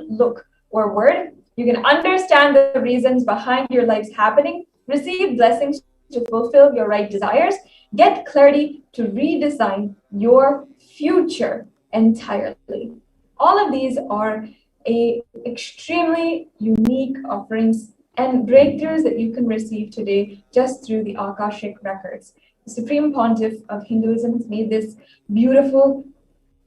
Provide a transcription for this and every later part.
look or word, you can understand the reasons behind your life's happening, receive blessings to fulfill your right desires, get clarity to redesign your future entirely. All of these are extremely unique offerings and breakthroughs that you can receive today just through the Akashic records. The Supreme Pontiff of Hinduism has made this beautiful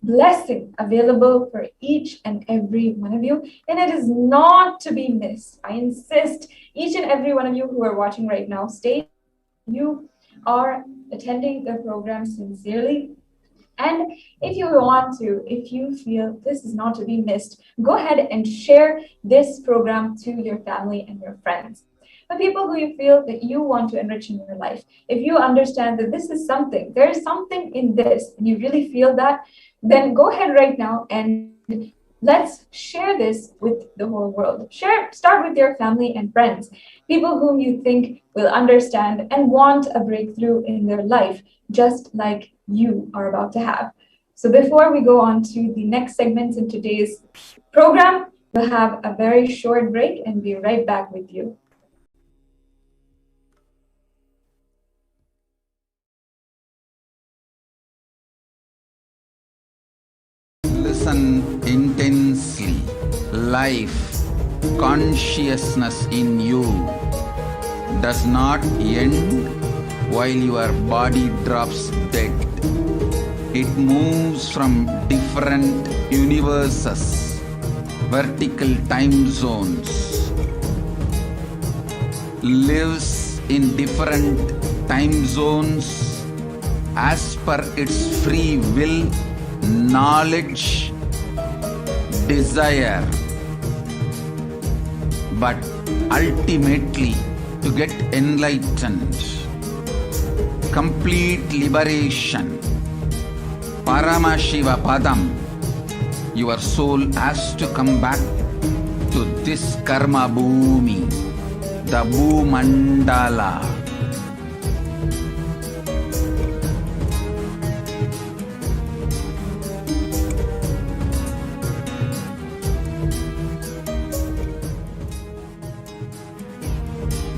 blessing available for each and every one of you, and it is not to be missed. I insist, each and every one of you who are watching right now, stay. You are attending the program sincerely. And if you want to, if you feel this is not to be missed, go ahead and share this program to your family and your friends. The people who you feel that you want to enrich in your life, if you understand that this is something, there is something in this, and you really feel that, then go ahead right now and let's share this with the whole world. Start with your family and friends, people whom you think will understand and want a breakthrough in their life, just like you are about to have. So before we go on to the next segments in today's program, we'll have a very short break and be right back with you. Listen intensely. Life, consciousness in you does not end while your body drops dead. It moves from different universes, vertical time zones, lives in different time zones as per its free will, knowledge, desire, but ultimately to get enlightened, complete liberation, Paramashiva Padam, your soul has to come back to this karma bhumi, the Bhumandala.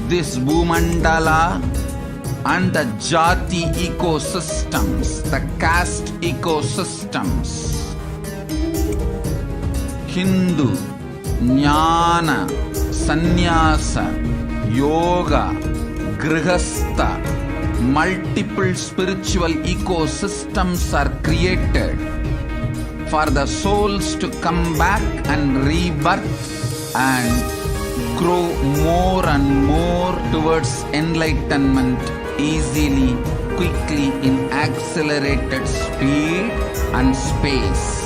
This Bhumandala and the Jati ecosystems, the caste ecosystems, Hindu, Jnana, Sannyasa, Yoga, Grihastha, multiple spiritual ecosystems are created for the souls to come back and rebirth and grow more and more towards enlightenment easily, quickly, in accelerated speed and space.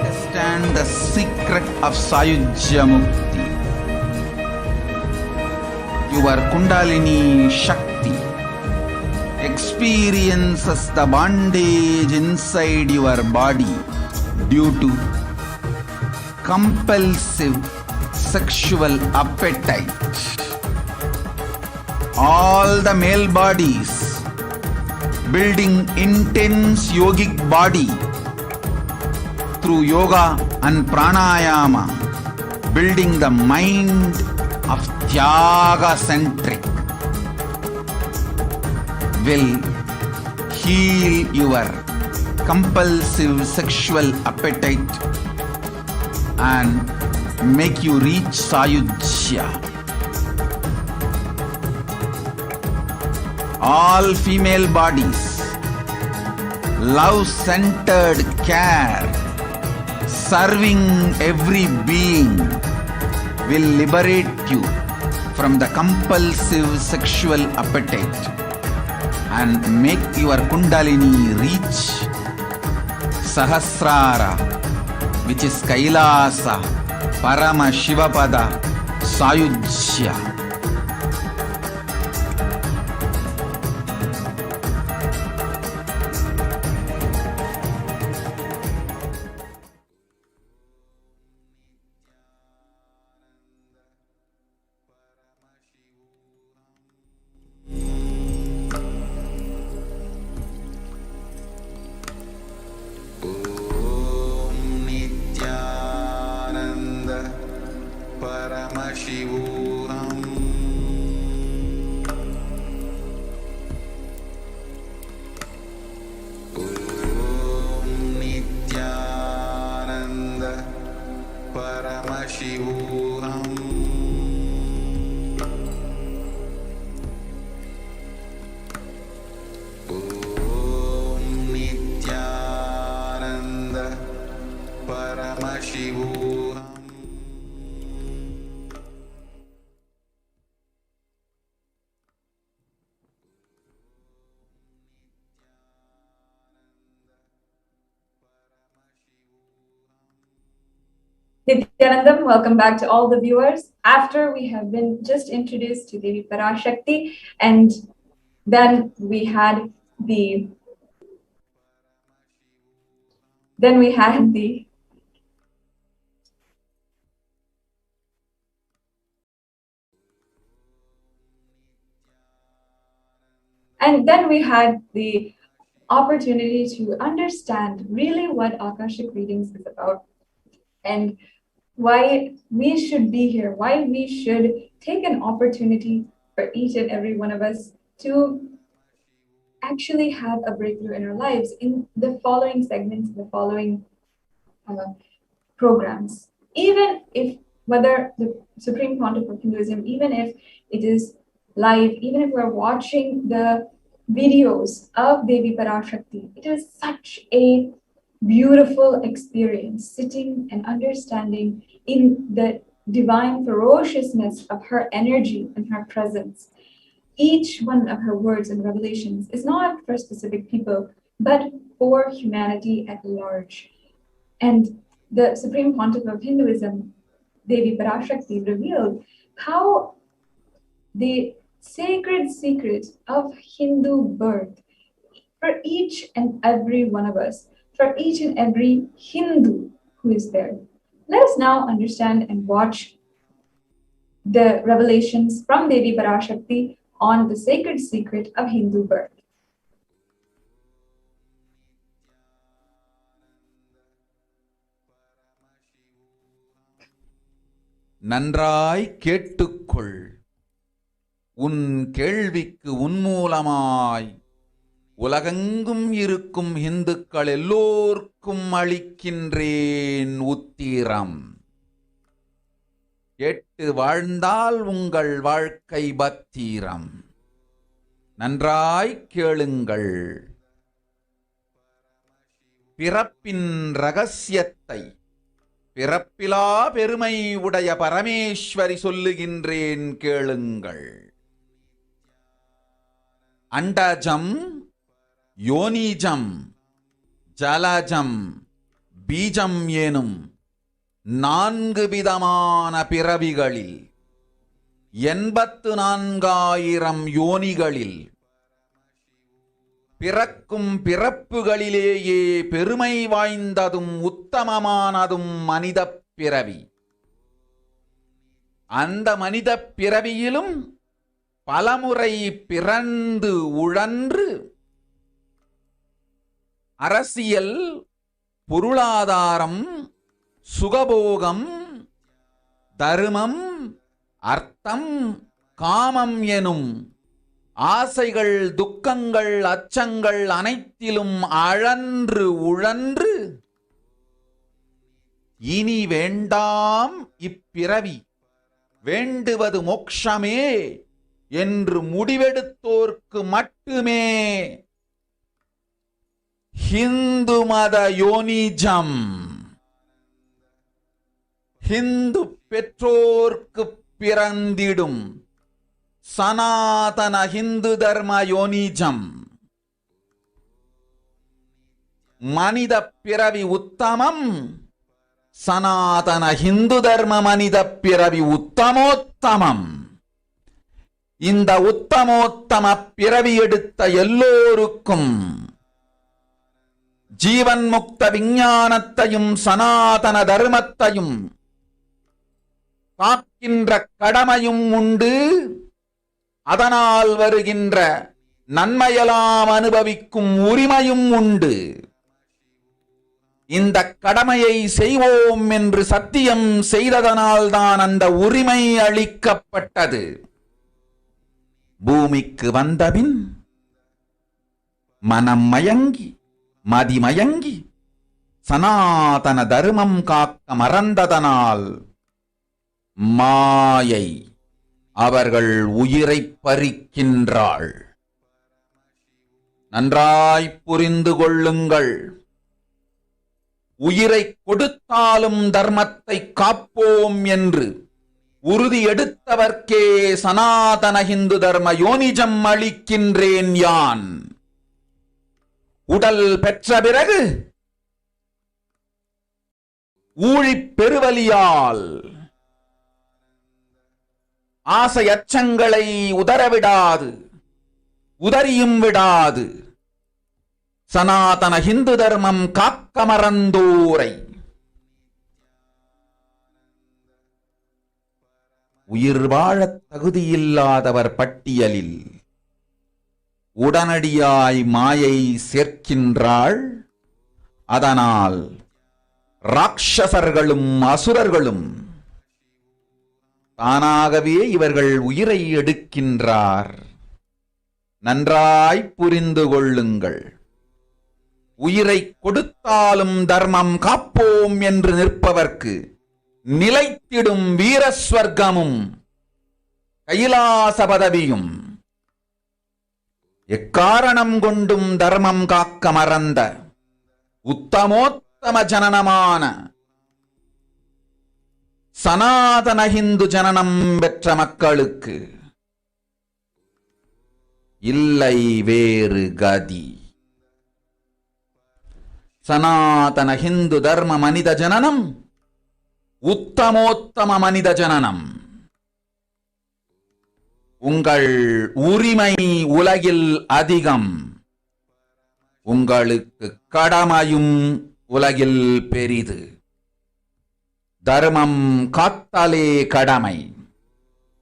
Understand the secret of Sayujya Mukti. Your Kundalini Shakti experiences the bondage inside your body due to compulsive sexual appetite. All the male bodies building intense yogic body through yoga and pranayama, building the mind of Tyaga-centric, will heal your compulsive sexual appetite and make you reach Sayujya. All female bodies, love-centered care, serving every being, will liberate you from the compulsive sexual appetite and make your Kundalini reach Sahasrara, which is Kailasa, Parama Shivapada, Sayujya. Nityanandam, welcome back to all the viewers. After we have been just introduced to Devi Parashakti, and then we had the opportunity to understand really what Akashic readings is about, and why we should be here, why we should take an opportunity for each and every one of us to actually have a breakthrough in our lives in the following segments, the following programs. Even if, whether the Supreme Pontiff of Hinduism, even if it is live, even if we're watching the videos of Devi Parashakti, it is such a beautiful experience sitting and understanding in the divine ferociousness of her energy and her presence. Each one of her words and revelations is not for specific people, but for humanity at large. And the Supreme Pontiff of Hinduism, Devi Parashakti, revealed how the sacred secret of Hindu birth for each and every one of us, for each and every Hindu who is there. Let us now understand and watch the revelations from Devi Parashakti on the sacred secret of Hindu birth. நன்றாய் கேட்டுக்கொள். உன் கேள்விக்கு உன்மூலமாய் உலகெங்கும் இருக்கும் இந்துக்கள் எல்லோர்க்கும் அளிக்கின்றேன் உத்திரம். கேட்டு வாழ்ந்தால் உங்கள் வாழ்க்கை பத்திரம். நன்றாய் கேளுங்கள். பிறப்பின் ரகசியத்தை பிறப்பிலா பெருமை உடைய பரமேஸ்வரி சொல்லுகின்றேன் கேளுங்கள். அண்டஜம், யோனிஜம், ஜலஜம், பீஜம் எனும் 4 விதமான பிறவிகளில் 84,000 யோனிகளில் பிறக்கும் பிறப்புகளிலேயே பெருமை வாய்ந்ததும் உத்தமமானதும் மனிதப் பிறவி. அந்த மனிதப் பிறவியிலும் பலமுறை பிறந்து உழன்று அரசியல், பொருளாதாரம், சுகபோகம், தர்மம், அர்த்தம், காமம் எனும் ஆசைகள், துக்கங்கள், அச்சங்கள் அனைத்திலும் அழன்று உழன்று இனி வேண்டாம் இப்பிறவி, வேண்டுவது மோட்சமே என்று முடிவெடுத்தோர்க்கு மட்டுமே ஹிந்து மத யோனிஜம், ஹிந்து பெற்றோர்க்கு பிறந்திடும் சனாதன ஹிந்து தர்ம யோனிஜம். மனித பிறவி உத்தமம், சனாதன ஹிந்து தர்ம மனித பிறவி உத்தமோத்தமம். இந்த உத்தமோத்தம பிறவி எடுத்த எல்லோருக்கும் ஜீவன் முக்த விஞ்ஞானத்தையும் சனாதன தர்மத்தையும் காக்கின்ற கடமையும் உண்டு. அதனால் வருகின்ற நன்மையெல்லாம் அனுபவிக்கும் உரிமையும் உண்டு. இந்த கடமையை செய்வோம் என்று சத்தியம் செய்ததனால்தான் அந்த உரிமை அளிக்கப்பட்டது. பூமிக்கு வந்தபின் மனம் மயங்கி மதிமயங்கி சனாதன தர்மம் காக்க மறந்ததனால் மாயை அவர்கள் உயிரை பறிக்கின்றாள். நன்றாய் புரிந்து கொள்ளுங்கள். உயிரை கொடுத்தாலும் தர்மத்தை காப்போம் என்று உறுதி எடுத்தவர்க்கே சனாதன இந்து தர்ம யோனிஜம் அளிக்கின்றேன் யான். உடல் பெற்ற பிறகு ஊழிப் பெருவலியால் ஆசை அச்சங்களை உதறவிடாது, உதறியும் விடாது சனாதன இந்து தர்மம் காக்க மறந்தோரை உயிர் வாழத் தகுதியில்லாதவர் பட்டியலில் உடனடியாய் மாயை சேர்க்கின்றாள். அதனால் ராட்சசர்களும் அசுரர்களும் தானாகவே இவர்கள் உயிரை எடுக்கின்றார். நன்றாய் புரிந்து கொள்ளுங்கள். உயிரை கொடுத்தாலும் தர்மம் காப்போம் என்று நிற்பவர்க்கு நிலைத்திடும் வீரஸ்வர்க்கமும் கைலாச பதவியும் எக்காரணம் கொண்டும் தர்மம் காக்க மறந்த உத்தமோத்தம ஜனனமான சனாதன இந்து ஜனனம் பெற்ற மக்களுக்கு இல்லை வேறு கதி. சனாதன இந்து தர்ம மனித ஜனனம் உத்தமோத்தம மனித ஜனனம். உங்கள் உரிமை உலகில் அதிகம், உங்களுக்கு கடமையும் உலகில் பெரிது. தர்மம் காத்தாலே கடமை,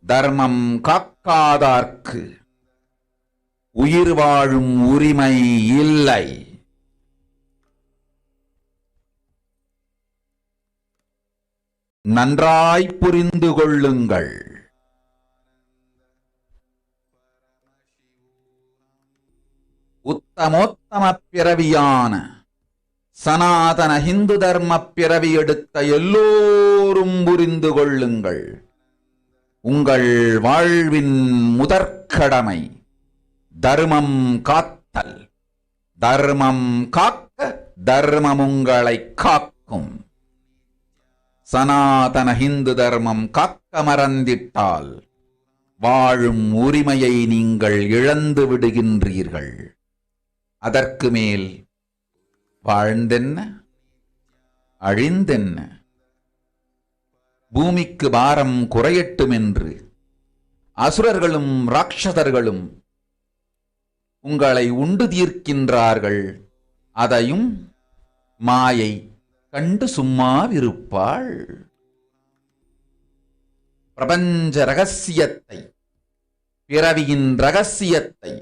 தர்மம் காக்காதார்க்கு உயிர் வாழும் உரிமை இல்லை. நன்றாய் புரிந்து கொள்ளுங்கள். உத்தமோத்தம பிறவியான சனாதன இந்து தர்ம பிறவி எடுத்த எல்லோரும் புரிந்து கொள்ளுங்கள். உங்கள் வாழ்வின் முதற்கடமை தர்மம் காத்தல். தர்மம் காக்க தர்மம் உங்களை காக்கும். சனாதன இந்து தர்மம் காக்க மறந்திட்டால் வாழும் உரிமையை நீங்கள் இழந்து விடுகின்றீர்கள். அதற்கு மேல் வாழ்ந்தென்ன அழிந்தென்ன? பூமிக்கு பாரம் குறையட்டும் என்று அசுரர்களும் ராட்சதர்களும் உங்களை உண்டு தீர்க்கின்றார்கள். அதையும் மாயை கண்டு சும்மாவிருப்பாள். பிரபஞ்ச ரகசியத்தை, பிறவியின் ரகசியத்தை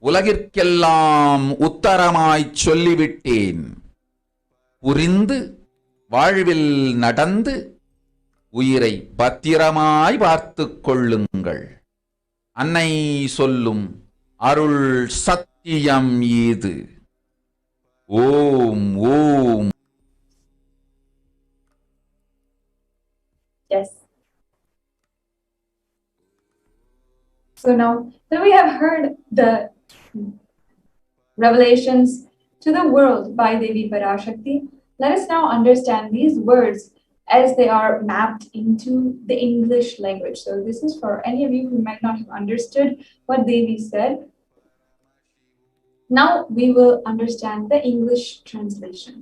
உலகிற்கெல்லாம் உத்தரமாய்ச் சொல்லிவிட்டேன். புரிந்து வாழ்வில் நடந்து உயிரை பத்திரமாய் பார்த்துக் கொள்ளுங்கள். அன்னை சொல்லும் அருள் சத்தியம் இது. ஓம் ஓம். Yes. So now that we have heard the revelations to the world by Devi Parashakti, let us now understand these words as they are mapped into the English language. So this is for any of you who might not have understood what Devi said. Now we will understand the English translation.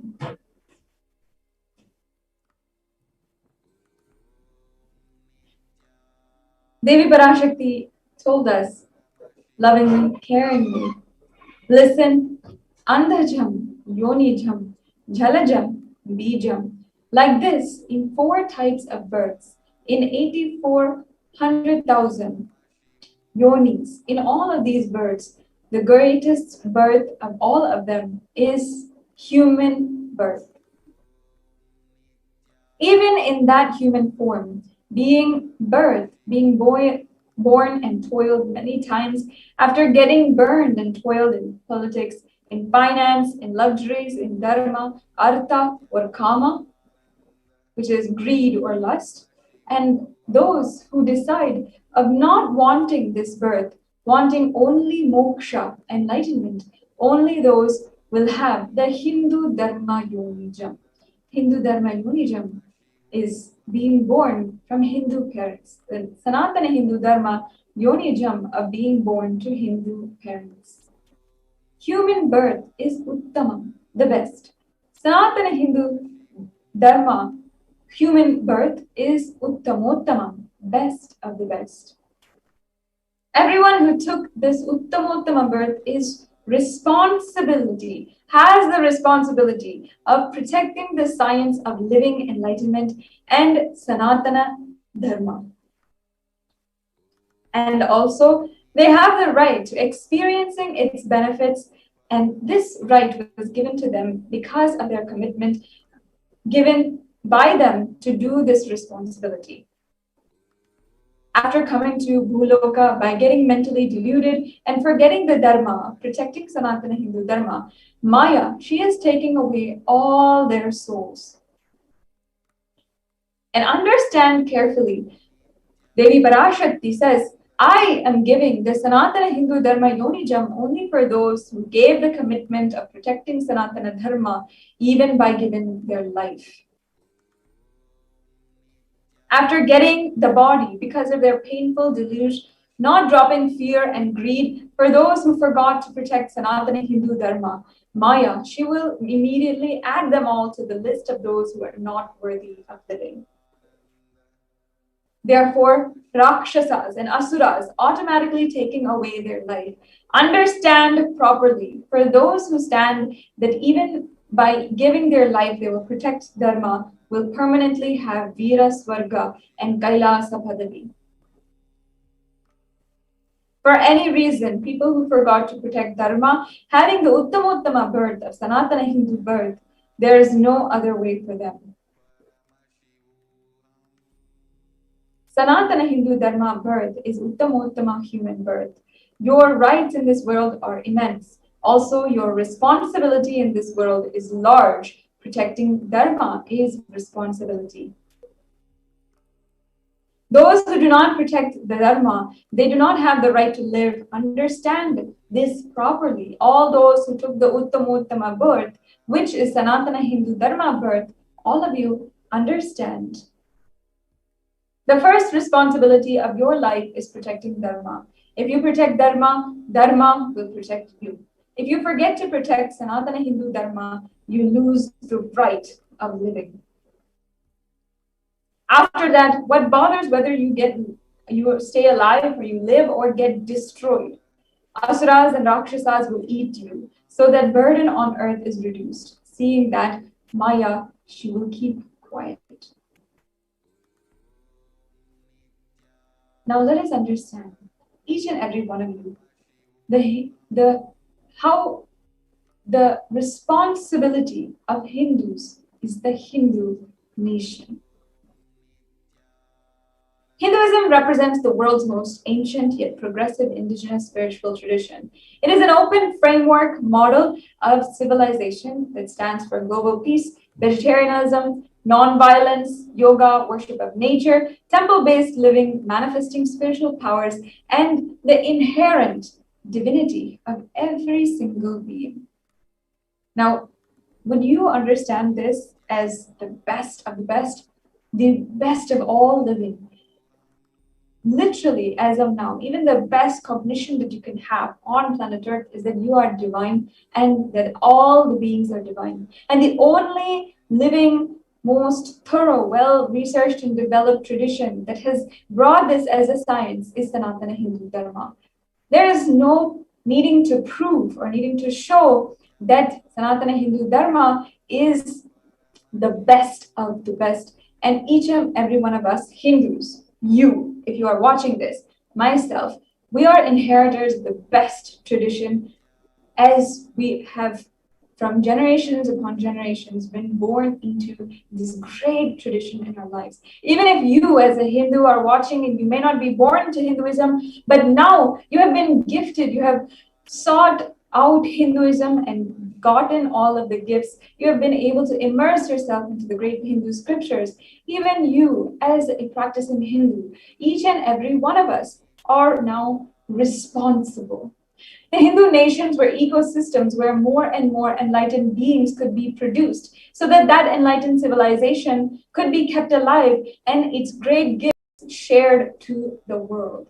Devi Parashakti told us lovingly, caringly, listen, Andhajam, Yonijam, Jalajam, Bijam, like this in 4 types of births, in 84,100,000 yonis. In all of these births, the greatest birth of all of them is human birth. Even in that human form, being birthed, being born and toiled many times after getting burned and toiled in politics, in finance, in luxuries, in dharma, artha, or kama, which is greed or lust. And those who decide of not wanting this birth, wanting only moksha, enlightenment, only those will have the Hindu Dharma Yonijam. Hindu Dharma Yonijam is being born from Hindu parents. The Sanatana Hindu Dharma Yonijam of being born to Hindu parents. Human birth is Uttamam, the best. Sanatana Hindu Dharma, human birth is Uttamottamam, best of the best. Everyone who took this Uttamottama birth has the responsibility of protecting the science of living enlightenment and Sanatana Dharma. And also, they have the right to experiencing its benefits, and this right was given to them because of their commitment given by them to do this responsibility. After coming to Bhuloka by getting mentally deluded and forgetting the Dharma of protecting Sanatana Hindu Dharma, Maya, she is taking away all their souls. And understand carefully, Devi Parashakti says, I am giving the Sanatana Hindu Dharma Yonijam only for those who gave the commitment of protecting Sanatana Dharma even by giving their life. After getting the body because of their painful delusion, not dropping fear and greed for those who forgot to protect Sanatana Hindu Dharma, Maya, she will immediately add them all to the list of those who are not worthy of living. Therefore, Rakshasas and Asuras automatically taking away their life. Understand properly for those who stand that even by giving their life, they will protect Dharma, will permanently have Veera Swarga and Kailasa Padavi. For any reason, people who forgot to protect Dharma, having the Uttamottama birth of Sanatana Hindu birth, there is no other way for them. Sanatana Hindu Dharma birth is Uttamottama human birth. Your rights in this world are immense. Also, your responsibility in this world is large. Protecting Dharma is responsibility. Those who do not protect the Dharma, they do not have the right to live. Understand this properly. All those who took the Uttamottama birth, which is Sanatana Hindu Dharma birth, all of you understand. The first responsibility of your life is protecting Dharma. If you protect Dharma, Dharma will protect you. If you forget to protect Sanatana Hindu Dharma, you lose the right of living. After that, what bothers whether you stay alive or you live or get destroyed? Asuras and Rakshasas will eat you, so that burden on earth is reduced. Seeing that, Maya, she will keep quiet. Now let us understand, each and every one of you, how the responsibility of Hindus is the Hindu nation. Hinduism represents the world's most ancient yet progressive indigenous spiritual tradition. It is an open framework model of civilization that stands for global peace, vegetarianism, non-violence, yoga, worship of nature, temple-based living, manifesting spiritual powers, and the inherent divinity of every single being. Now, when you understand this as the best of the best of all living, literally, as of now, even the best cognition that you can have on planet Earth is that you are divine and that all the beings are divine. And the only living, most thorough, well-researched and developed tradition that has brought this as a science is Sanatana Hindu Dharma. There is no needing to prove or needing to show that Sanatana Hindu Dharma is the best of the best. And each and every one of us Hindus, you, if you are watching this, myself, we are inheritors of the best tradition as we have from generations upon generations, been born into this great tradition in our lives. Even if you, as a Hindu, are watching and you may not be born to Hinduism, but now you have been gifted, you have sought out Hinduism and gotten all of the gifts. You have been able to immerse yourself into the great Hindu scriptures. Even you, as a practicing Hindu, each and every one of us are now responsible. The Hindu nations were ecosystems where more and more enlightened beings could be produced so that that enlightened civilization could be kept alive and its great gifts shared to the world.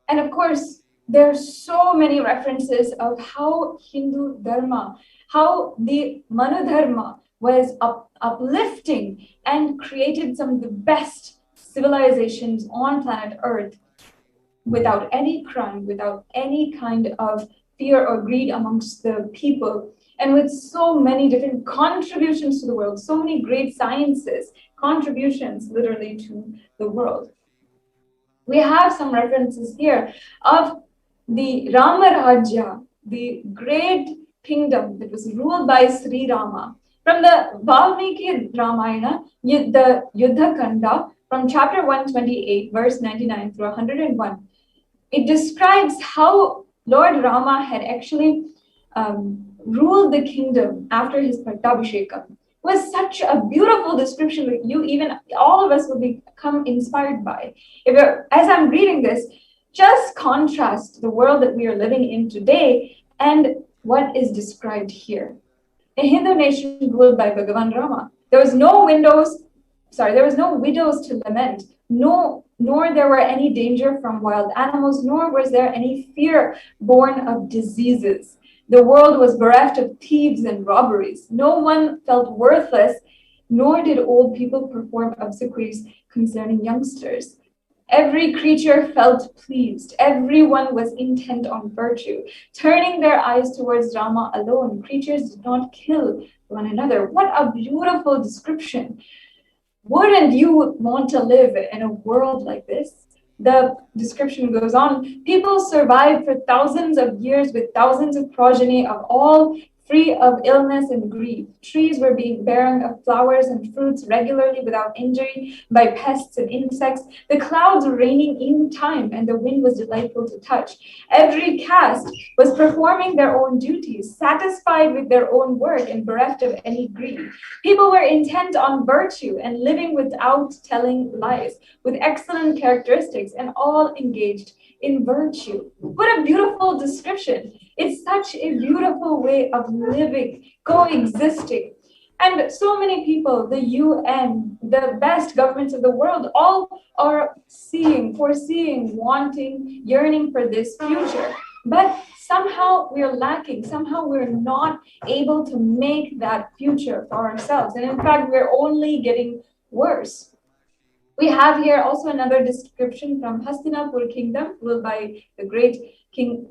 And of course, there are so many references of how Hindu Dharma, how the Manu Dharma was uplifting and created some of the best civilizations on planet Earth without any crime, without any kind of fear or greed amongst the people, and with so many different contributions to the world, so many great sciences, contributions literally to the world. We have some references here of the Rama Rajya, the great kingdom that was ruled by Sri Rama. From the Valmiki Ramayana, the Yuddha Kanda, from chapter 128, verse 99 through 101, it describes how Lord Rama had actually ruled the kingdom after his Pattabhishekam. Was such a beautiful description that you, even all of us, will become inspired by. As I'm reading this, just contrast the world that we are living in today and what is described here. A Hindu nation ruled by Bhagavan Rama. There was no widows to lament, nor there were any danger from wild animals, nor was there any fear born of diseases. The world was bereft of thieves and robberies. No one felt worthless, nor did old people perform obsequies concerning youngsters. Every creature felt pleased. Everyone was intent on virtue, turning their eyes towards Rama alone. Creatures did not kill one another. What a beautiful description. Wouldn't you want to live in a world like this? The description goes on. People survived for thousands of years with thousands of progeny of all free of illness and grief. Trees were being barren of flowers and fruits regularly without injury by pests and insects. The clouds were raining in time and the wind was delightful to touch. Every caste was performing their own duties, satisfied with their own work and bereft of any grief. People were intent on virtue and living without telling lies, with excellent characteristics and all engaged in virtue. What a beautiful description. It's such a beautiful way of living, coexisting. And so many people, the UN, the best governments of the world, all are foreseeing, wanting, yearning for this future. But somehow we're lacking. Somehow we're not able to make that future for ourselves. And in fact, we're only getting worse. We have here also another description from Hastinapur kingdom, ruled by the great king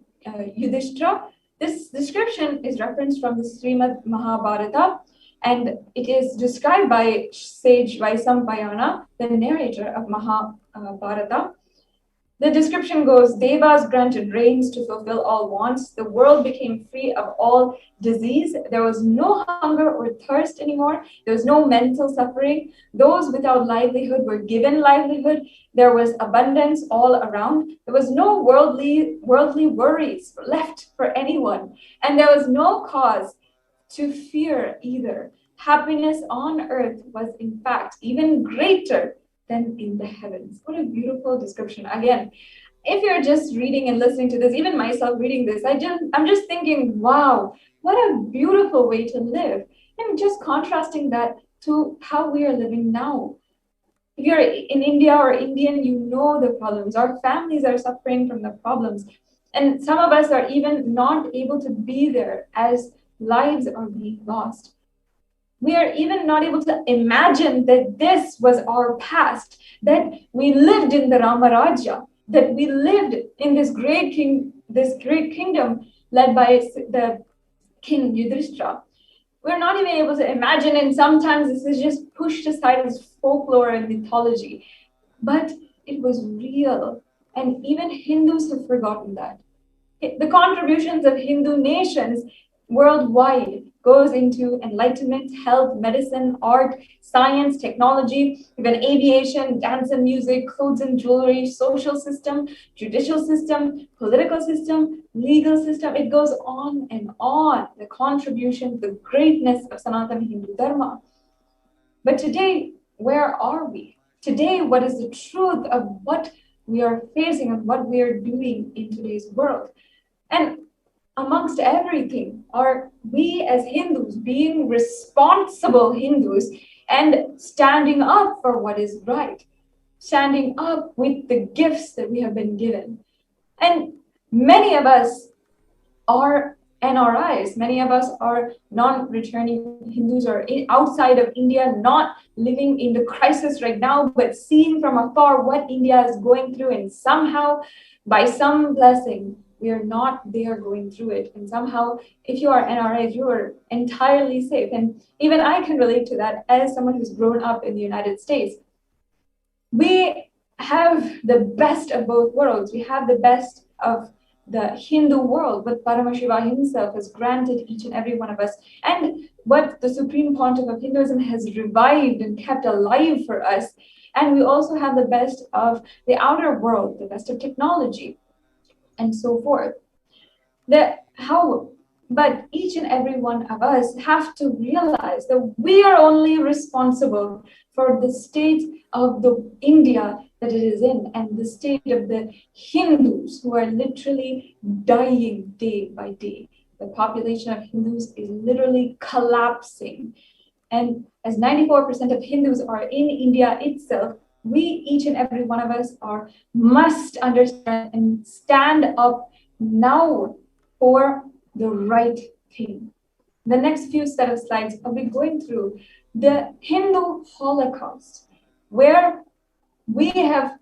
Yudhishthira. This description is referenced from the Srimad Mahabharata, and it is described by sage Vaisampayana, the narrator of Mahabharata. The description goes, Devas granted rains to fulfill all wants. The world became free of all disease. There was no hunger or thirst anymore. There was no mental suffering. Those without livelihood were given livelihood. There was abundance all around. There was no worldly worries left for anyone. And there was no cause to fear either. Happiness on earth was in fact even greater than in the heavens. What a beautiful description. Again, if you're just reading and listening to this, even myself reading this, I'm just thinking, wow, what a beautiful way to live. And just contrasting that to how we are living now. If you're in India or Indian, you know the problems. Our families are suffering from the problems. And some of us are even not able to be there as lives are being lost. We are even not able to imagine that this was our past, that we lived in the Rama Rajya, that we lived in this great kingdom led by the king Yudhishthira. We're not even able to imagine, and sometimes this is just pushed aside as folklore and mythology. But it was real, and even Hindus have forgotten that. The contributions of Hindu nations worldwide goes into enlightenment, health, medicine, art, science, technology, even aviation, dance and music, clothes and jewelry, social system, judicial system, political system, legal system. It goes on and on. The contribution, the greatness of Sanatana Hindu Dharma. But today, where are we? Today, what is the truth of what we are facing and what we are doing in today's world? And amongst everything, are we as Hindus being responsible Hindus and standing up for what is right, standing up with the gifts that we have been given? And many of us are NRIs, many of us are non-returning Hindus or outside of India, not living in the crisis right now, but seeing from afar what India is going through, and somehow, by some blessing, we are not there going through it. And somehow, if you are NRIs, you are entirely safe. And even I can relate to that as someone who's grown up in the United States. We have the best of both worlds. We have the best of the Hindu world, what Paramashiva himself has granted each and every one of us, and what the Supreme Pontiff of Hinduism has revived and kept alive for us. And we also have the best of the outer world, the best of technology, and so forth. But each and every one of us have to realize that we are only responsible for the state of the India that it is in, and the state of the Hindus who are literally dying day by day. The population of Hindus is literally collapsing. And as 94% of Hindus are in India itself, we, each and every one of us, must understand and stand up now for the right thing. The next few set of slides, I'll be going through the Hindu Holocaust, where we have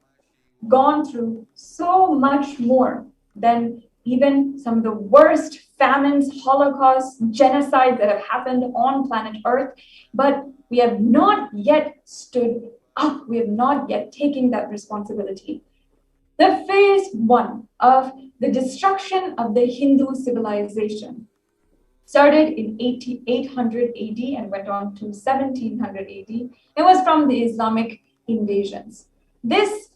gone through so much more than even some of the worst famines, holocausts, genocides that have happened on planet Earth. But we have not yet stood up. We have not yet taken that responsibility. The phase one of the destruction of the Hindu civilization started in 800 AD and went on to 1700 AD. It was from the Islamic invasions. This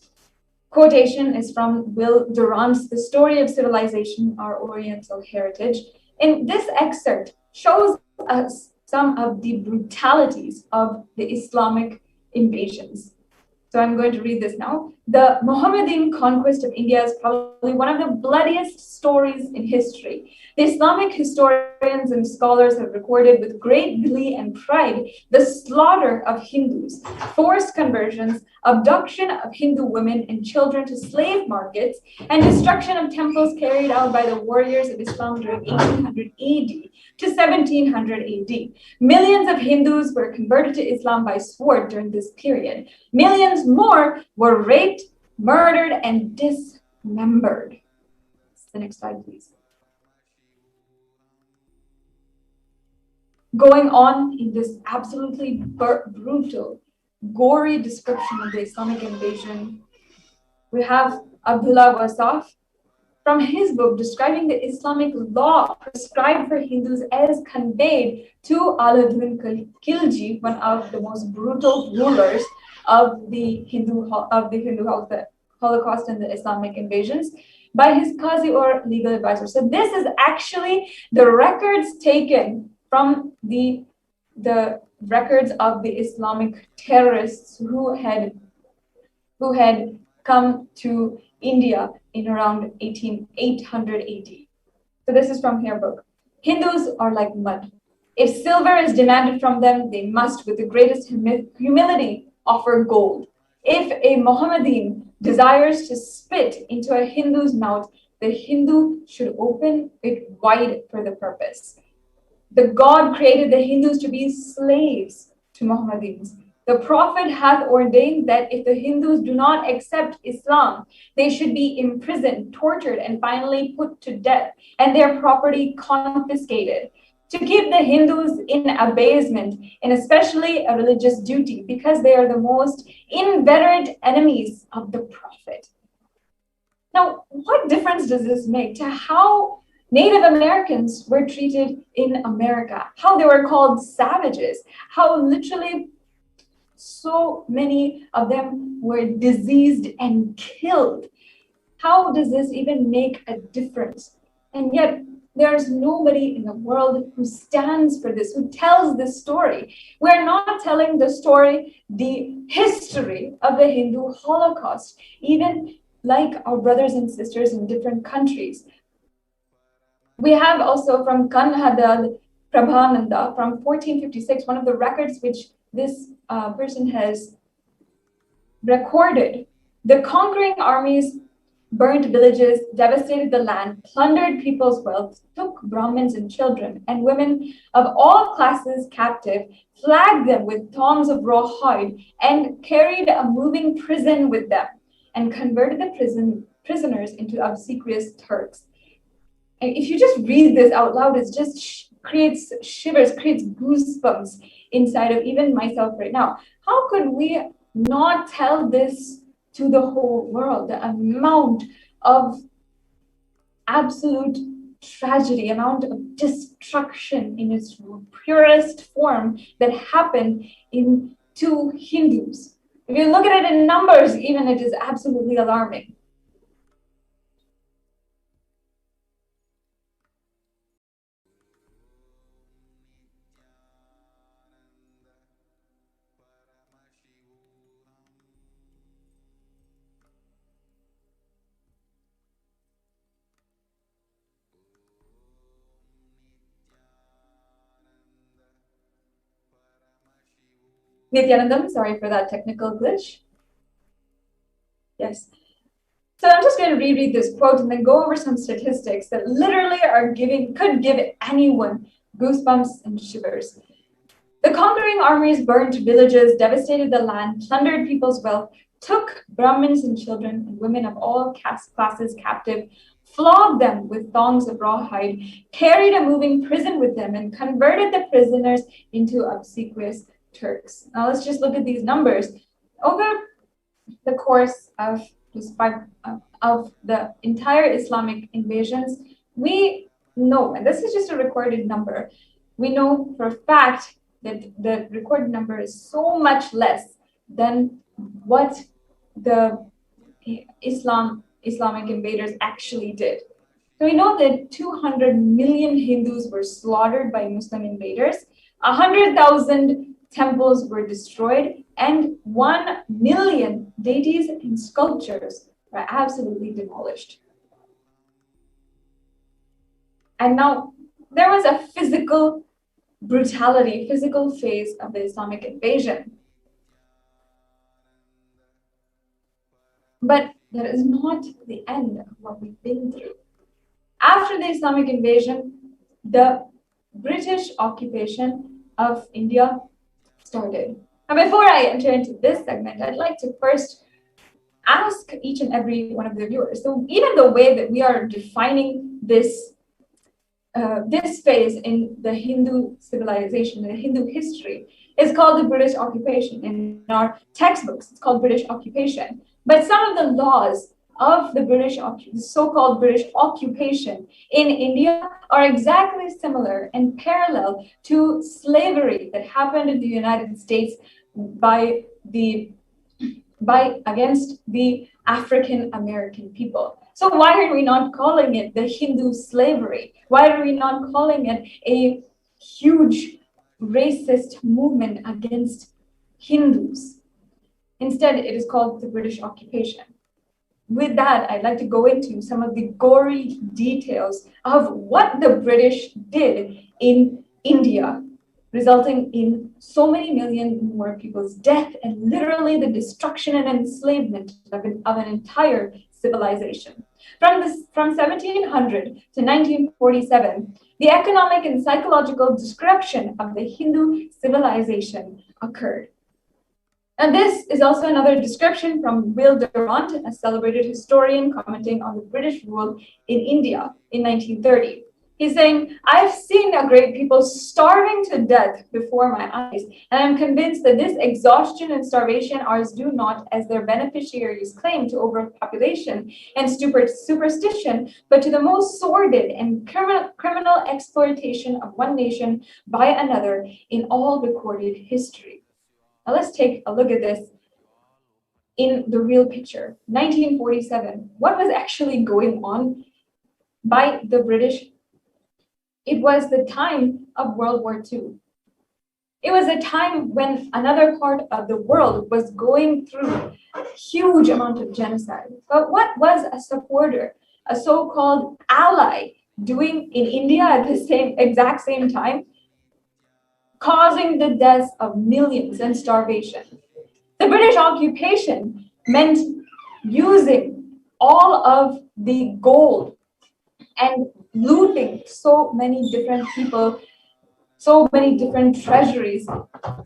quotation is from Will Durant's The Story of Civilization, Our Oriental Heritage. And this excerpt shows us some of the brutalities of the Islamic invasions. So I'm going to read this now. The Mohammedan conquest of India is probably one of the bloodiest stories in history. The Islamic historians and scholars have recorded with great glee and pride the slaughter of Hindus, forced conversions, abduction of Hindu women and children to slave markets, and destruction of temples carried out by the warriors of Islam during 1800 AD to 1700 AD. Millions of Hindus were converted to Islam by sword during this period. Millions more were raped, murdered, and dismembered. The next slide, please. Going on in this absolutely brutal, gory description of the Islamic invasion, we have Abdullah Wasaf from his book describing the Islamic law prescribed for Hindus as conveyed to Aladdin Khilji, one of the most brutal rulers of the Hindu Holocaust and the Islamic invasions, by his qazi or legal advisor. So this is actually the records taken from the records of the Islamic terrorists who had come to India in around 800 AD. So this is from her book. Hindus are like mud. If silver is demanded from them, they must, with the greatest humility, offer gold. If a Mohammedan desires to spit into a Hindu's mouth, the Hindu should open it wide for the purpose. The God created the Hindus to be slaves to Mohammedans. The Prophet hath ordained that if the Hindus do not accept Islam, they should be imprisoned, tortured, and finally put to death, and their property confiscated, to keep the Hindus in abasement, and especially a religious duty, because they are the most inveterate enemies of the Prophet. Now, what difference does this make to how Native Americans were treated in America, how they were called savages, how literally so many of them were diseased and killed. How does this even make a difference? And yet, there's nobody in the world who stands for this, who tells this story. We're not telling the story, the history of the Hindu Holocaust, even like our brothers and sisters in different countries. We have also from Kanhadal Prabhananda from 1456, one of the records which this person has recorded. The conquering armies burned villages, devastated the land, plundered people's wealth, took Brahmins and children and women of all classes captive, flagged them with thongs of raw hide, and carried a moving prison with them, and converted the prisoners into obsequious Turks. And if you just read this out loud, it just creates shivers, creates goosebumps inside of even myself right now. How could we not tell this to the whole world? The amount of absolute tragedy, amount of destruction in its purest form that happened to Hindus. If you look at it in numbers, even it is absolutely alarming. Nityanandam, sorry for that technical glitch. Yes. So I'm just going to reread this quote and then go over some statistics that literally could give anyone goosebumps and shivers. The conquering armies burned villages, devastated the land, plundered people's wealth, took Brahmins and children and women of all classes captive, flogged them with thongs of raw hide, carried a moving prison with them, and converted the prisoners into obsequious Turks. Now let's just look at these numbers. Over the course of the entire Islamic invasions, we know, and this is just a recorded number, we know for a fact that the recorded number is so much less than what the Islamic invaders actually did. So we know that 200 million Hindus were slaughtered by Muslim invaders, 100,000 temples were destroyed, and 1 million deities and sculptures were absolutely demolished. And now there was a physical brutality, physical phase of the Islamic invasion. But that is not the end of what we've been through. After the Islamic invasion, the British occupation of India started. Now, before I enter into this segment, I'd like to first ask each and every one of the viewers. So even the way that we are defining this phase in the Hindu civilization, the Hindu history, is called the British occupation. In our textbooks, it's called British occupation. But some of the laws of the so-called British occupation in India are exactly similar and parallel to slavery that happened in the United States against the African American people. So why are we not calling it the Hindu slavery? Why are we not calling it a huge racist movement against Hindus? Instead, it is called the British occupation. With that, I'd like to go into some of the gory details of what the British did in India, resulting in so many million more people's death and literally the destruction and enslavement of an entire civilization. From 1700 to 1947, the economic and psychological destruction of the Hindu civilization occurred. And this is also another description from Will Durant, a celebrated historian commenting on the British rule in India in 1930. He's saying, I've seen a great people starving to death before my eyes, and I'm convinced that this exhaustion and starvation are due not, as their beneficiaries claim, to overpopulation and superstition, but to the most sordid and criminal exploitation of one nation by another in all recorded history. Now let's take a look at this in the real picture. 1947, what was actually going on by the British? It was the time of World War II. It was a time when another part of the world was going through a huge amount of genocide. But what was a supporter, a so-called ally, doing in India at the exact same time? Causing the deaths of millions and starvation. The British occupation meant using all of the gold and looting so many different people, so many different treasuries,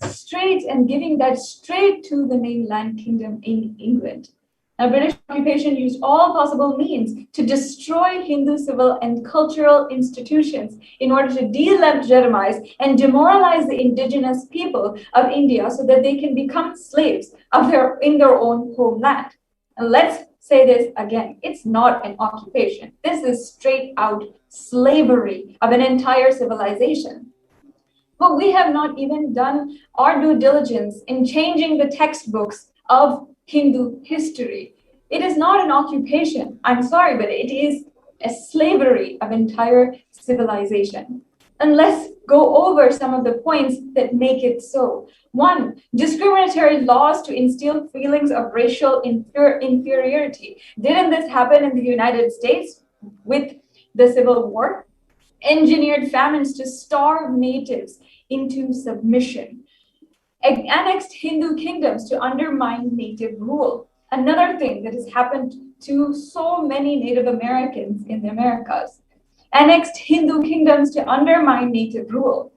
straight and giving that straight to the mainland kingdom in England. Now, British occupation used all possible means to destroy Hindu civil and cultural institutions in order to delegitimize and demoralize the indigenous people of India so that they can become slaves in their own homeland. And let's say this again, it's not an occupation. This is straight out slavery of an entire civilization. But we have not even done our due diligence in changing the textbooks of Hindu history. It is not an occupation. I'm sorry, but it is a slavery of entire civilization. And let's go over some of the points that make it so. One, discriminatory laws to instill feelings of racial inferiority. Didn't this happen in the United States with the Civil War? Engineered famines to starve natives into submission. Annexed Hindu kingdoms to undermine native rule. Another thing that has happened to so many Native Americans in the Americas. Annexed Hindu kingdoms to undermine native rule.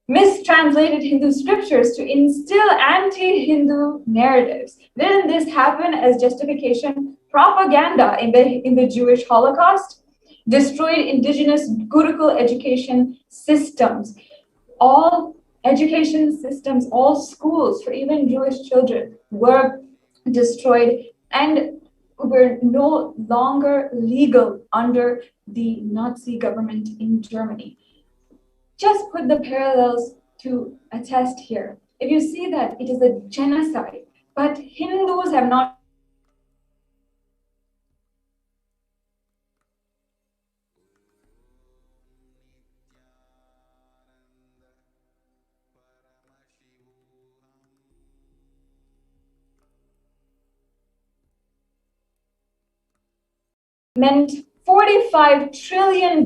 Mistranslated Hindu scriptures to instill anti-Hindu narratives. Didn't this happen as justification propaganda in the Jewish Holocaust? Destroyed indigenous Gurukul education systems. All education systems, all schools for even Jewish children were destroyed and were no longer legal under the Nazi government in Germany. Just put the parallels to attest here. If you see that it is a genocide, but Hindus have not meant $45 trillion,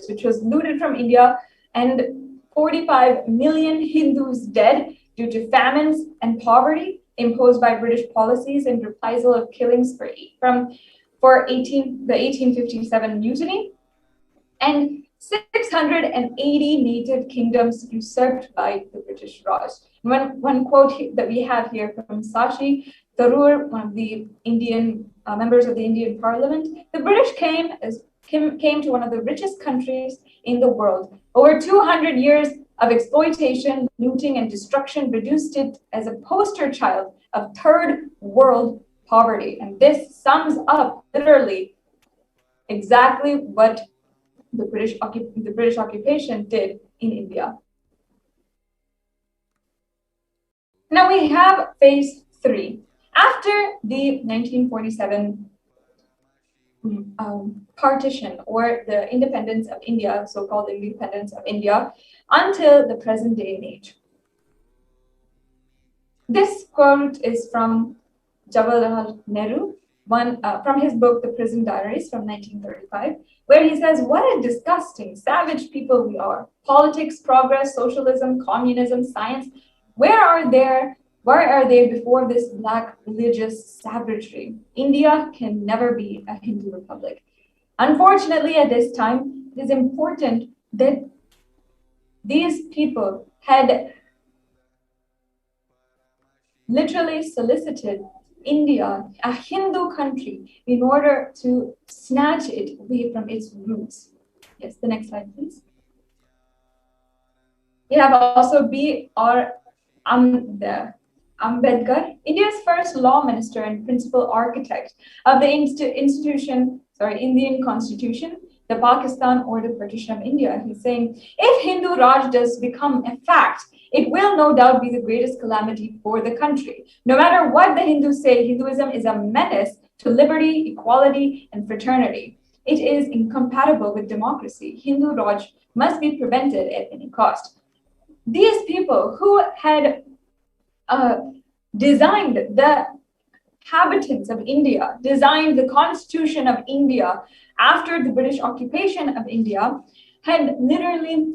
which was looted from India, and 45 million Hindus dead due to famines and poverty imposed by British policies in reprisal of killings for the 1857 mutiny, and 680 native kingdoms usurped by the British Raj. One quote that we have here from Sashi Tharoor, one of the Indian members of the Indian Parliament, the British came to one of the richest countries in the world. Over 200 years of exploitation, looting, and destruction reduced it as a poster child of third world poverty. And this sums up literally exactly what the British occupation did in India. Now we have phase 3. After the 1947 partition or the independence of India, so-called independence of India, until the present day and age. This quote is from Jawaharlal Nehru, from his book, The Prison Diaries from 1935, where he says, what a disgusting, savage people we are. Politics, progress, socialism, communism, science, where are they before this black religious savagery? India can never be a Hindu republic. Unfortunately, at this time, it is important that these people had literally solicited India, a Hindu country, in order to snatch it away from its roots. Yes, the next slide, please. We have also B.R. Ambedkar, India's first law minister and principal architect of the Indian Constitution, the Pakistan or the partition of India. He's saying, if Hindu Raj does become a fact, it will no doubt be the greatest calamity for the country. No matter what the Hindus say, Hinduism is a menace to liberty, equality, and fraternity. It is incompatible with democracy. Hindu Raj must be prevented at any cost. These people who had designed the inhabitants of India, designed the constitution of India after the British occupation of India, had literally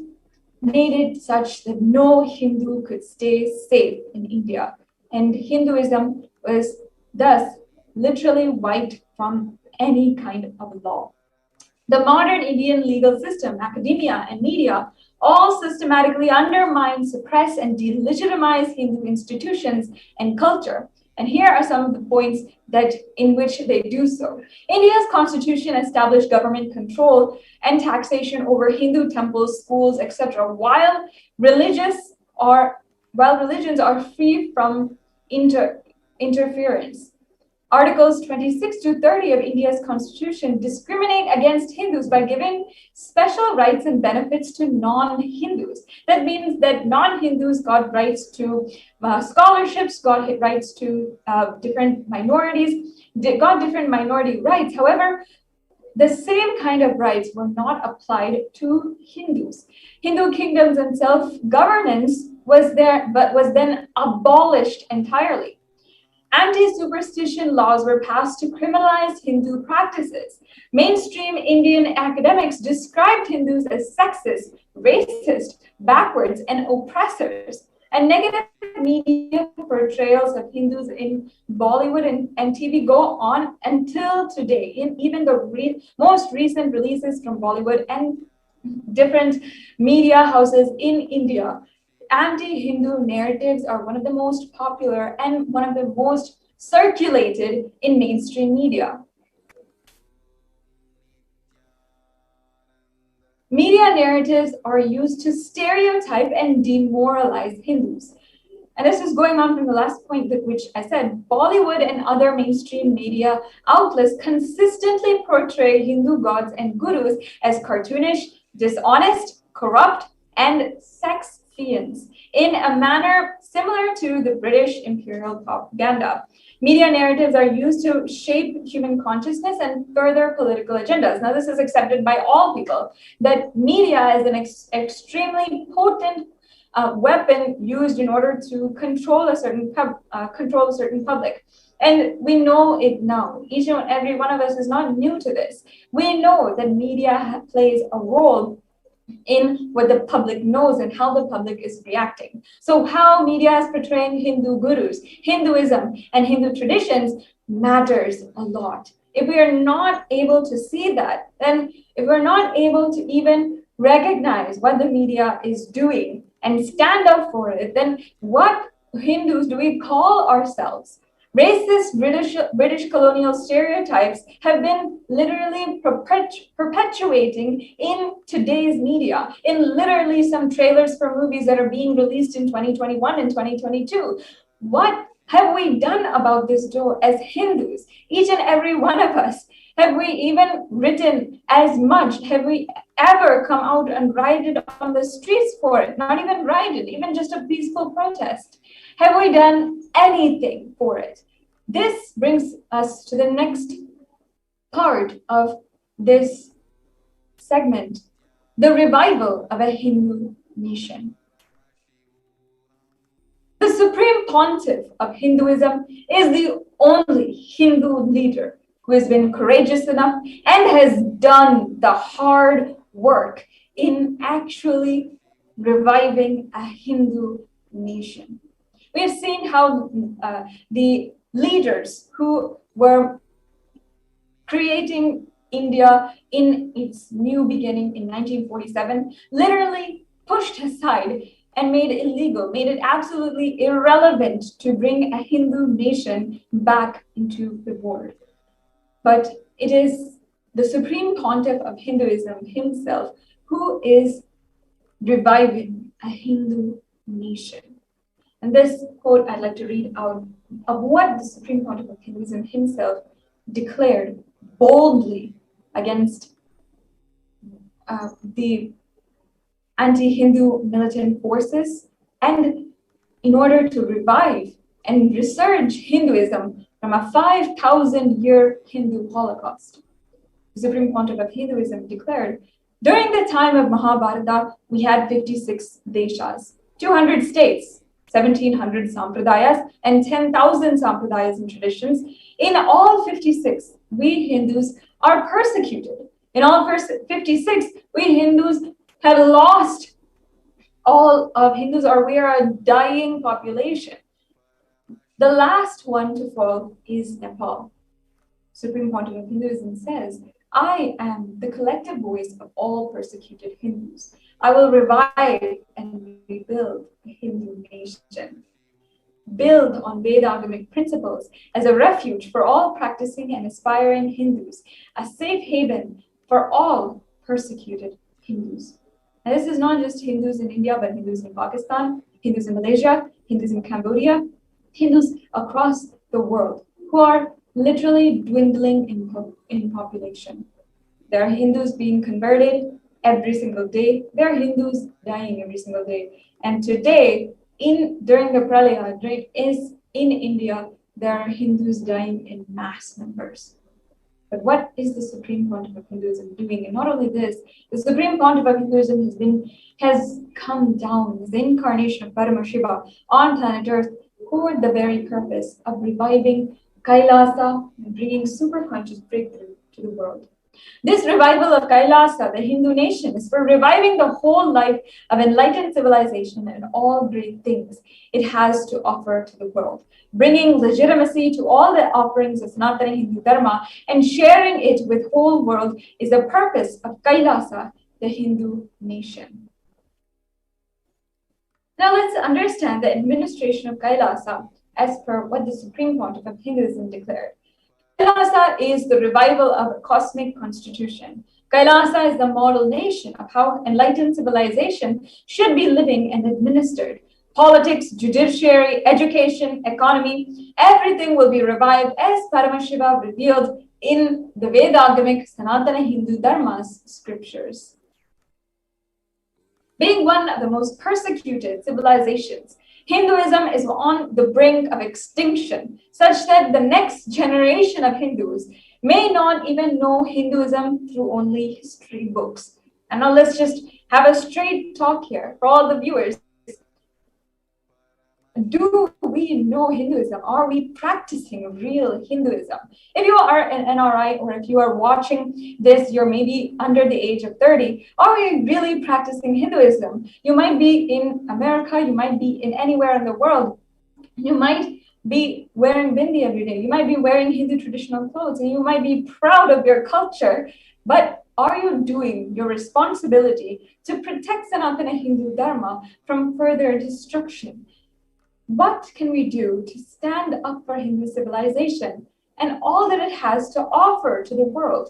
made it such that no Hindu could stay safe in India. And Hinduism was thus literally wiped from any kind of law. The modern Indian legal system, academia, and media all systematically undermine, suppress, and delegitimize Hindu institutions and culture. And here are some of the points in which they do so. India's constitution established government control and taxation over Hindu temples, schools, etc., while religions are free from interference. Articles 26 to 30 of India's constitution discriminate against Hindus by giving special rights and benefits to non-Hindus. That means that non-Hindus got rights to scholarships, got rights to different minorities, got different minority rights. However, the same kind of rights were not applied to Hindus. Hindu kingdoms and self-governance was then abolished entirely. Anti-superstition laws were passed to criminalize Hindu practices. Mainstream Indian academics described Hindus as sexist, racist, backwards, and oppressors. And negative media portrayals of Hindus in Bollywood and TV go on until today. In even the most recent releases from Bollywood and different media houses in India, anti-Hindu narratives are one of the most popular and one of the most circulated in mainstream media. Media narratives are used to stereotype and demoralize Hindus. And this is going on from the last point which I said. Bollywood and other mainstream media outlets consistently portray Hindu gods and gurus as cartoonish, dishonest, corrupt, and sex fiends in a manner similar to the British imperial propaganda. Media narratives are used to shape human consciousness and further political agendas. Now, this is accepted by all people, that media is an extremely potent weapon used in order to control a certain public. And we know it now. Each and every one of us is not new to this. We know that media plays a role in what the public knows and how the public is reacting. So how media is portraying Hindu gurus, Hinduism, and Hindu traditions matters a lot. If we are not able to see that, then if we're not able to even recognize what the media is doing and stand up for it, then what Hindus do we call ourselves? Racist British colonial stereotypes have been literally perpetuating in today's media, in literally some trailers for movies that are being released in 2021 and 2022. What have we done about this as Hindus? Each and every one of us. Have we even written as much? Have we ever come out and rioted on the streets for it? Not even rioted, even just a peaceful protest. Have we done anything for it? This brings us to the next part of this segment, the revival of a Hindu nation. The Supreme Pontiff of Hinduism is the only Hindu leader who has been courageous enough and has done the hard work in actually reviving a Hindu nation. We have seen how the leaders who were creating India in its new beginning in 1947 literally pushed aside and made it illegal, made it absolutely irrelevant to bring a Hindu nation back into the world. But it is the Supreme Pontiff of Hinduism himself, who is reviving a Hindu nation. And this quote I'd like to read out of what the Supreme Pontiff of Hinduism himself declared boldly against the anti-Hindu militant forces, and in order to revive and resurge Hinduism from a 5,000-year Hindu Holocaust. The Supreme Pontiff of Hinduism declared, during the time of Mahabharata, we had 56 deshas, 200 states, 1,700 sampradayas, and 10,000 sampradayas and traditions. In all 56, we Hindus are persecuted. In all 56, we Hindus have lost all of Hindus, or we are a dying population. The last one to fall is Nepal. Supreme Pontiff of Hinduism says, I am the collective voice of all persecuted Hindus. I will revive and rebuild the Hindu nation. Build on Vedagamic principles as a refuge for all practicing and aspiring Hindus, a safe haven for all persecuted Hindus. And this is not just Hindus in India, but Hindus in Pakistan, Hindus in Malaysia, Hindus in Cambodia, Hindus across the world who are literally dwindling in population. There are Hindus being converted every single day. There are Hindus dying every single day. And today, during the Pralaya, in India, there are Hindus dying in mass numbers. But what is the Supreme Pontiff of Hinduism doing? And not only this, the Supreme Pontiff of Hinduism has come down as the incarnation of Paramashiva on planet Earth for the very purpose of reviving Kailasa and bringing superconscious breakthrough to the world. This revival of Kailasa, the Hindu nation, is for reviving the whole life of enlightened civilization and all great things it has to offer to the world, bringing legitimacy to all the offerings of Sanatana Hindu Dharma and sharing it with whole world is the purpose of Kailasa, the Hindu nation. Now let's understand the administration of Kailasa as per what the Supreme Pontiff of Hinduism declared. Kailasa is the revival of a cosmic constitution. Kailasa is the model nation of how enlightened civilization should be living and administered. Politics, judiciary, education, economy, everything will be revived as Paramashiva revealed in the Vedagamic Sanatana Hindu Dharma's scriptures. Being one of the most persecuted civilizations, Hinduism is on the brink of extinction, such that the next generation of Hindus may not even know Hinduism through only history books. And now let's just have a straight talk here for all the viewers. Do we know Hinduism? Are we practicing real Hinduism? If you are an NRI or if you are watching this, you're maybe under the age of 30. Are we really practicing Hinduism? You might be in America, you might be in anywhere in the world. You might be wearing bindi every day. You might be wearing Hindu traditional clothes and you might be proud of your culture. But are you doing your responsibility to protect Sanatana Hindu Dharma from further destruction? What can we do to stand up for Hindu civilization and all that it has to offer to the world?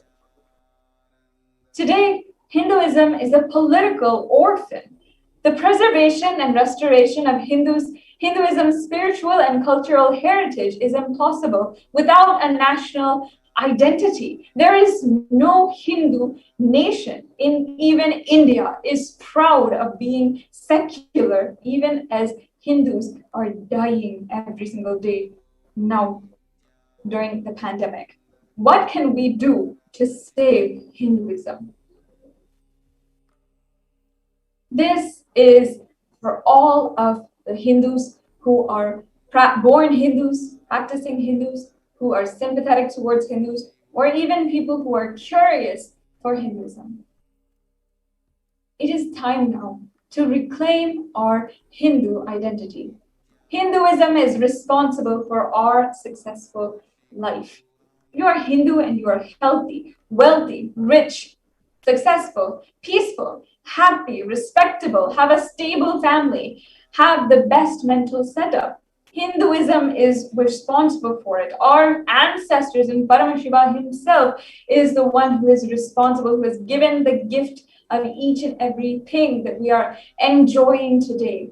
Today, Hinduism is a political orphan. The preservation and restoration of Hinduism's spiritual and cultural heritage is impossible without a national identity. There is no Hindu nation in even India is proud of being secular, even as Hindus are dying every single day now during the pandemic. What can we do to save Hinduism? This is for all of the Hindus who are born Hindus, practicing Hindus, who are sympathetic towards Hindus, or even people who are curious for Hinduism. It is time now to reclaim our Hindu identity. Hinduism is responsible for our successful life. You are Hindu and you are healthy, wealthy, rich, successful, peaceful, happy, respectable, have a stable family, have the best mental setup. Hinduism is responsible for it. Our ancestors, and Paramashiva himself is the one who is responsible, who has given the gift of each and everything that we are enjoying today.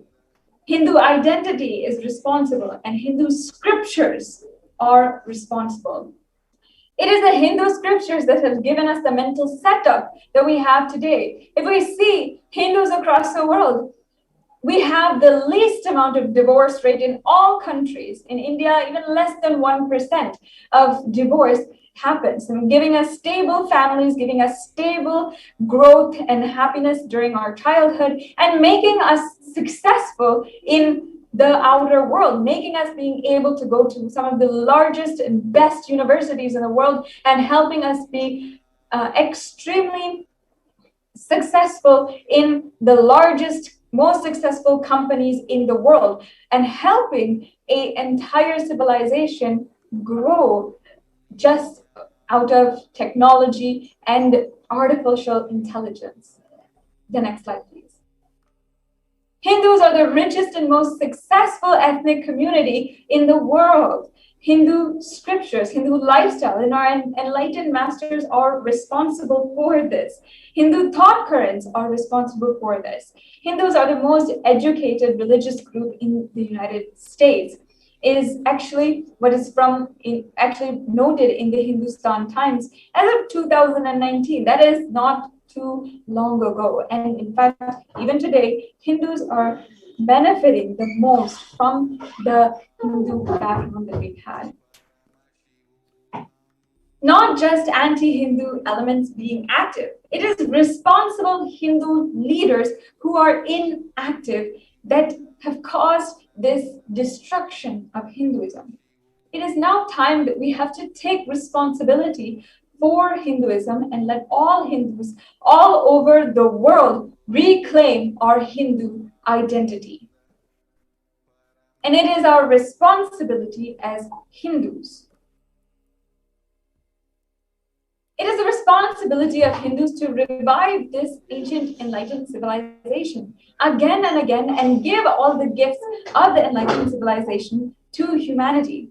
Hindu identity is responsible, and Hindu scriptures are responsible. It is the Hindu scriptures that have given us the mental setup that we have today. If we see Hindus across the world, we have the least amount of divorce rate in all countries. In India, even less than 1% of divorce happens, and giving us stable families, giving us stable growth and happiness during our childhood, and making us successful in the outer world, making us being able to go to some of the largest and best universities in the world, and helping us be extremely successful in the largest, most successful companies in the world, and helping an entire civilization grow just out of technology and artificial intelligence. The next slide, please. Hindus are the richest and most successful ethnic community in the world. Hindu scriptures, Hindu lifestyle, and our enlightened masters are responsible for this. Hindu thought currents are responsible for this. Hindus are the most educated religious group in the United States. Is actually what is actually noted in the Hindustan Times as of 2019. That is not too long ago. And in fact, even today, Hindus are benefiting the most from the Hindu background that we've had. Not just anti-Hindu elements being active. It is responsible Hindu leaders who are inactive that have caused this destruction of Hinduism. It is now time that we have to take responsibility for Hinduism and let all Hindus all over the world reclaim our Hindu identity. And it is our responsibility as Hindus. It is the responsibility of Hindus to revive this ancient enlightened civilization again and again, and give all the gifts of the enlightened civilization to humanity.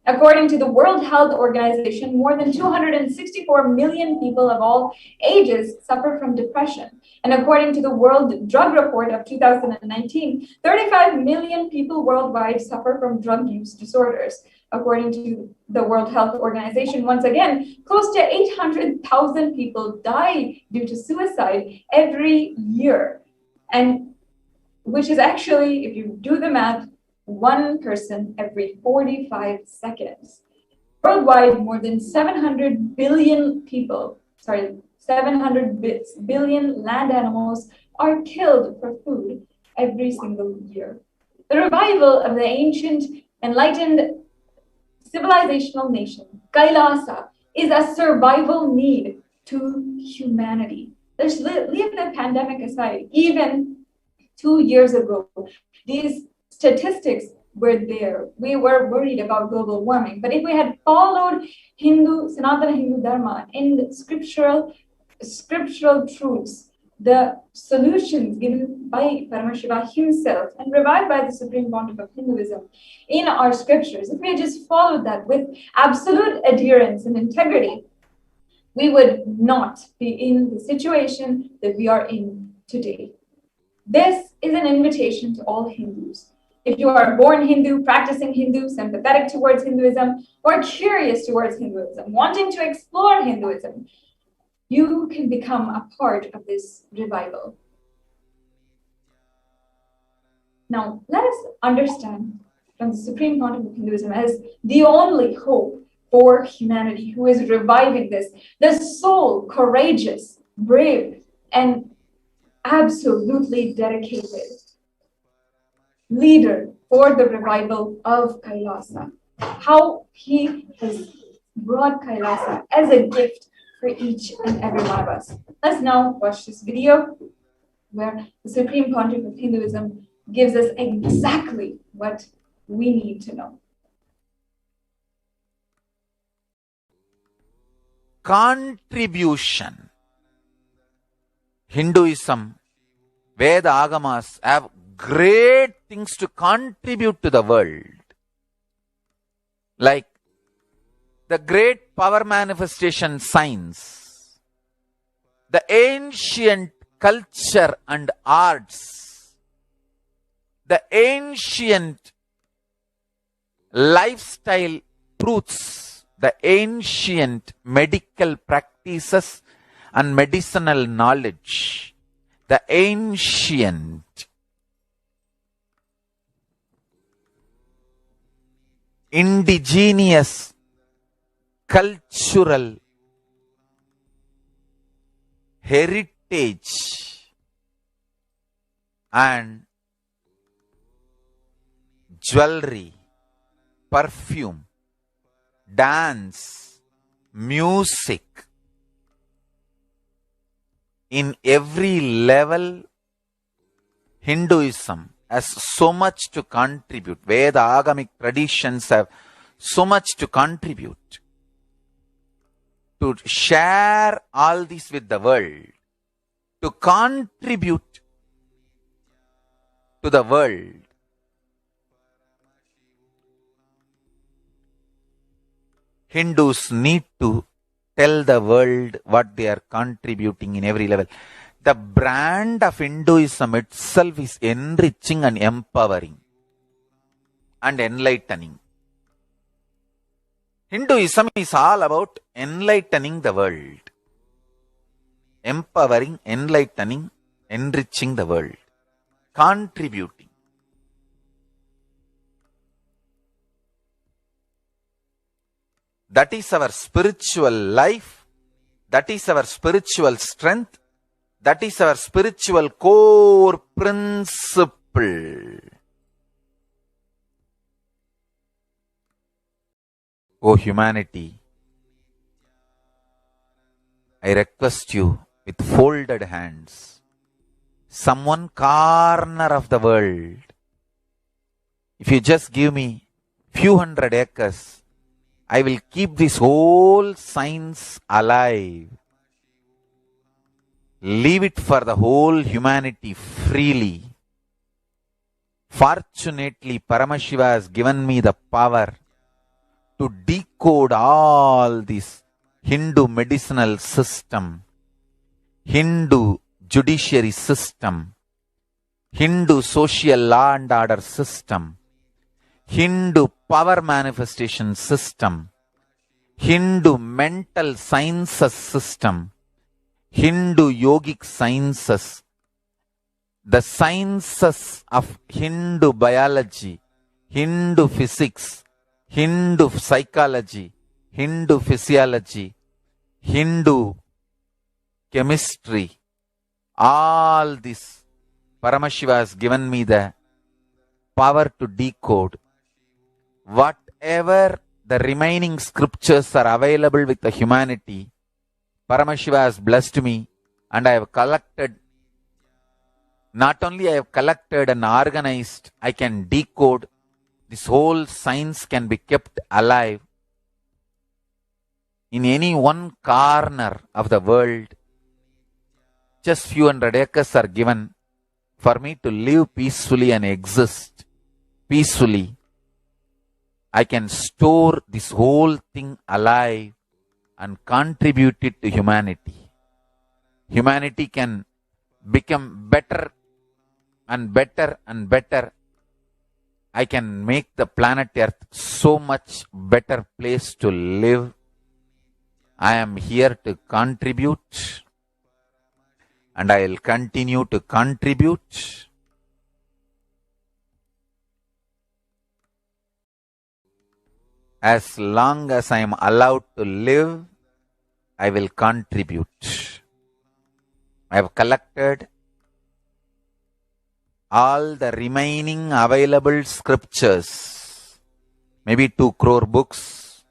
According to the World Health Organization, more than 264 million people of all ages suffer from depression. And according to the World Drug Report of 2019, 35 million people worldwide suffer from drug use disorders. According to the World Health Organization, once again, close to 800,000 people die due to suicide every year. And which is actually, if you do the math, one person every 45 seconds. Worldwide, more than 700 billion land animals are killed for food every single year. The revival of the ancient, enlightened, civilizational nation, Kailasa, is a survival need to humanity. Let's leave the pandemic aside. Even 2 years ago, these statistics were there. We were worried about global warming. But if we had followed Sanatana Hindu Dharma in scriptural truths, the solutions given by Paramashiva himself and revived by the Supreme Pontiff of Hinduism in our scriptures, if we had just followed that with absolute adherence and integrity, we would not be in the situation that we are in today. This is an invitation to all Hindus. If you are born Hindu, practicing Hindu, sympathetic towards Hinduism, or curious towards Hinduism, wanting to explore Hinduism, you can become a part of this revival. Now, let us understand from the Supreme Pontiff of Hinduism as the only hope for humanity who is reviving this, the sole, courageous, brave, and absolutely dedicated leader for the revival of Kailasa. How he has brought Kailasa as a gift for each and every one of us. Let's now watch this video where the Supreme Pontiff of Hinduism gives us exactly what we need to know. Contribution. Hinduism, Veda Agamas have great things to contribute to the world. Like the great power manifestation science, the ancient culture and arts, the ancient lifestyle truths, the ancient medical practices and medicinal knowledge, the ancient indigenous cultural heritage and jewelry, perfume, dance, music, in every level, Hinduism has so much to contribute. Veda, Agamic traditions have so much to contribute. To share all this with the world, to contribute to the world. Hindus need to tell the world what they are contributing in every level. The brand of Hinduism itself is enriching and empowering and enlightening. Hinduism is all about enlightening the world. Empowering, enlightening, enriching the world. Contributing. That is our spiritual life. That is our spiritual strength. That is our spiritual core principle. O humanity, I request you with folded hands, some one corner of the world, if you just give me few hundred acres, I will keep this whole science alive. Leave it for the whole humanity freely. Fortunately, Paramashiva has given me the power to decode all this Hindu medicinal system, Hindu judiciary system, Hindu social law and order system, Hindu power manifestation system, Hindu mental sciences system, Hindu yogic sciences, the sciences of Hindu biology, Hindu physics, Hindu psychology, Hindu physiology, Hindu chemistry, all this Paramashiva has given me the power to decode. Whatever the remaining scriptures are available with the humanity, Paramashiva has blessed me, and I have collected, not only I have collected and organized, I can decode. This whole science can be kept alive in any one corner of the world. Just few hundred acres are given for me to live peacefully and exist peacefully. I can store this whole thing alive and contribute it to humanity. Humanity can become better and better and better. I can make the planet Earth so much better place to live. I am here to contribute, and I will continue to contribute. As long as I am allowed to live, I will contribute. I have collected all the remaining available scriptures, maybe 2 crore books.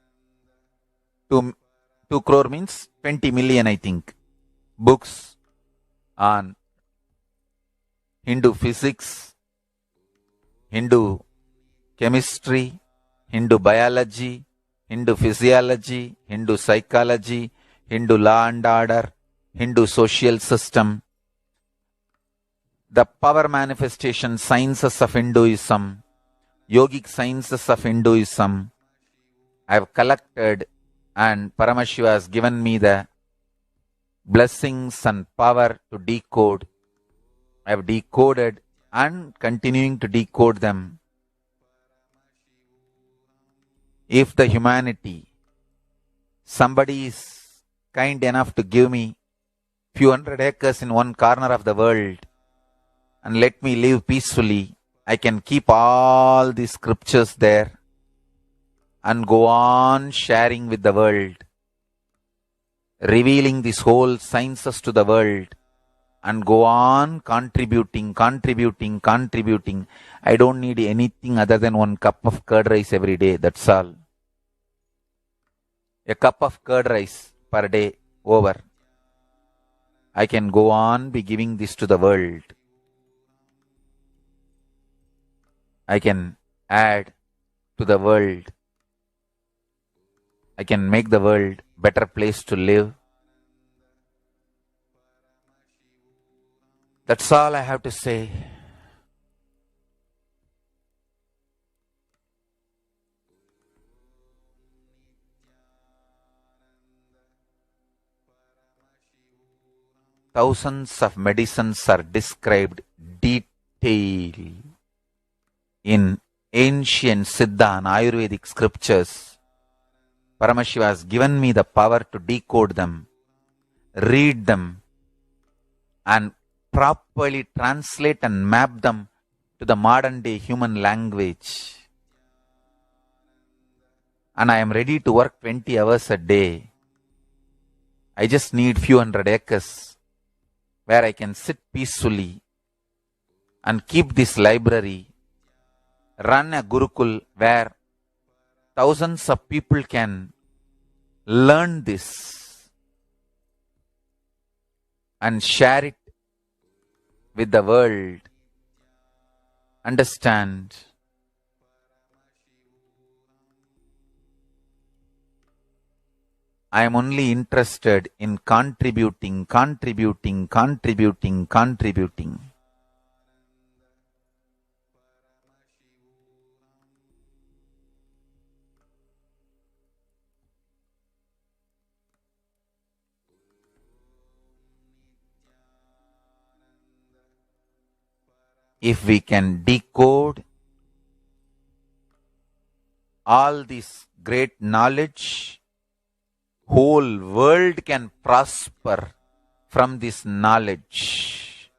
2 crore means 20 million, I think, books on Hindu physics, Hindu chemistry, Hindu biology, Hindu physiology, Hindu psychology, Hindu law and order, Hindu social system, the power manifestation sciences of Hinduism, yogic sciences of Hinduism, I have collected and Paramashiva has given me the blessings and power to decode. I have decoded and continuing to decode them. If the humanity, somebody is kind enough to give me few hundred acres in one corner of the world and let me live peacefully, I can keep all the scriptures there and go on sharing with the world, revealing these whole sciences to the world, and go on contributing. I don't need anything other than one cup of curd rice every day. That's all. A cup of curd rice per day over. I can go on be giving this to the world. I can add to the world. I can make the world better place to live. That's all I have to say. Thousands of medicines are described detail in ancient Siddha and Ayurvedic scriptures. Paramashiva has given me the power to decode them, read them, and properly translate and map them to the modern day human language. And I am ready to work 20 hours a day. I just need few hundred acres where I can sit peacefully and keep this library, run a Gurukul where thousands of people can learn this and share it with the world. Understand? I am only interested in contributing. If we can decode all this great knowledge, whole world can prosper from this knowledge.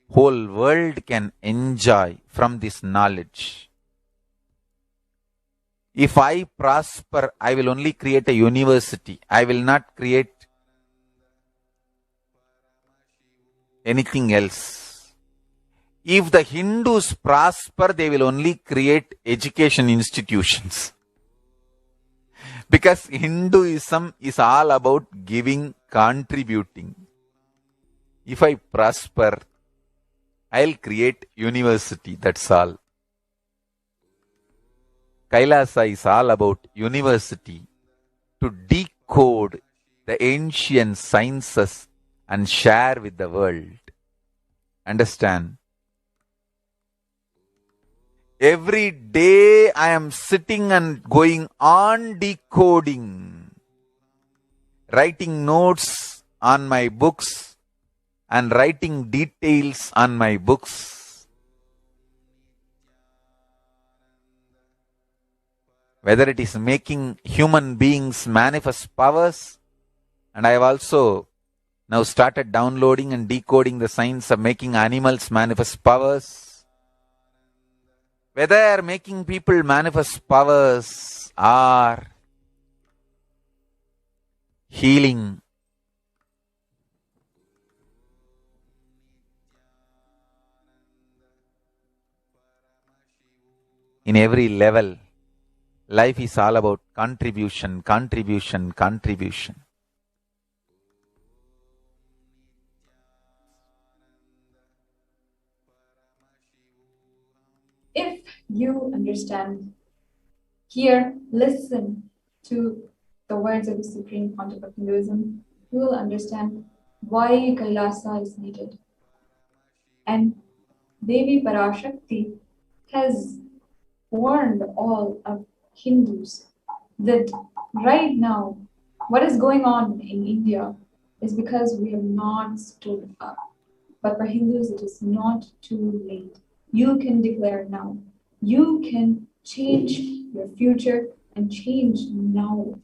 Whole world can enjoy from this knowledge. If I prosper, I will only create a university. I will not create anything else. If the Hindus prosper, they will only create education institutions. Because Hinduism is all about giving, contributing. If I prosper, I'll create university, that's all. Kailasa is all about university to decode the ancient sciences and share with the world. Understand? Every day I am sitting and going on decoding, writing notes on my books and writing details on my books. Whether it is making human beings manifest powers, and I have also now started downloading and decoding the science of making animals manifest powers. Whether making people manifest powers or healing, in every level, life is all about contribution. If you understand, hear, listen to the words of the Supreme Pontiff of Hinduism, you will understand why Kailasa is needed. And Devi Parashakti has warned all of Hindus that right now, what is going on in India is because we have not stood up. But for Hindus, it is not too late. You can declare now. You can change your future and change now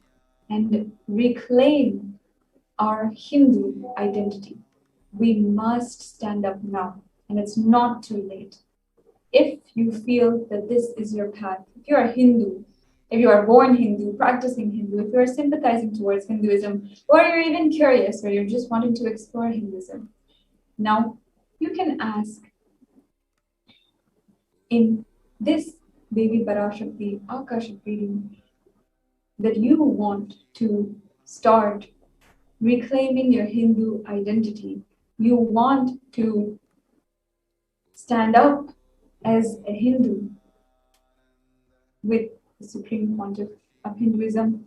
and reclaim our Hindu identity. We must stand up now, and it's not too late. If you feel that this is your path, if you are Hindu, if you are born Hindu, practicing Hindu, if you are sympathizing towards Hinduism, or you're even curious or you're just wanting to explore Hinduism, now you can ask in this Devi Parashakti Akashic reading that you want to start reclaiming your Hindu identity. You want to stand up as a Hindu with the Supreme Pontiff of Hinduism,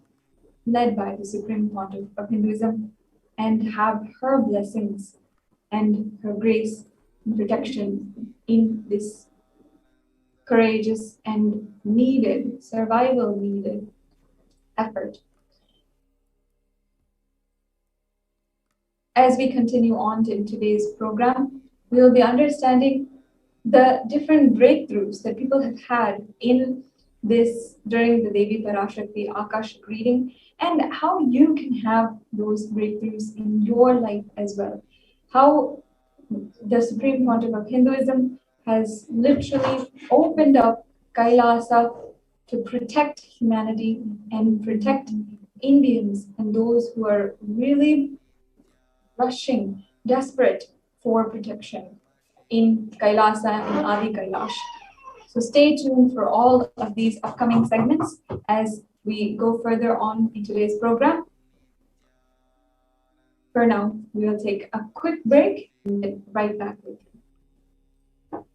led by the Supreme Pontiff of Hinduism, and have her blessings and her grace and protection in this courageous and needed, survival needed effort. As we continue on in today's program, we will be understanding the different breakthroughs that people have had in this during the Devi Parashakti Akashic reading, and how you can have those breakthroughs in your life as well. How the Supreme Pontiff of Hinduism has literally opened up Kailasa to protect humanity and protect Indians and those who are really rushing, desperate for protection in Kailasa and Adi Kailash. So stay tuned for all of these upcoming segments as we go further on in today's program. For now, we will take a quick break and get right back with you.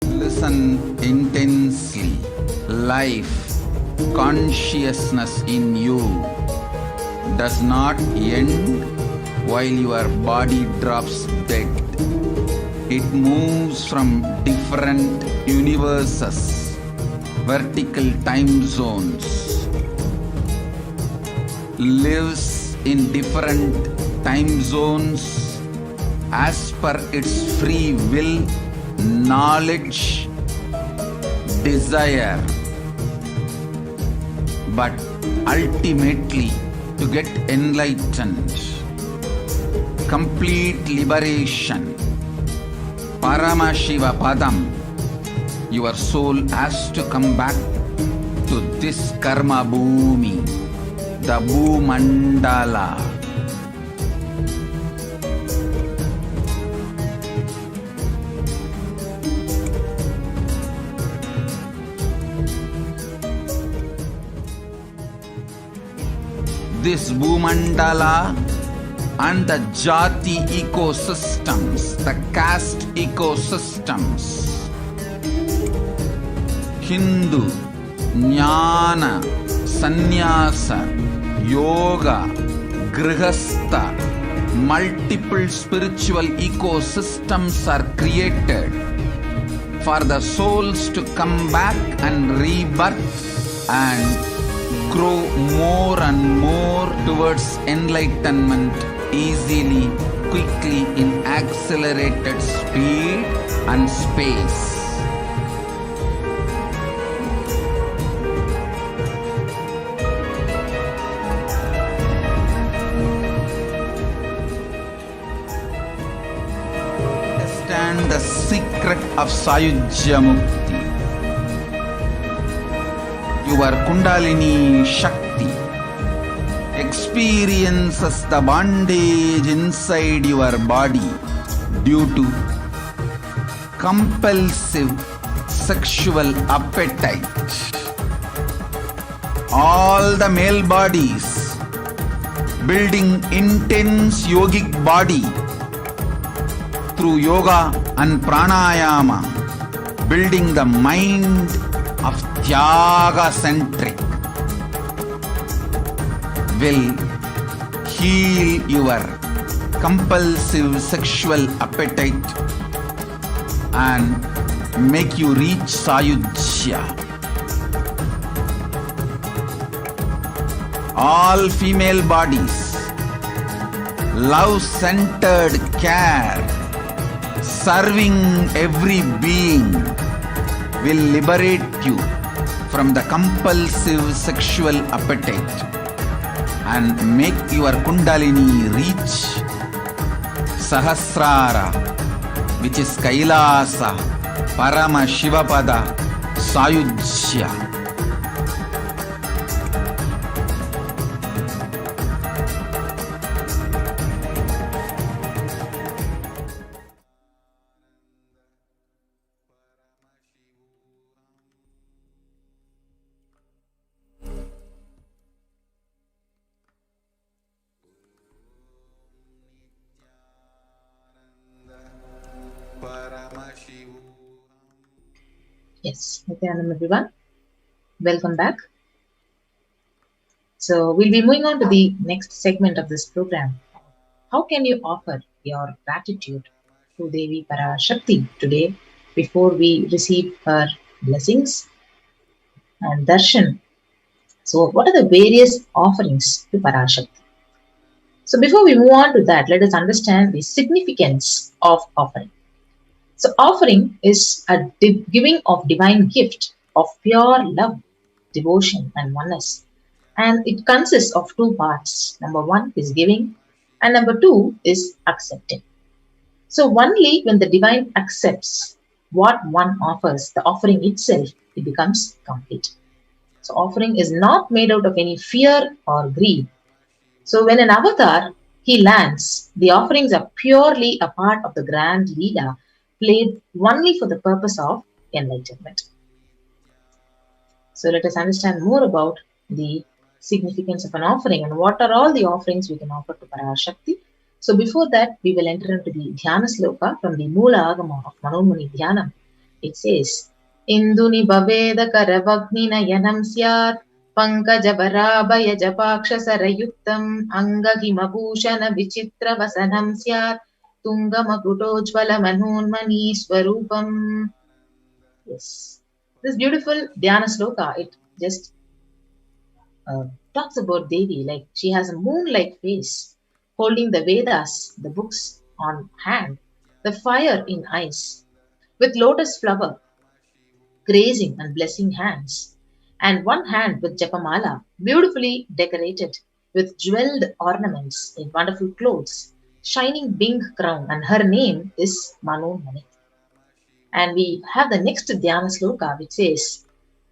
Listen intensely. Life, consciousness in you does not end while your body drops dead. It moves from different universes, vertical time zones, lives in different time zones as per its free will, knowledge, desire, but ultimately to get enlightened, complete liberation, Paramashiva Padam, your soul has to come back to this Karma Bhumi, the Bhumandala. This Bhumandala and the Jati ecosystems, the caste ecosystems, Hindu, Jnana, Sannyasa, Yoga, Grihastha, multiple spiritual ecosystems are created for the souls to come back and rebirth and grow more and more towards enlightenment easily, quickly, in accelerated speed and space. Understand the secret of Sayujya Mukti. Your Kundalini Shakti experiences the bondage inside your body due to compulsive sexual appetite. All the male bodies building intense yogic body through yoga and pranayama, building the mind of Tyaga centric, will heal your compulsive sexual appetite and make you reach Sayujya. All female bodies, love-centered care, serving every being will liberate you from the compulsive sexual appetite and make your Kundalini reach Sahasrara, which is Kailasa, Parama Shivapada, Sayujya. Yes, Nityanam everyone. Welcome back. So we'll be moving on to the next segment of this program. How can you offer your gratitude to Devi Parashakti today before we receive her blessings and darshan? So what are the various offerings to Parashakti? So before we move on to that, let us understand the significance of offering. So offering is a giving of divine gift of pure love, devotion and oneness. And it consists of two parts. Number one is giving and number two is accepting. So only when the divine accepts what one offers, the offering itself, it becomes complete. So offering is not made out of any fear or greed. So when an avatar, he lands, the offerings are purely a part of the grand Leela played only for the purpose of enlightenment. So let us understand more about the significance of an offering and what are all the offerings we can offer to Parashakti. So before that, we will enter into the Dhyana Sloka from the Moola Agama of Manomuni Dhyanam. It says, Induni Bhaveda Karavagni Yanam Syat Pankaja Varabhaya Japaksha Sarayuktam Angahimabhushana Vichitra Vasanam Syat Tungamakutojvala Manonmani Swarupam. Yes. This beautiful Dhyana Sloka, it just talks about Devi like she has a moon-like face, holding the Vedas, the books on hand, the fire in eyes, with lotus flower, grazing and blessing hands, and one hand with Japamala, beautifully decorated with jeweled ornaments in wonderful clothes, shining Bing crown, and her name is Manonmani. And we have the next Dhyana Sloka which says,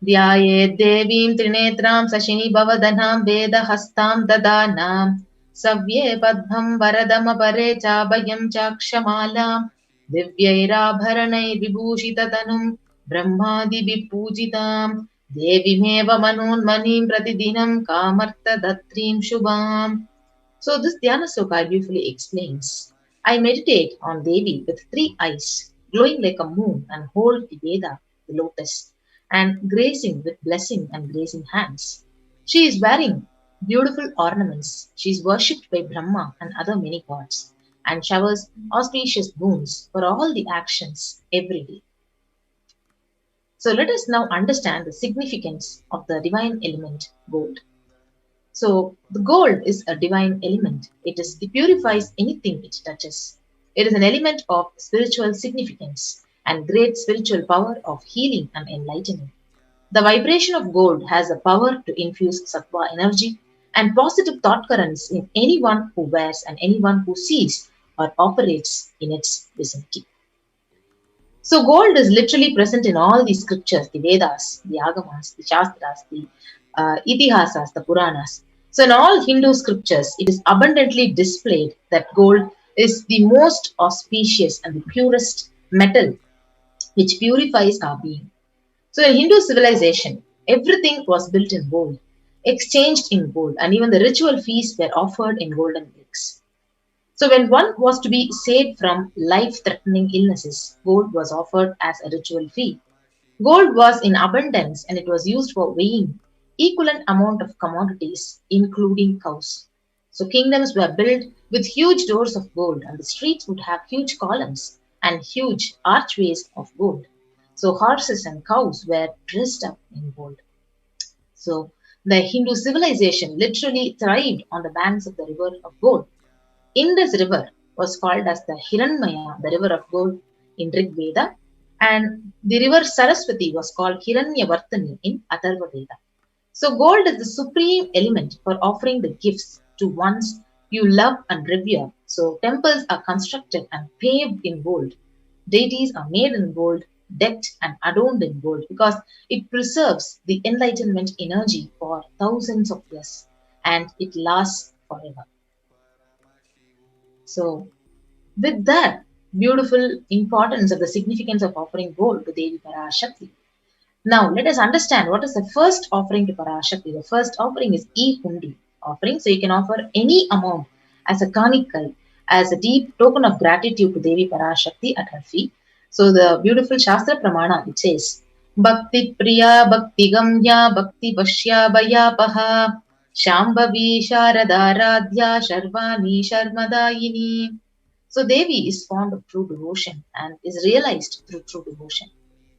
Dhyaye Devim Trinetram Sashini Bhavadanam Veda Hastam Dadanam Savye Padmam Varadama Pare Chabayam Chakshamalam Divyairabharanai Vibhushita Tanum Brahmadi Vipujitam Devimeva Manonmanim Pratidinam Kamarta Datrim Shubham. So this Dhyana Sloka beautifully explains, I meditate on Devi with three eyes, glowing like a moon, and hold the Veda, the lotus, and grazing with blessing and grazing hands. She is wearing beautiful ornaments. She is worshipped by Brahma and other many gods, and showers auspicious boons for all the actions every day. So let us now understand the significance of the divine element gold. So the gold is a divine element. It purifies anything it touches. It is an element of spiritual significance and great spiritual power of healing and enlightening. The vibration of gold has the power to infuse sattva energy and positive thought currents in anyone who wears and anyone who sees or operates in its vicinity. So gold is literally present in all the scriptures, the Vedas, the Agamas, the Shastras, the Itihasas, the Puranas. So in all Hindu scriptures, it is abundantly displayed that gold is the most auspicious and the purest metal which purifies our being. So in Hindu civilization, everything was built in gold, exchanged in gold, and even the ritual feasts were offered in golden bricks. So when one was to be saved from life-threatening illnesses, gold was offered as a ritual fee. Gold was in abundance and it was used for weighing equivalent amount of commodities, including cows. So kingdoms were built with huge doors of gold, and the streets would have huge columns and huge archways of gold. So horses and cows were dressed up in gold. So the Hindu civilization literally thrived on the banks of the river of gold. Indus River was called as the Hiranmaya, the river of gold in Rig Veda, and the river Saraswati was called Hiranyavartani in Atharva Veda. So gold is the supreme element for offering the gifts to ones you love and revere. So temples are constructed and paved in gold. Deities are made in gold, decked and adorned in gold because it preserves the enlightenment energy for thousands of years and it lasts forever. So with that beautiful importance of the significance of offering gold to Devi Parashakti. Now let us understand what is the first offering to Parashakti. The first offering is E-Hundi offering. So you can offer any amount as a kanikal, as a deep token of gratitude to Devi Parashakti at her feet. So the beautiful Shastra Pramana, it says, Bhakti Priya Bhakti Gamya Bhakti Vashya Bhayapaha Shambhavi Sharadaradhya Sharvani Sharmadayini. So Devi is fond of true devotion and is realized through true devotion.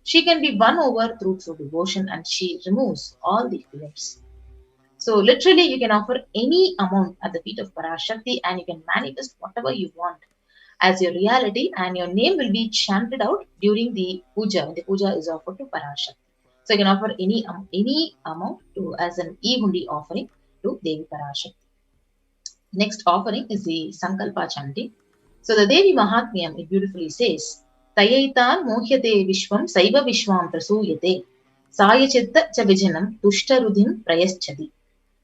She can be won over through true devotion and she removes all the fears. So literally you can offer any amount at the feet of Parashakti and you can manifest whatever you want as your reality and your name will be chanted out during the puja. The puja is offered to Parashakti. So you can offer any amount to as an e-hundi offering to Devi Parashakti. Next offering is the Sankalpa chanting. So the Devi Mahatmyam, it beautifully says, Tayaitan mohyate vishwam saiva vishwam prasuyate sayachitta cha vijanam tushtarudhim prayaschati.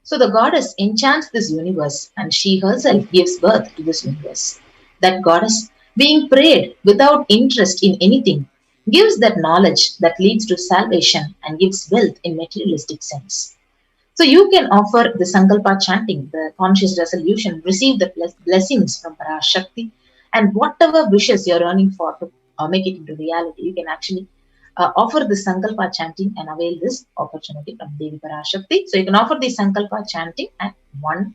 So the goddess enchants this universe and she herself gives birth to this universe. That goddess, being prayed without interest in anything, gives that knowledge that leads to salvation and gives wealth in materialistic sense. So you can offer the Sankalpa chanting, the conscious resolution, receive the blessings from Parashakti, and whatever wishes you're yearning for to make it into reality, you can actually offer the Sankalpa chanting and avail this opportunity from Devi Parashakti. So you can offer the Sankalpa chanting at $1.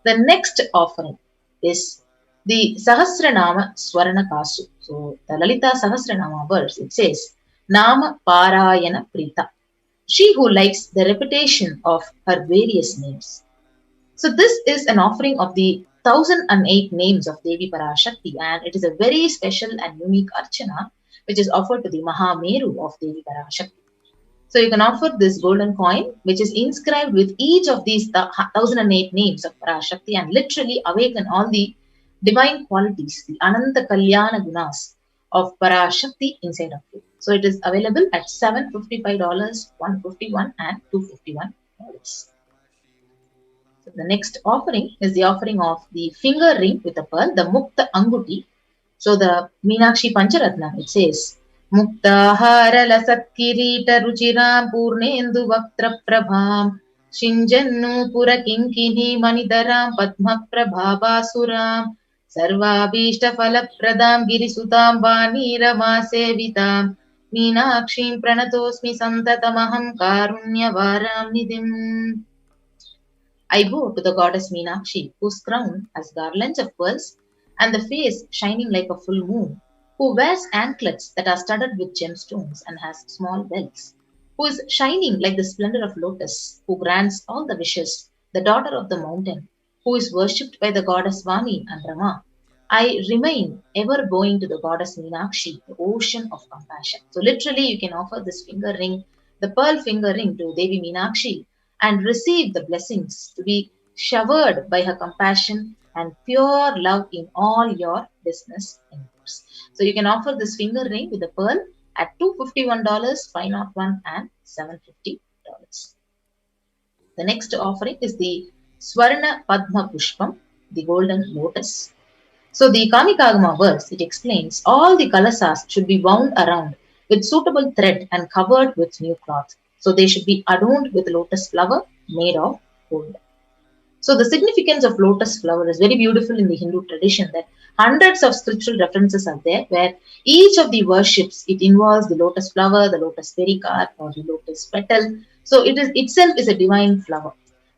The next offering is the Sahasranama Swarana Kasu. So the Lalita Sahasranama verse, it says, Nama Parayana Prita. She who likes the repetition of her various names. So this is an offering of the 1008 names of Devi Parashakti and it is a very special and unique archana which is offered to the Mahameru of Devi Parashakti. So you can offer this golden coin which is inscribed with each of these 1008 names of Parashakti and literally awaken all the divine qualities, the Ananta Kalyana Gunas of Parashakti inside of you. So it is available at $755, $151 and $251. So the next offering is the offering of the finger ring with a pearl, the Mukta Anguti. So the Meenakshi Pancharatnam, it says, Mukta Harala Satkirita Ruchiram Purnendu Vaktra Prabham Shinjannu Pura Kinkini Manidaram Padma Prabhavasuram Sarvabhishta Falapradam Girisutam Vanirama Sevitam Meenakshim Pranatosmi Santatamaham Karunyavaram Nidhim. I bow to the goddess Meenakshi, whose crown has garlands of pearls and the face shining like a full moon, who wears anklets that are studded with gemstones and has small bells, who is shining like the splendor of lotus, who grants all the wishes, the daughter of the mountain, who is worshipped by the goddess Vani and Rama. I remain ever bowing to the goddess Meenakshi, the ocean of compassion. So literally you can offer this finger ring, the pearl finger ring to Devi Meenakshi and receive the blessings to be showered by her compassion and pure love in all your business endeavors. So you can offer this finger ring with a pearl at $251, $501 and $750. The next offering is the Swarna Padma Pushpam, the golden lotus. So the Kamikagama verse, it explains all the kalasas should be wound around with suitable thread and covered with new cloth. So they should be adorned with lotus flower made of gold. So the significance of lotus flower is very beautiful in the Hindu tradition that hundreds of scriptural references are there where each of the worships, it involves the lotus flower, the lotus pericarp or the lotus petal. So it is itself is a divine flower.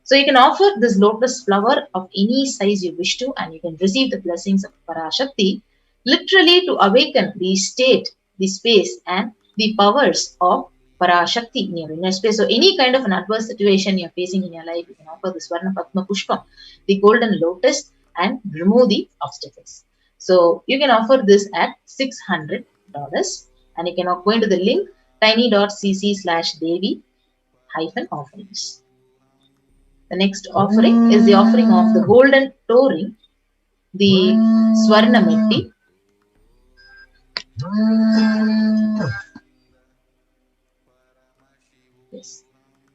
So you can offer this lotus flower of any size you wish to, and you can receive the blessings of Parashakti, literally to awaken the state, the space, and the powers of Parashakti in your inner space. So any kind of an adverse situation you're facing in your life, you can offer the Swarna Padma Pushpam, the golden lotus, and remove the obstacles. So you can offer this at $600, and you can go into the link tiny.cc/devi-offerings. The next offering is the offering of the golden toe ring, the Swarna Metti. Yes.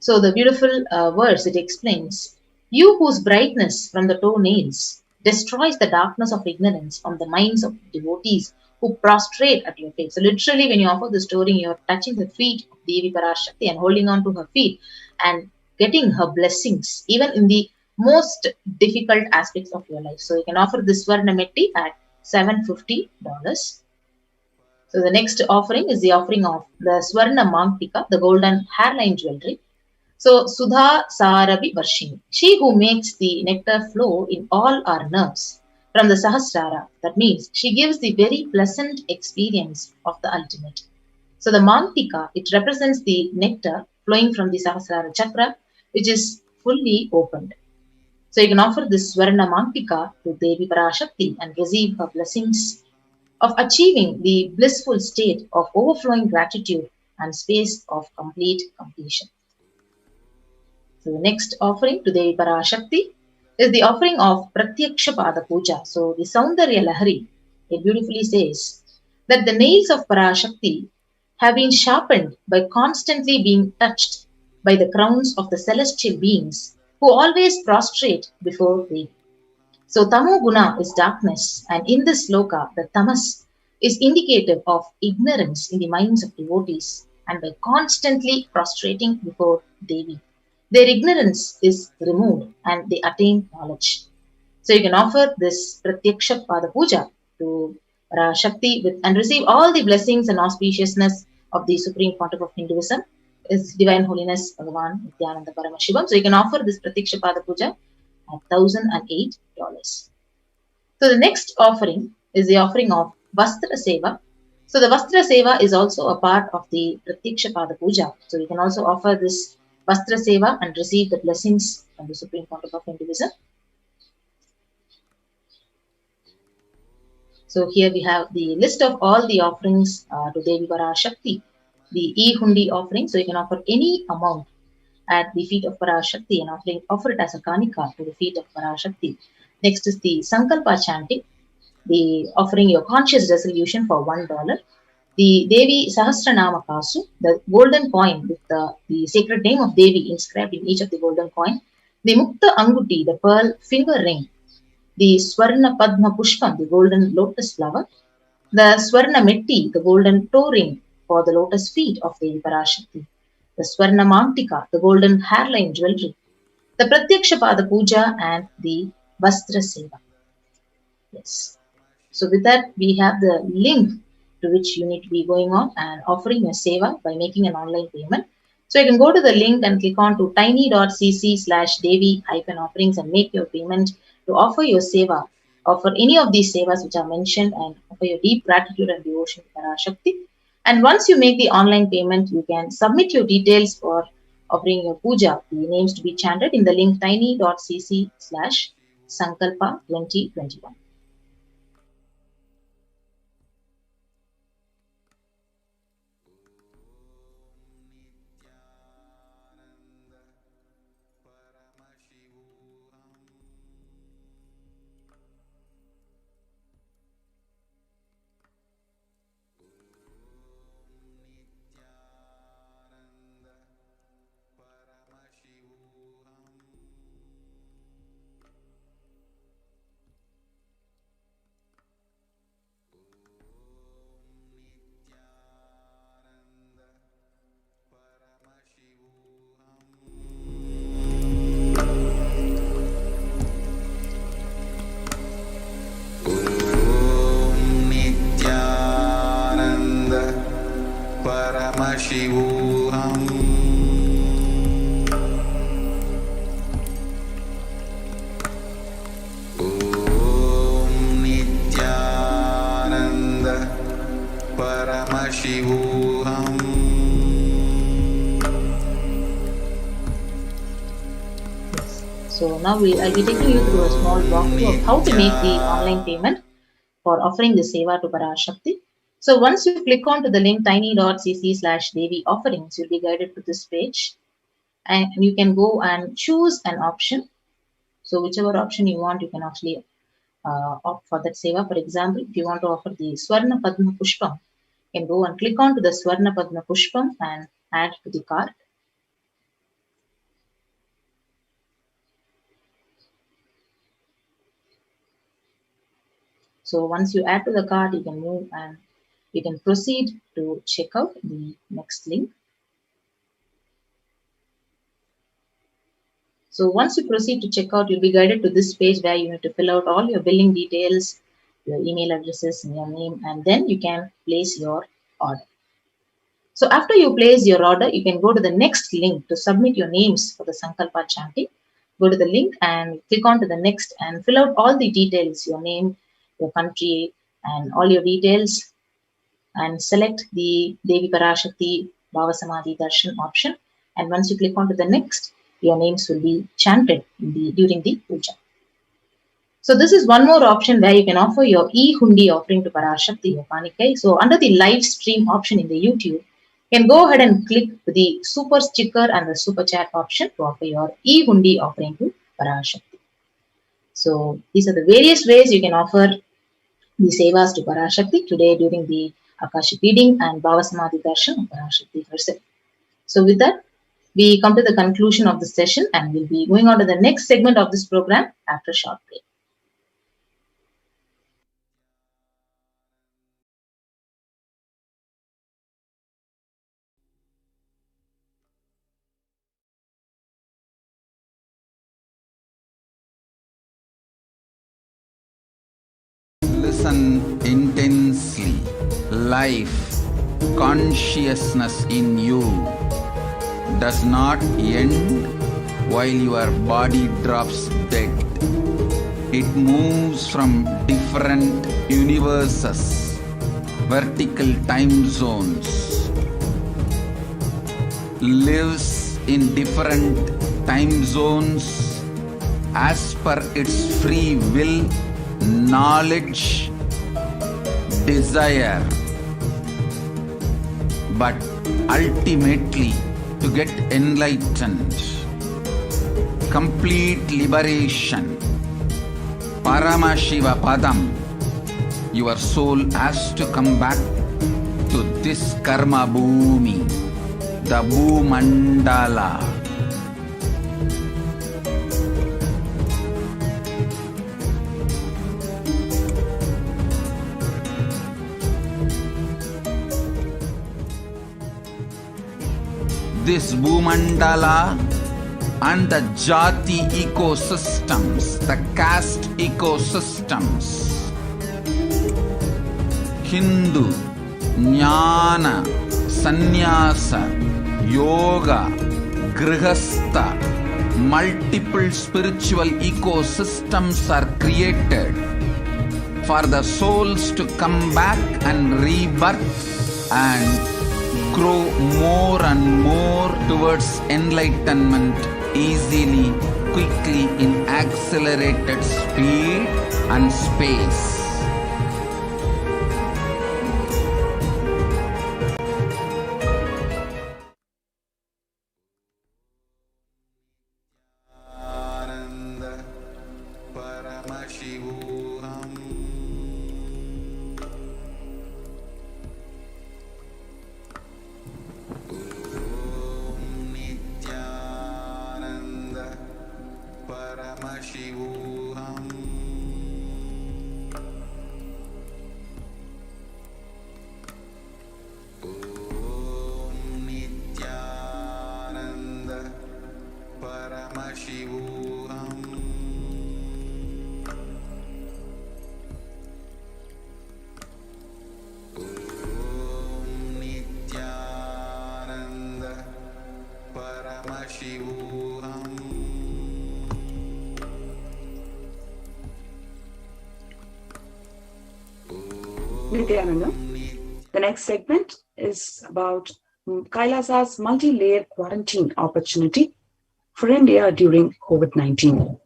So the beautiful verse, it explains, "You whose brightness from the toenails destroys the darkness of ignorance from the minds of devotees who prostrate at your feet." So literally when you offer this toe ring, you're touching the feet of Devi Parashakti and holding on to her feet and getting her blessings even in the most difficult aspects of your life. So you can offer this Swarna Metti at $750. So the next offering is the offering of the Swarna Mangtika, the golden hairline jewelry. So Sudha Sarabi Varshini, she who makes the nectar flow in all our nerves from the Sahasrara. That means she gives the very pleasant experience of the ultimate. So the Mangtika, it represents the nectar flowing from the Sahasrara chakra, which is fully opened. So you can offer this Swarna Mangtika to Devi Parashakti and receive her blessings of achieving the blissful state of overflowing gratitude and space of complete completion. So the next offering to Devi Parashakti is the offering of Pratyaksha Pada Puja. So the Saundarya Lahari, it beautifully says that the nails of Parashakti have been sharpened by constantly being touched by the crowns of the celestial beings who always prostrate before Devi. So Tamo Guna is darkness, and in this sloka, the tamas is indicative of ignorance in the minds of devotees, and by constantly prostrating before Devi, their ignorance is removed and they attain knowledge. So you can offer this Pratyaksha Pada Puja to Shakti and receive all the blessings and auspiciousness of the Supreme Pontiff of Hinduism, His Divine Holiness Bhagavan Nityananda Paramashivam. So you can offer this Pratyaksha Pada Puja at $1,008. So the next offering is the offering of Vastra Seva. So the Vastra Seva is also a part of the Pratyaksha Pada Puja. So you can also offer this Vastra Seva and receive the blessings from the Supreme Pontiff of Hinduism. So here we have the list of all the offerings to Devi Parashakti, the E-Hundi offering. So you can offer any amount at the feet of Parashakti and offer it as a kanika to the feet of Parashakti. Next is the Sankalpa chanting, the offering your conscious resolution for $1. The Devi Sahasranama Kasu, the golden coin with the sacred name of Devi inscribed in each of the golden coin. The Mukta Anguti, the pearl finger ring. The Swarna Padma Pushpam, the golden lotus flower. The Swarna Metti, the golden toe ring for the lotus feet of Devi Parashakti. The Swarna Mangtika, the golden hairline jewelry. The Pratyaksha Pada Puja and the Vastra Seva. Yes. So with that, we have the link to which you need to be going on and offering your seva by making an online payment. So you can go to the link and click on to tiny.cc/devi-offerings and make your payment to offer your seva, offer any of these sevas which are mentioned, and offer your deep gratitude and devotion to Parashakti. And once you make the online payment, you can submit your details for offering your puja, the names to be chanted in the link tiny.cc/sankalpa 2021. Paramashivoham. So now I'll be taking you through a small walkthrough of how to make the online payment for offering the seva to Parashakti. So once you click onto the link tiny.cc/Devi offerings, you'll be guided to this page, and you can go and choose an option. So whichever option you want, you can actually opt for that seva. For example, if you want to offer the Swarna Padma Pushpam, you can go and click onto the Swarna Padma Pushpam and add to the cart. So once you add to the cart, you can move and you can proceed to check out the next link. So once you proceed to check out, you'll be guided to this page where you need to fill out all your billing details, your email addresses, and your name, and then you can place your order. So after you place your order, you can go to the next link to submit your names for the Sankalpa chanting. Go to the link and click on to the next and fill out all the details, your name, your country, and all your details, and select the Devi Parashakti Bhava Samadhi Darshan option. And once you click on to the next, your names will be chanted during the puja. So this is one more option where you can offer your e-hundi offering to Parashakti, your Panikai. So under the live stream option in the YouTube, you can go ahead and click the super sticker and the super chat option to offer your e-hundi offering to Parashakti. So these are the various ways you can offer the sevas to Parashakti today during the Akashic reading and Bhava Samadhi Darshan of Parashakti herself. So with that, we come to the conclusion of this session and we'll be going on to the next segment of this program after a short break. Listen intensely. Life, consciousness in you does not end while your body drops dead. It moves from different universes, vertical time zones, lives in different time zones as per its free will, knowledge, desire, but ultimately to get enlightened, complete liberation, Paramashiva Padam, your soul has to come back to this karma bhumi, the Bhumandala. This Bhumandala and the Jati ecosystems, the caste ecosystems, Hindu, Jnana, Sannyasa, Yoga, Grihastha, multiple spiritual ecosystems are created for the souls to come back and rebirth and grow more and more towards enlightenment easily, quickly, in accelerated speed and space. Nityananda. The next segment is about Kailasa's multi-layer quarantine opportunity for India during COVID-19.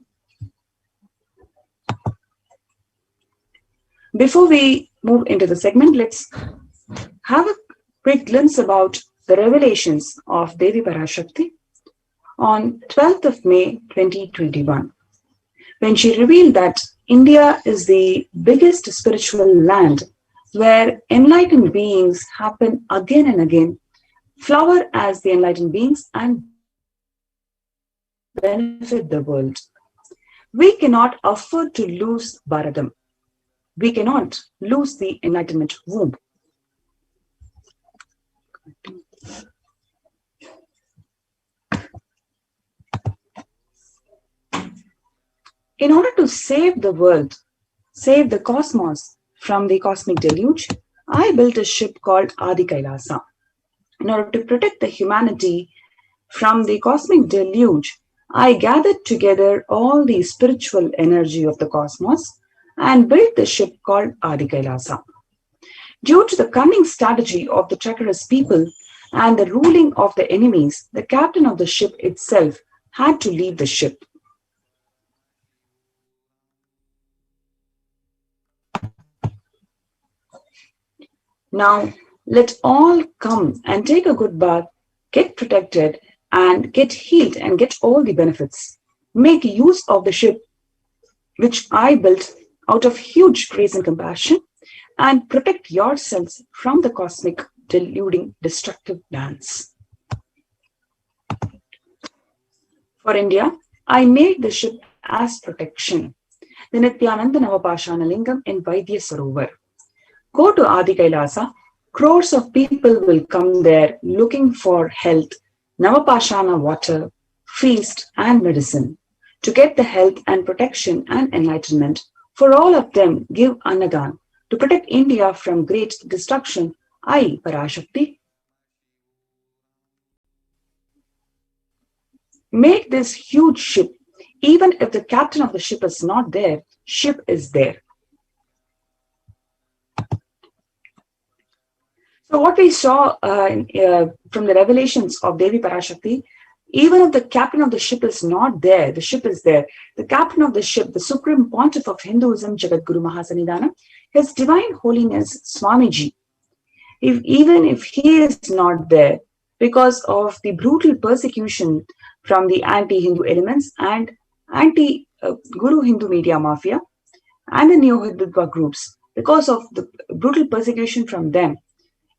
Before we move into the segment, let's have a quick glimpse about the revelations of Devi Parashakti on 12th of May 2021, when she revealed that India is the biggest spiritual land where enlightened beings happen again and again, flower as the enlightened beings, and benefit the world. We cannot afford to lose Bharadam. We cannot lose the enlightenment womb. In order to save the world, save the cosmos from the cosmic deluge, I built a ship called Adi Kailasa. In order to protect the humanity from the cosmic deluge, I gathered together all the spiritual energy of the cosmos and built the ship called Adi Kailasa. Due to the cunning strategy of the treacherous people and the ruling of the enemies, the captain of the ship itself had to leave the ship. Now, let all come and take a good bath, get protected, and get healed and get all the benefits. Make use of the ship which I built out of huge grace and compassion, and protect yourselves from the cosmic deluding destructive dance. For India, I made the ship as protection, the Nityananda Navapashana Lingam in Vaidya Sarovar. Go to Adi Kailasa, crores of people will come there looking for health, Navapashana water, feast and medicine. To get the health and protection and enlightenment, for all of them give Annadan. To protect India from great destruction, I, Parashakti, made this huge ship. Even if the captain of the ship is not there, ship is there. So what we saw from the revelations of Devi Parashakti, even if the captain of the ship is not there, the ship is there. The captain of the ship, the supreme pontiff of Hinduism, Jagadguru Mahasanidana, His Divine Holiness Swamiji, even if he is not there, because of the brutal persecution from the anti-Hindu elements and anti-Guru Hindu media mafia and the Neo-Hindutva groups, because of the brutal persecution from them,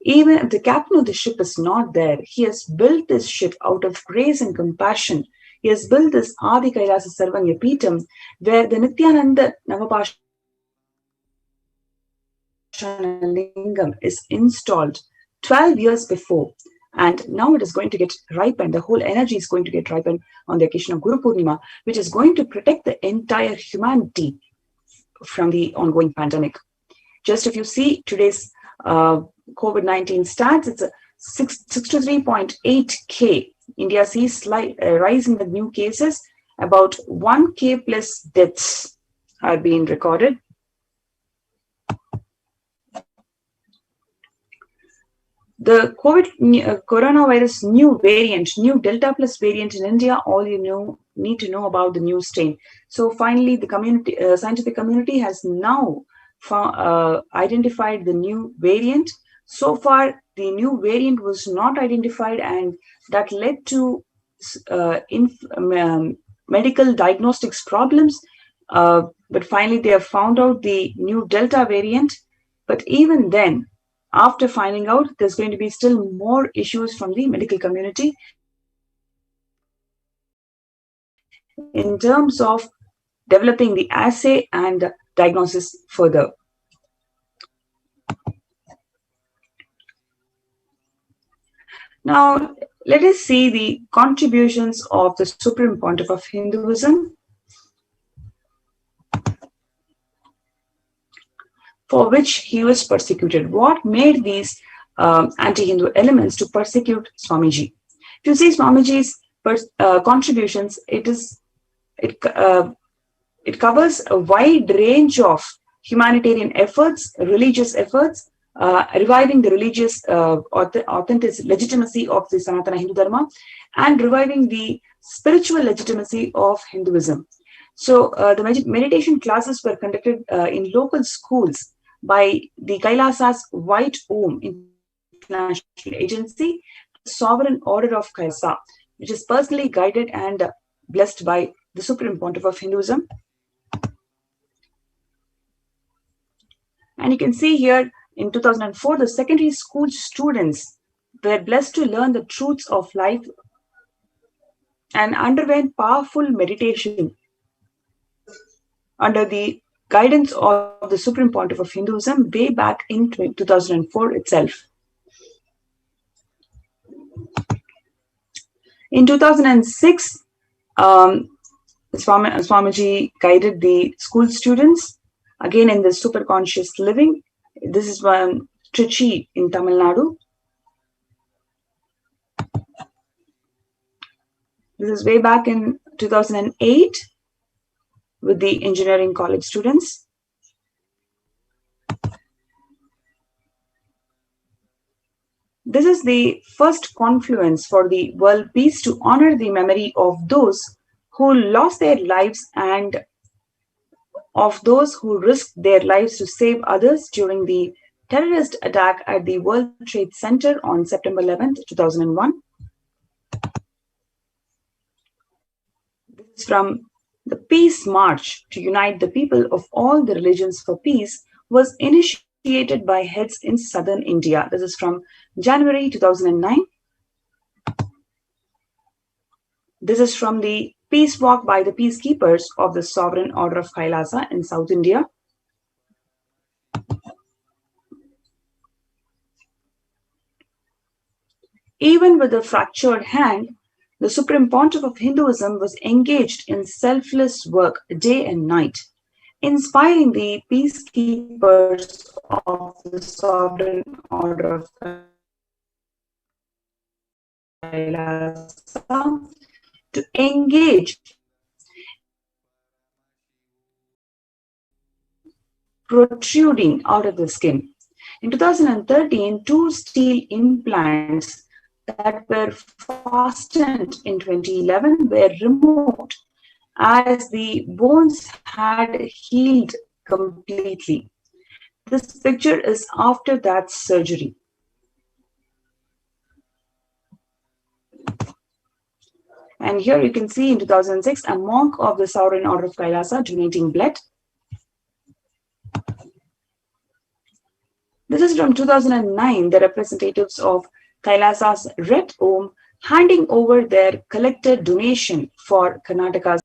even if the captain of the ship is not there, he has built this ship out of grace and compassion. He has built this Adi Kailasa Sarvanya Peetam, where the Nityananda Navapashana Lingam is installed 12 years before. And now it is going to get ripened. The whole energy is going to get ripened on the occasion of Guru Purnima, which is going to protect the entire humanity from the ongoing pandemic. Just if you see today's COVID-19 stats, it's a 63.8K. India sees slight rise in the new cases. About 1K plus deaths are being recorded. The coronavirus new variant, new Delta plus variant in India, all you need to know about the new strain. So finally, the scientific community has now identified the new variant. So far, the new variant was not identified, and that led to medical diagnostics problems. But finally, they have found out the new Delta variant. But even then, after finding out, there's going to be still more issues from the medical community in terms of developing the assay and diagnosis further. Now, let us see the contributions of the Supreme Pontiff of Hinduism, for which he was persecuted. What made these anti-Hindu elements to persecute Swamiji? If you see Swamiji's contributions, it covers a wide range of humanitarian efforts, religious efforts, reviving the religious authentic legitimacy of the Sanatana Hindu Dharma, and reviving the spiritual legitimacy of Hinduism. So the meditation classes were conducted in local schools by the Kailasa's White Om International Agency, Sovereign Order of Kailasa, which is personally guided and blessed by the Supreme Pontiff of Hinduism. And you can see here in 2004, the secondary school students were blessed to learn the truths of life and underwent powerful meditation under the guidance of the Supreme Pontiff of Hinduism way back in 2004 itself. In 2006, Swamiji guided the school students again in the super conscious living. This is one Trichy in Tamil Nadu. This is way back in 2008 with the engineering college students. This is the first confluence for the world peace to honor the memory of those who lost their lives and of those who risked their lives to save others during the terrorist attack at the World Trade Center on September 11th, 2001. This is from the Peace March to unite the people of all the religions for peace was initiated by heads in southern India. This is from January 2009. This is from the Peace Walk by the Peacekeepers of the Sovereign Order of Kailasa in South India. Even with a fractured hand, the Supreme Pontiff of Hinduism was engaged in selfless work day and night, inspiring the peacekeepers of the Sovereign Order of Kailasa to engage protruding out of the skin. In 2013, 2 steel implants that were fastened in 2011 were removed as the bones had healed completely. This picture is after that surgery. And here you can see in 2006, a monk of the Sovereign Order of Kailasa donating blood. This is from 2009, the representatives of Kailasa's Red Om handing over their collected donation for Karnataka's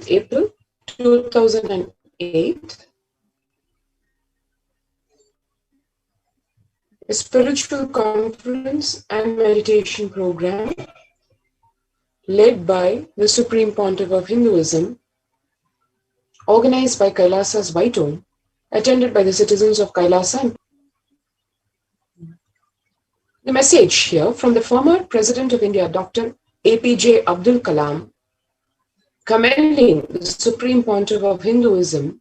April 2008, a spiritual conference and meditation program led by the Supreme Pontiff of Hinduism, organized by Kailasa's White Om, attended by the citizens of Kailasa. The message here from the former President of India, Dr. APJ Abdul Kalam, commending the Supreme Pontiff of Hinduism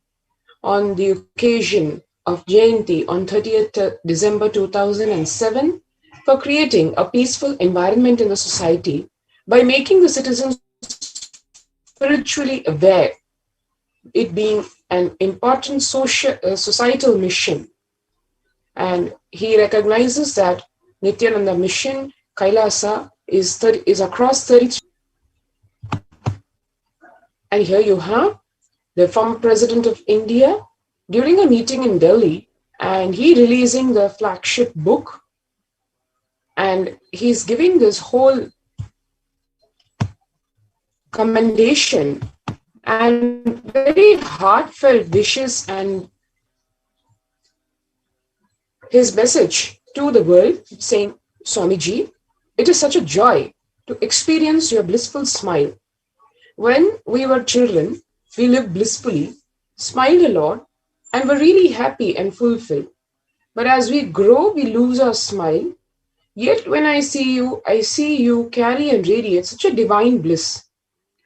on the occasion of Jayanti on 30th December 2007 for creating a peaceful environment in the society by making the citizens spiritually aware, it being an important societal mission. And he recognizes that Nityananda Mission, Kailasa, is across 33. And here you have the former President of India during a meeting in Delhi, and he releasing the flagship book, and he's giving this whole commendation and very heartfelt wishes and his message to the world saying, Swamiji, it is such a joy to experience your blissful smile. When we were children, we lived blissfully, smiled a lot, and were really happy and fulfilled. But as we grow, we lose our smile. Yet when I see you carry and radiate such a divine bliss.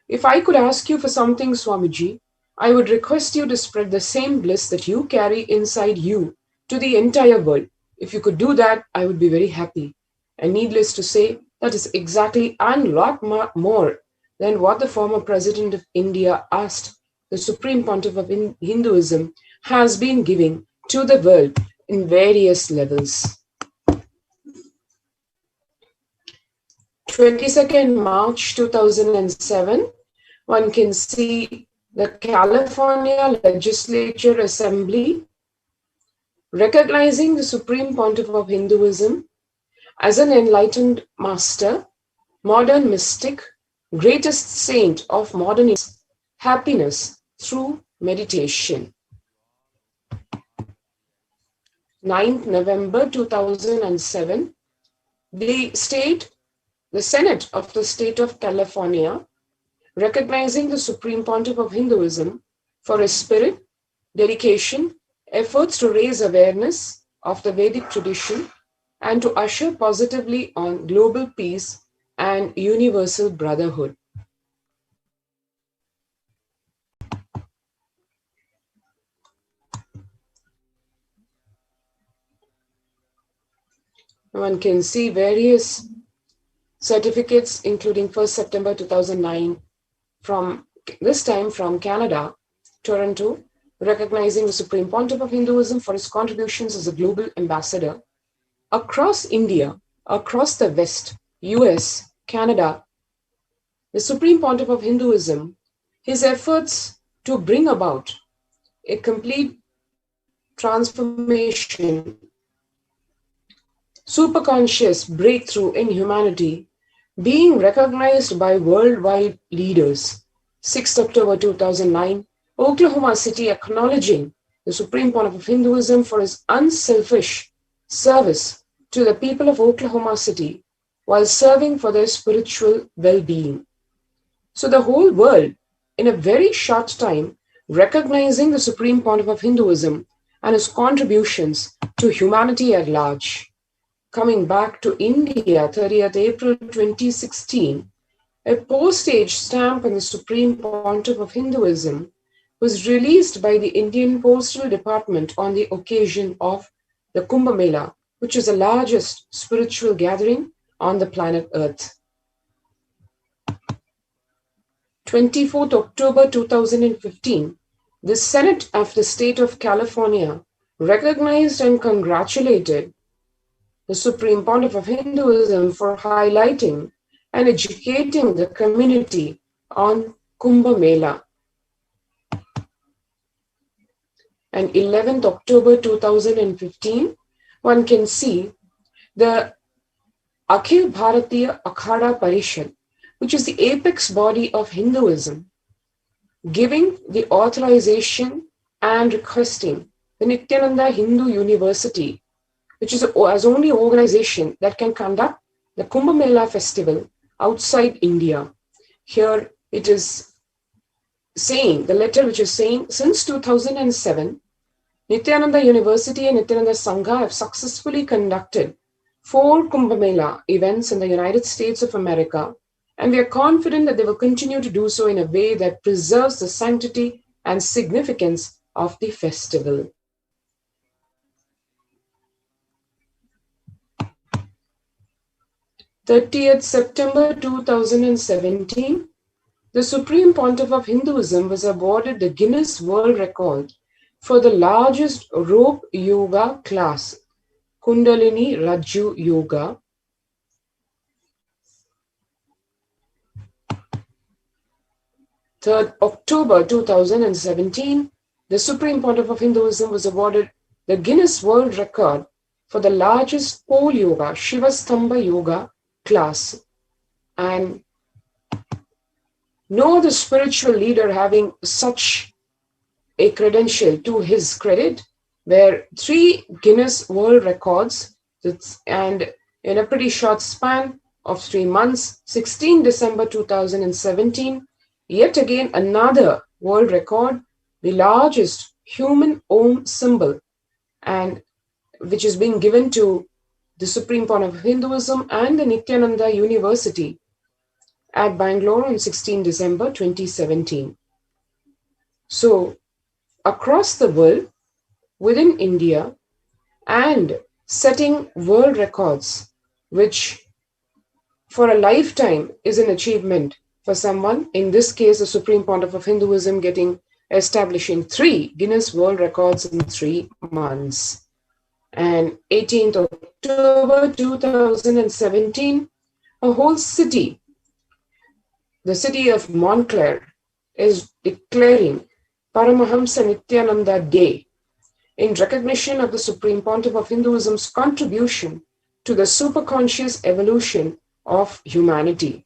If I could ask you for something, Swamiji, I would request you to spread the same bliss that you carry inside you to the entire world. If you could do that, I would be very happy. And needless to say, that is exactly and lot more than what the former President of India asked the Supreme Pontiff of Hinduism has been giving to the world in various levels. 22nd March 2007, one can see the California Legislature Assembly recognizing the Supreme Pontiff of Hinduism as an enlightened master, modern mystic, greatest saint of modern happiness through meditation. 9th November 2007, the Senate of the State of California, recognizing the Supreme Pontiff of Hinduism for his spirit, dedication, efforts to raise awareness of the Vedic tradition and to usher positively on global peace and universal brotherhood. One can see various certificates, including 1st September 2009, this time from Canada, Toronto, recognizing the Supreme Pontiff of Hinduism for his contributions as a global ambassador. Across India, across the West, US, Canada, the Supreme Pontiff of Hinduism, his efforts to bring about a complete transformation, superconscious breakthrough in humanity, being recognized by worldwide leaders. 6th October 2009, Oklahoma City acknowledging the Supreme Pontiff of Hinduism for his unselfish service to the people of Oklahoma City while serving for their spiritual well-being. So the whole world, in a very short time, recognizing the Supreme Pontiff of Hinduism and his contributions to humanity at large. Coming back to India, 30th April 2016, a postage stamp on the Supreme Pontiff of Hinduism was released by the Indian Postal Department on the occasion of the Kumbh Mela, which is the largest spiritual gathering on the planet Earth. 24th October 2015, the Senate of the State of California recognized and congratulated the Supreme Pontiff of Hinduism for highlighting and educating the community on Kumbh Mela. And 11th October 2015, one can see the Akhil Bharatiya Akhada Parishad, which is the apex body of Hinduism, giving the authorization and requesting the Nityananda Hindu University, which is as only organization that can conduct the Kumbh Mela festival outside India. Here it is saying, the letter which is saying, since 2007, Nityananda University and Nityananda Sangha have successfully conducted 4 Kumbh Mela events in the United States of America, and we are confident that they will continue to do so in a way that preserves the sanctity and significance of the festival. September 2017, the Supreme Pontiff of Hinduism was awarded the Guinness World Record for the largest rope yoga class, Kundalini Raju Yoga. October 2017, the Supreme Pontiff of Hinduism was awarded the Guinness World Record for the largest pole yoga, Shiva Stamba Yoga class. And no other spiritual leader having such a credential to his credit, where 3 Guinness World Records, and in a pretty short span of 3 months, 16 December 2017, yet again another world record, the largest human Om symbol, and which is being given to the Supreme Point of Hinduism and the Nityananda University at Bangalore on 16 December 2017. So, across the world, within India, and setting world records, which for a lifetime is an achievement for someone, in this case, the Supreme Pontiff of Hinduism establishing 3 Guinness World Records in 3 months. And 18th October 2017, a whole city, the city of Montclair, is declaring Paramahamsa Nityananda Day in recognition of the Supreme Pontiff of Hinduism's contribution to the superconscious evolution of humanity.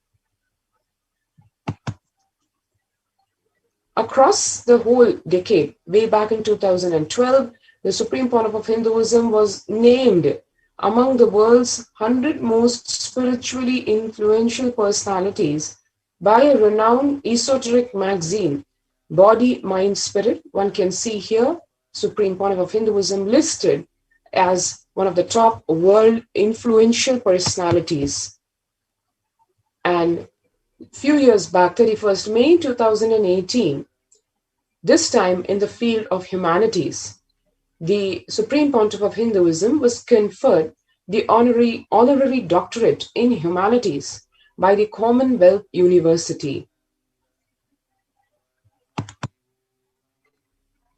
Across the whole decade, way back in 2012, the Supreme Pontiff of Hinduism was named among the world's 100 most spiritually influential personalities by a renowned esoteric magazine, Body, Mind, Spirit. One can see here Supreme Pontiff of Hinduism listed as one of the top world influential personalities. And a few years back, 31st May 2018, this time in the field of humanities, the Supreme Pontiff of Hinduism was conferred the honorary doctorate in humanities by the Commonwealth University.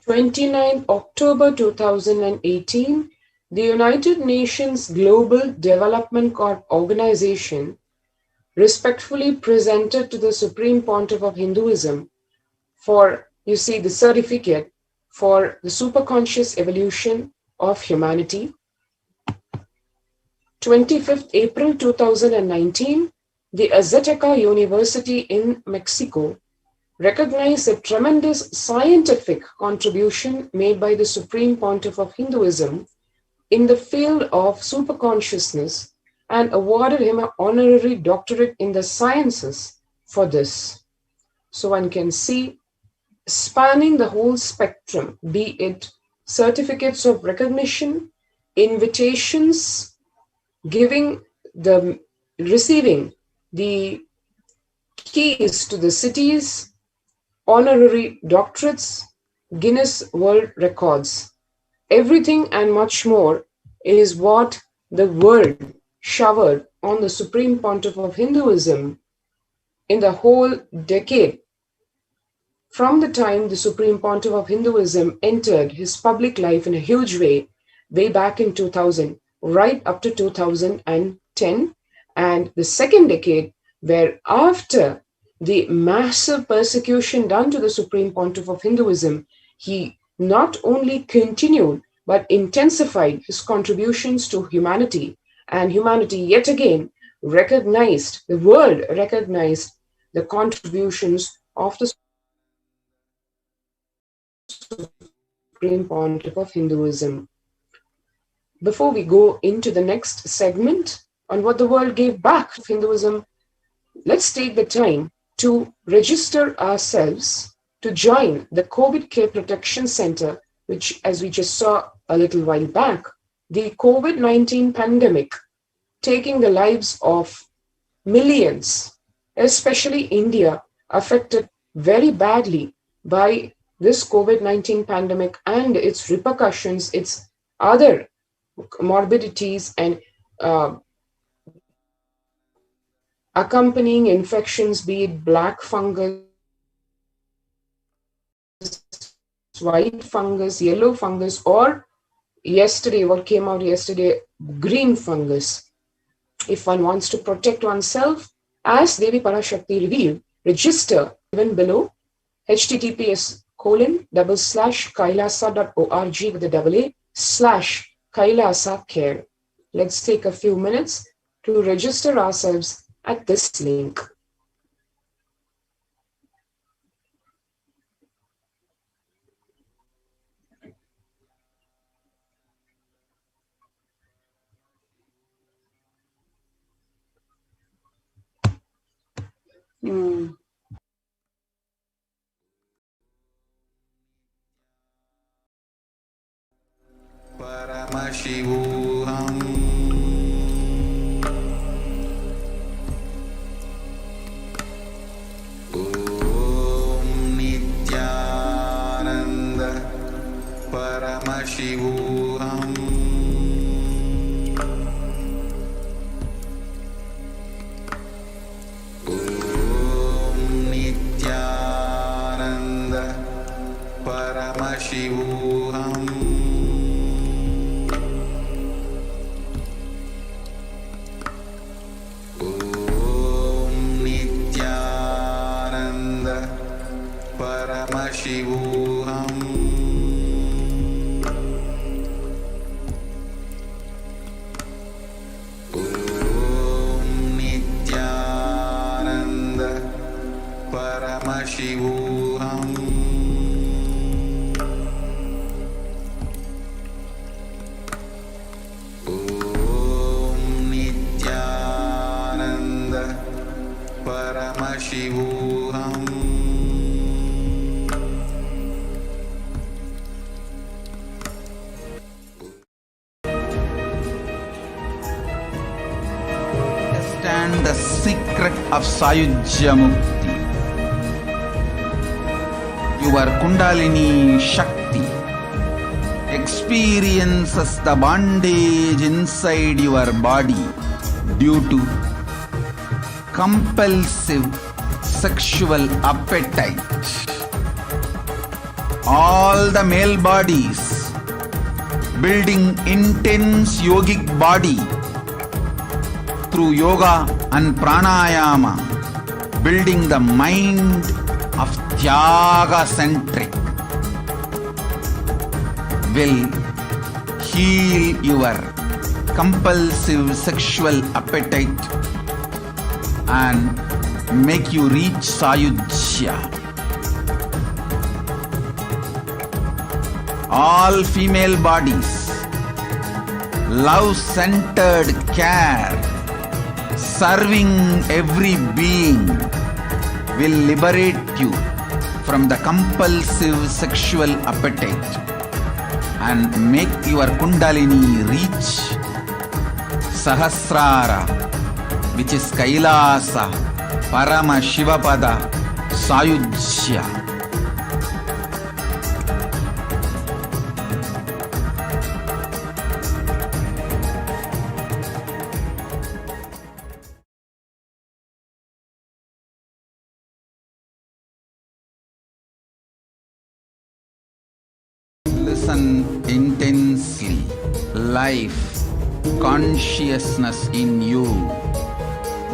29 October 2018, the United Nations Global Development Organization respectfully presented to the Supreme Pontiff of Hinduism for, you see, the certificate for the superconscious evolution of humanity. 25th April 2019, the Azteca University in Mexico recognized the tremendous scientific contribution made by the Supreme Pontiff of Hinduism in the field of superconsciousness and awarded him an honorary doctorate in the sciences for this. So one can see, spanning the whole spectrum, be it certificates of recognition, invitations, receiving the keys to the cities, honorary doctorates, Guinness World Records. Everything and much more is what the world showered on the Supreme Pontiff of Hinduism in the whole decade. From the time the Supreme Pontiff of Hinduism entered his public life in a huge way back in 2000, right up to 2010, and the second decade, where after the massive persecution done to the Supreme Pontiff of Hinduism, he not only continued but intensified his contributions to humanity, and humanity yet again recognized, the world recognized the contributions of the Supreme Pontiff of Hinduism. Before we go into the next segment on what the world gave back to Hinduism, let's take the time to register ourselves to join the COVID Care Protection Center, which, as we just saw a little while back, the COVID-19 pandemic taking the lives of millions, especially India, affected very badly by this COVID-19 pandemic and its repercussions, its other morbidities and accompanying infections, be it black fungus, white fungus, yellow fungus, or what came out yesterday, green fungus. If one wants to protect oneself, as Devi Parashakti revealed, register even below, https://kailasa.org with a AA/Kailasa care. Let's take a few minutes to register ourselves at this link. Mm. Paramashivoham. Om Nityananda Paramashivoham. Om Nityananda Paramashivoham. Paramashivoham. Om Nityananda Paramashivoham. Om Nityananda Paramashivoham. Understand the secret of Sayujya Mukti. Your Kundalini Shakti experiences the bondage inside your body due to compulsive sexual appetite. All the male bodies building intense yogic body through yoga and pranayama, building the mind of Tyaga centric, will heal your compulsive sexual appetite and make you reach Sayujya. All female bodies, love-centered care, serving every being will liberate you from the compulsive sexual appetite and make your Kundalini reach Sahasrara, which is Kailasa, Parama Shivapada, Sayujya. Listen intensely. Life, consciousness in you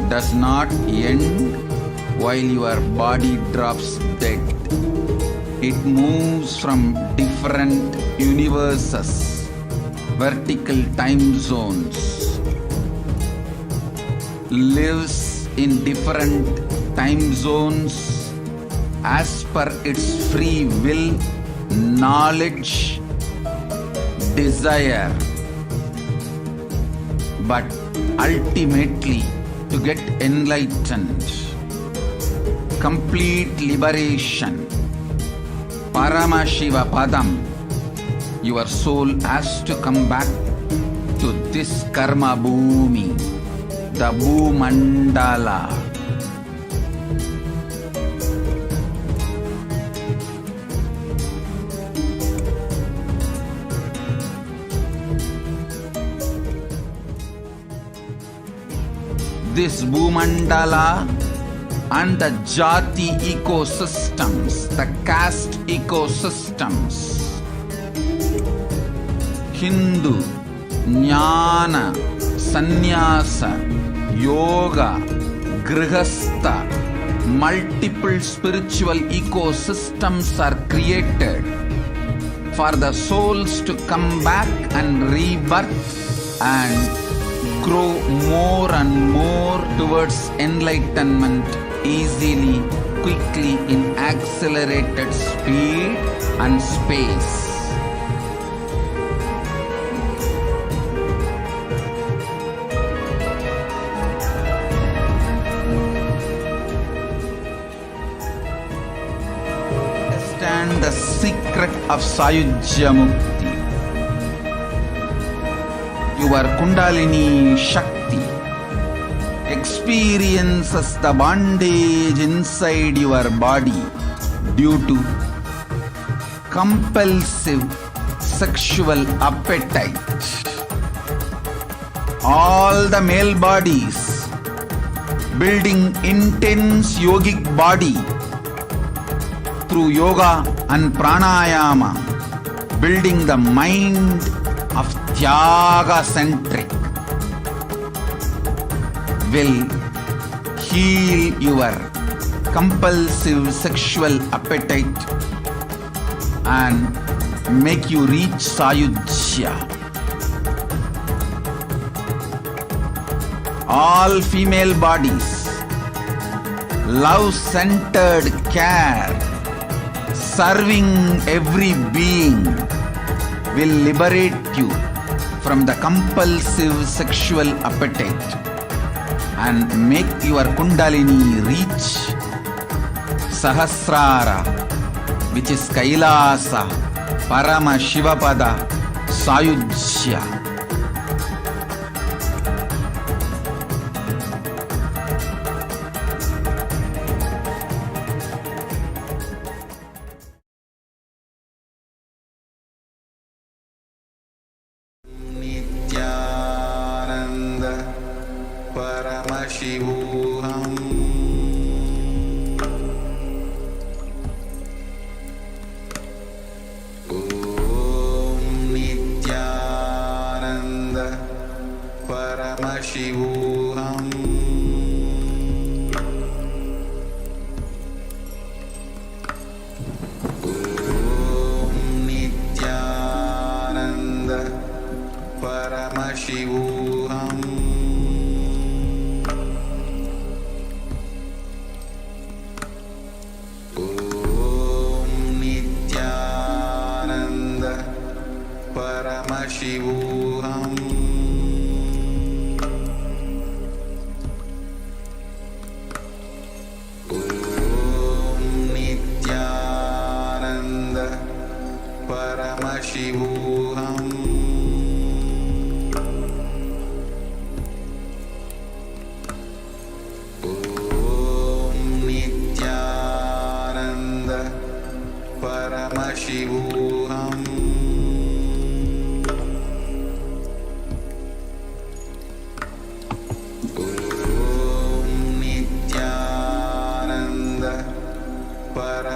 does not end while your body drops dead. It moves from different universes, vertical time zones, lives in different time zones as per its free will, knowledge, desire, but ultimately to get enlightened, complete liberation, Paramashiva Padam, your soul has to come back to this karma bhumi, the Bhumandala. This Bhumandala and the Jati ecosystems, the caste ecosystems, Hindu, Jnana, Sannyasa, Yoga, Grihastha, multiple spiritual ecosystems are created for the souls to come back and rebirth and grow more and more towards enlightenment easily, quickly, in accelerated speed and space. of Sayujya Mukti. Your Kundalini Shakti experiences the bondage inside your body due to compulsive sexual appetite. All the male bodies building intense yogic body through yoga and pranayama, building the mind of Tyaga centric, will heal your compulsive sexual appetite and make you reach Sayujya. All female bodies, love-centered care, serving every being will liberate you from the compulsive sexual appetite and make your Kundalini reach Sahasrara, which is Kailasa, Parama Shivapada, Sayujya.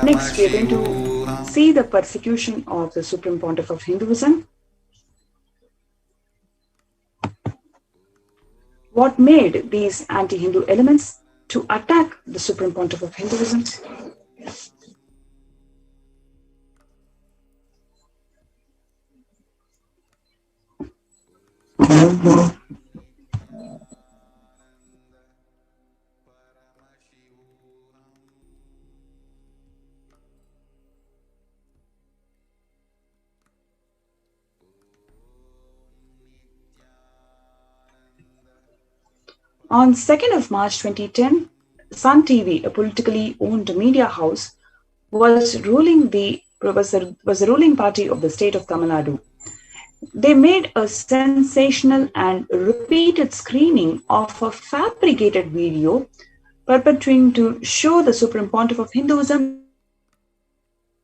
Next, we are going to see the persecution of the Supreme Pontiff of Hinduism. What made these anti-Hindu elements to attack the Supreme Pontiff of Hinduism? On 2nd of March 2010, Sun TV, a politically owned media house, was the ruling party of the state of Tamil Nadu. They made a sensational and repeated screening of a fabricated video perpetrating to show the Supreme Pontiff of Hinduism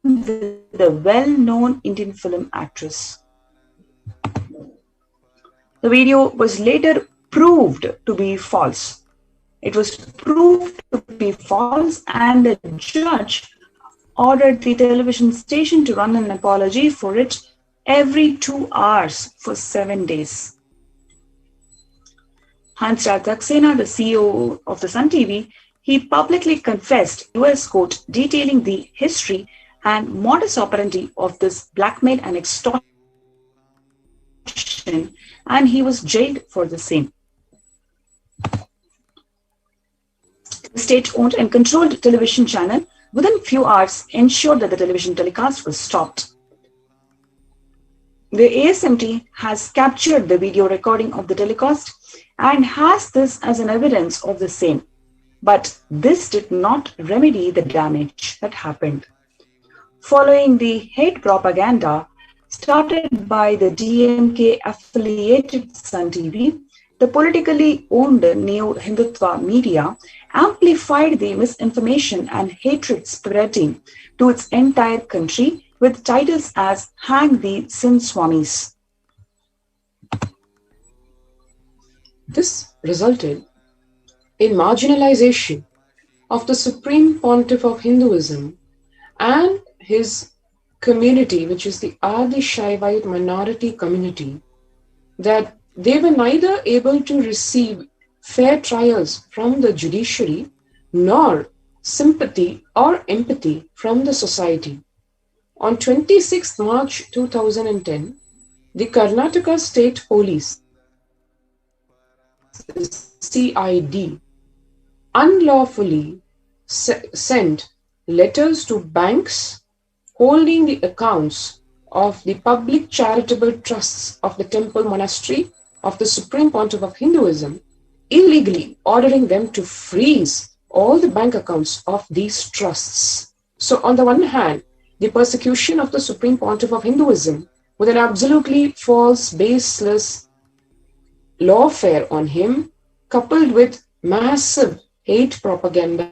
with the well-known Indian film actress. The video was later proved to be false. It was proved to be false, and the judge ordered the television station to run an apology for it every 2 hours for 7 days. Hansraj Saxena, the CEO of the Sun TV, he publicly confessed to US court detailing the history and modus operandi of this blackmail and extortion, and he was jailed for the same. The state-owned and controlled television channel within few hours ensured that the television telecast was stopped. The ASMT has captured the video recording of the telecast and has this as an evidence of the same. But this did not remedy the damage that happened. following the hate propaganda started by the DMK affiliated Sun TV. The politically owned Neo Hindutva media amplified the misinformation and hatred spreading to its entire country with titles as Hang the Sin Swamis. This resulted in marginalization of the Supreme Pontiff of Hinduism and his community, which is the Adi Shaivite minority community, that they were neither able to receive fair trials from the judiciary nor sympathy or empathy from the society. On 26 March 2010, the Karnataka State Police, CID, unlawfully sent letters to banks holding the accounts of the public charitable trusts of the temple monastery of the Supreme Pontiff of Hinduism, illegally ordering them to freeze all the bank accounts of these trusts. So on the one hand, the persecution of the Supreme Pontiff of Hinduism with an absolutely false, baseless lawfare on him, coupled with massive hate propaganda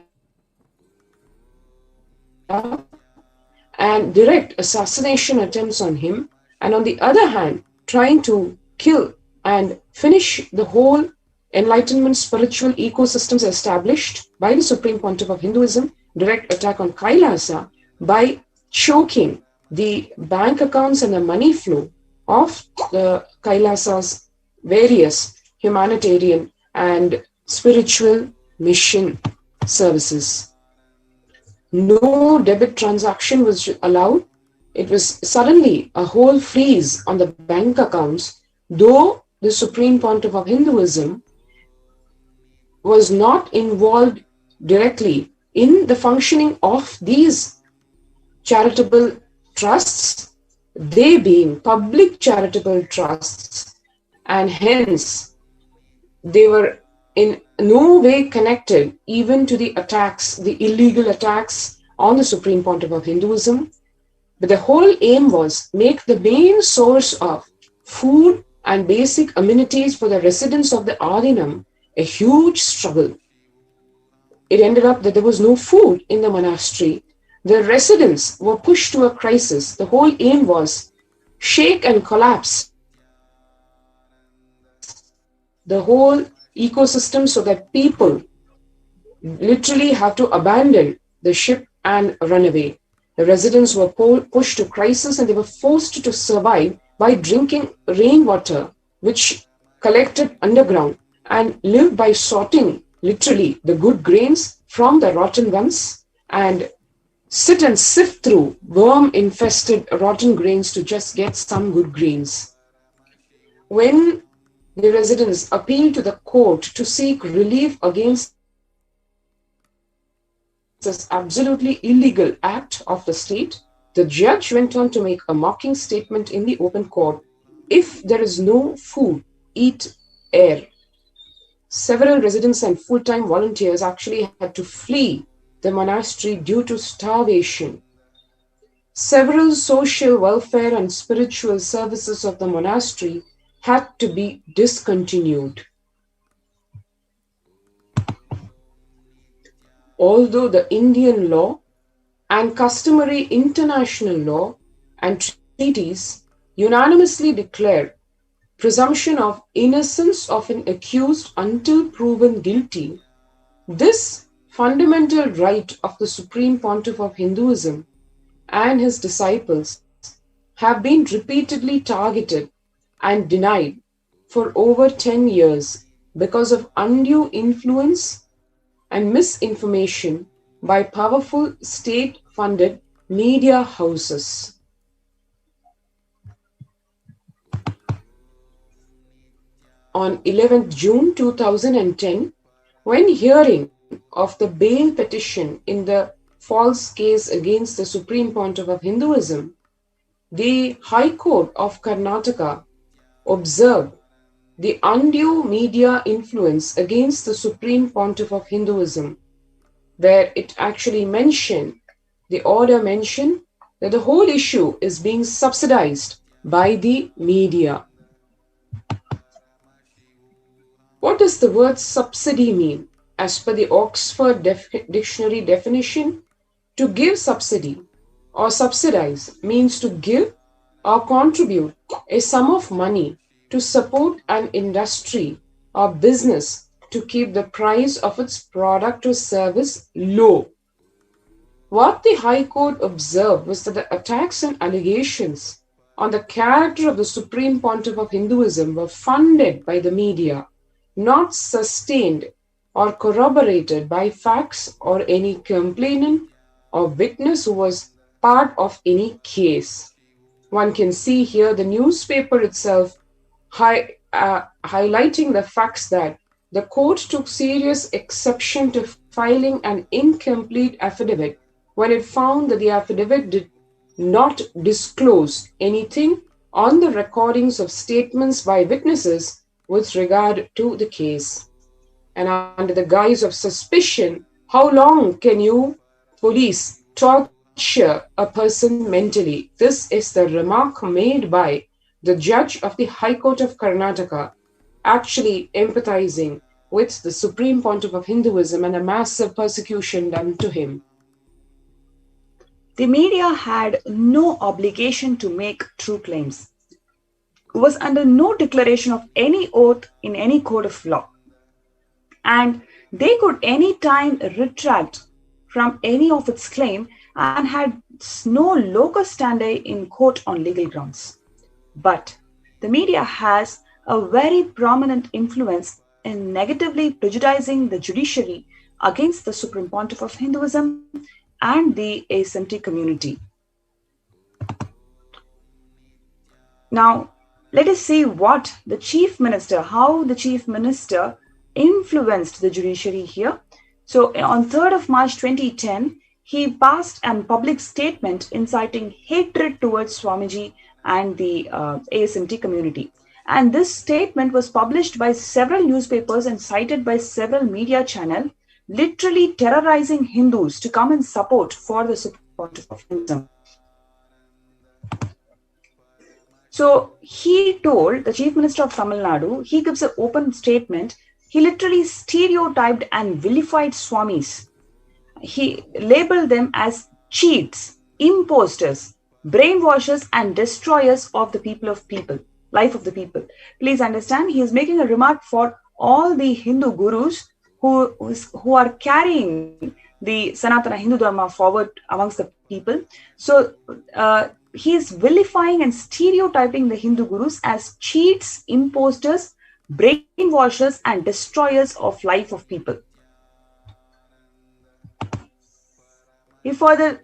and direct assassination attempts on him, and on the other hand, trying to kill and finish the whole enlightenment spiritual ecosystems established by the Supreme Pontiff of Hinduism, direct attack on Kailasa by choking the bank accounts and the money flow of the Kailasa's various humanitarian and spiritual mission services. No debit transaction was allowed. It was suddenly a whole freeze on the bank accounts, though the Supreme Pontiff of Hinduism was not involved directly in the functioning of these charitable trusts, they being public charitable trusts, and hence they were in no way connected even to the attacks, the illegal attacks on the Supreme Pontiff of Hinduism. But the whole aim was make the main source of food and basic amenities for the residents of the Adinam a huge struggle. It ended up that there was no food in the monastery. The residents were pushed to a crisis. The whole aim was shake and collapse the whole ecosystem so that people literally have to abandon the ship and run away. The residents were pushed to crisis and they were forced to survive by drinking rainwater, which collected underground, and live by sorting literally the good grains from the rotten ones and sit and sift through worm-infested rotten grains to just get some good grains. When the residents appealed to the court to seek relief against this absolutely illegal act of the state, the judge went on to make a mocking statement in the open court: if there is no food, eat air. Several residents and full-time volunteers actually had to flee the monastery due to starvation. Several social welfare and spiritual services of the monastery had to be discontinued. Although the Indian law and customary international law and treaties unanimously declare presumption of innocence of an accused until proven guilty, this fundamental right of the Supreme Pontiff of Hinduism and his disciples have been repeatedly targeted and denied for over 10 years because of undue influence and misinformation by powerful state-funded media houses. On 11th June 2010, when hearing of the bail petition in the false case against the Supreme Pontiff of Hinduism, the High Court of Karnataka observed the undue media influence against the Supreme Pontiff of Hinduism, where it actually mentioned, the order mentioned that the whole issue is being subsidized by the media. What does the word subsidy mean? As per the Oxford Dictionary definition, to give subsidy or subsidize means to give or contribute a sum of money to support an industry or business to keep the price of its product or service low. What the High Court observed was that the attacks and allegations on the character of the Supreme Pontiff of Hinduism were funded by the media, not sustained or corroborated by facts or any complainant or witness who was part of any case. One can see here the newspaper itself highlighting the facts that the court took serious exception to filing an incomplete affidavit when it found that the affidavit did not disclose anything on the recordings of statements by witnesses with regard to the case. And under the guise of suspicion, how long can you, police, torture a person mentally? This is the remark made by the judge of the High Court of Karnataka, actually empathizing with the Supreme Pontiff of Hinduism and a massive persecution done to him. The media had no obligation to make true claims, was under no declaration of any oath in any code of law, and they could any time retract from any of its claim and had no locus standi in court on legal grounds. But the media has a very prominent influence in negatively prejudicing the judiciary against the Supreme Pontiff of Hinduism and the ASMT community. Now, let us see how the Chief Minister influenced the judiciary here. So on 3rd of March 2010, he passed a public statement inciting hatred towards Swamiji and the ASMT community. And this statement was published by several newspapers and cited by several media channels, literally terrorizing Hindus to come in support for the Supreme Pontiff of Hinduism. So he told the Chief Minister of Tamil Nadu, he gives an open statement, he literally stereotyped and vilified Swamis. He labeled them as cheats, imposters, brainwashers and destroyers of the life of the people. Please understand, he is making a remark for all the Hindu gurus who are carrying the Sanatana Hindu Dharma forward amongst the people. So he is vilifying and stereotyping the Hindu gurus as cheats, imposters, brainwashers and destroyers of life of people. He further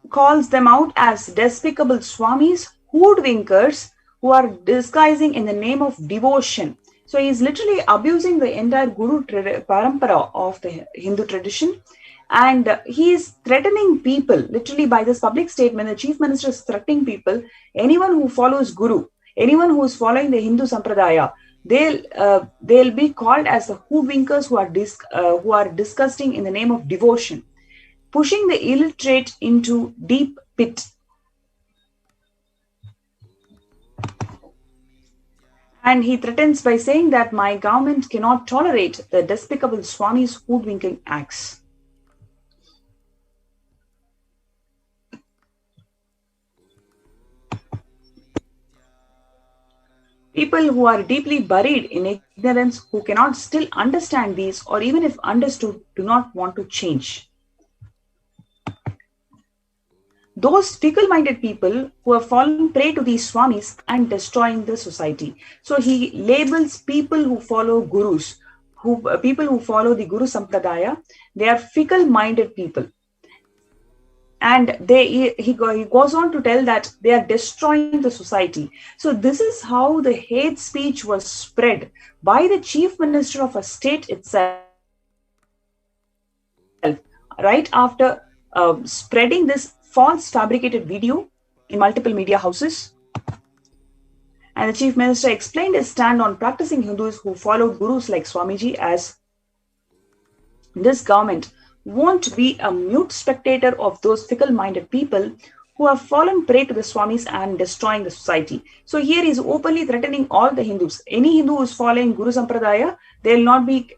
calls them out as despicable Swamis, hoodwinkers who are disguising in the name of devotion. So he is literally abusing the entire Guru parampara of the Hindu tradition, and he is threatening people. Literally, by this public statement, the Chief Minister is threatening people. Anyone who follows Guru, anyone who is following the Hindu Sampradaya, they'll be called as the hoodwinkers who are disgusting in the name of devotion, pushing the illiterate into deep pit. And he threatens by saying that my government cannot tolerate the despicable Swami's hoodwinking acts. People who are deeply buried in ignorance, who cannot still understand these, or even if understood, do not want to change. Those fickle-minded people who have fallen prey to these Swamis and destroying the society. So he labels people who follow gurus, people who follow the Guru Sampradaya, they are fickle-minded people. And he goes on to tell that they are destroying the society. So this is how the hate speech was spread by the Chief Minister of a state itself, right after spreading this false fabricated video in multiple media houses. And the Chief Minister explained his stand on practicing Hindus who followed gurus like Swamiji as this government won't be a mute spectator of those fickle-minded people who have fallen prey to the Swamis and destroying the society. So here he is openly threatening all the Hindus. Any Hindu who is following Guru Sampradaya, they will not be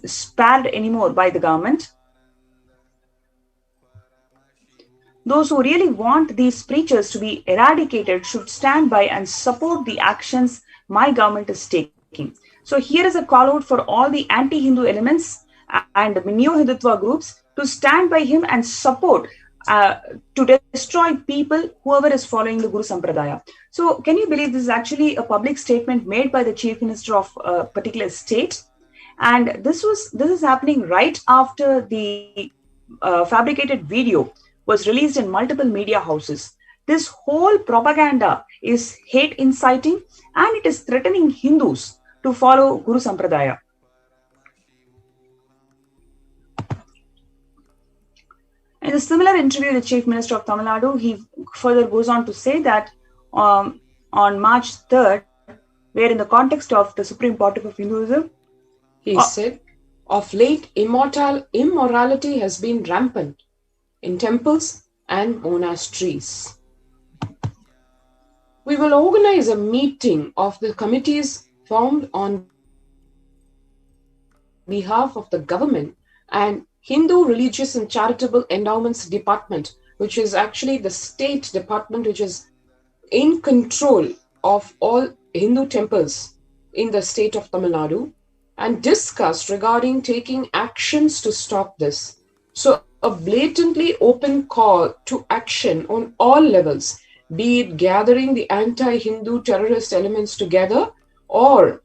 spared anymore by the government. Those who really want these preachers to be eradicated should stand by and support the actions my government is taking. So here is a call out for all the anti-Hindu elements and the neo-Hindutva groups to stand by him and support to destroy people, whoever is following the Guru Sampradaya. So can you believe this is actually a public statement made by the Chief Minister of a particular state? And this is happening right after the fabricated video was released in multiple media houses. This whole propaganda is hate inciting and it is threatening Hindus to follow Guru Sampradaya. In a similar interview, the Chief Minister of Tamil Nadu, he further goes on to say that on March 3rd, where in the context of the Supreme Pontiff of Hinduism, he said, of late, immorality has been rampant in temples and monasteries. We will organize a meeting of the committees formed on behalf of the government and Hindu Religious and Charitable Endowments Department, which is actually the state department which is in control of all Hindu temples in the state of Tamil Nadu, and discussed regarding taking actions to stop this. So a blatantly open call to action on all levels, be it gathering the anti-Hindu terrorist elements together or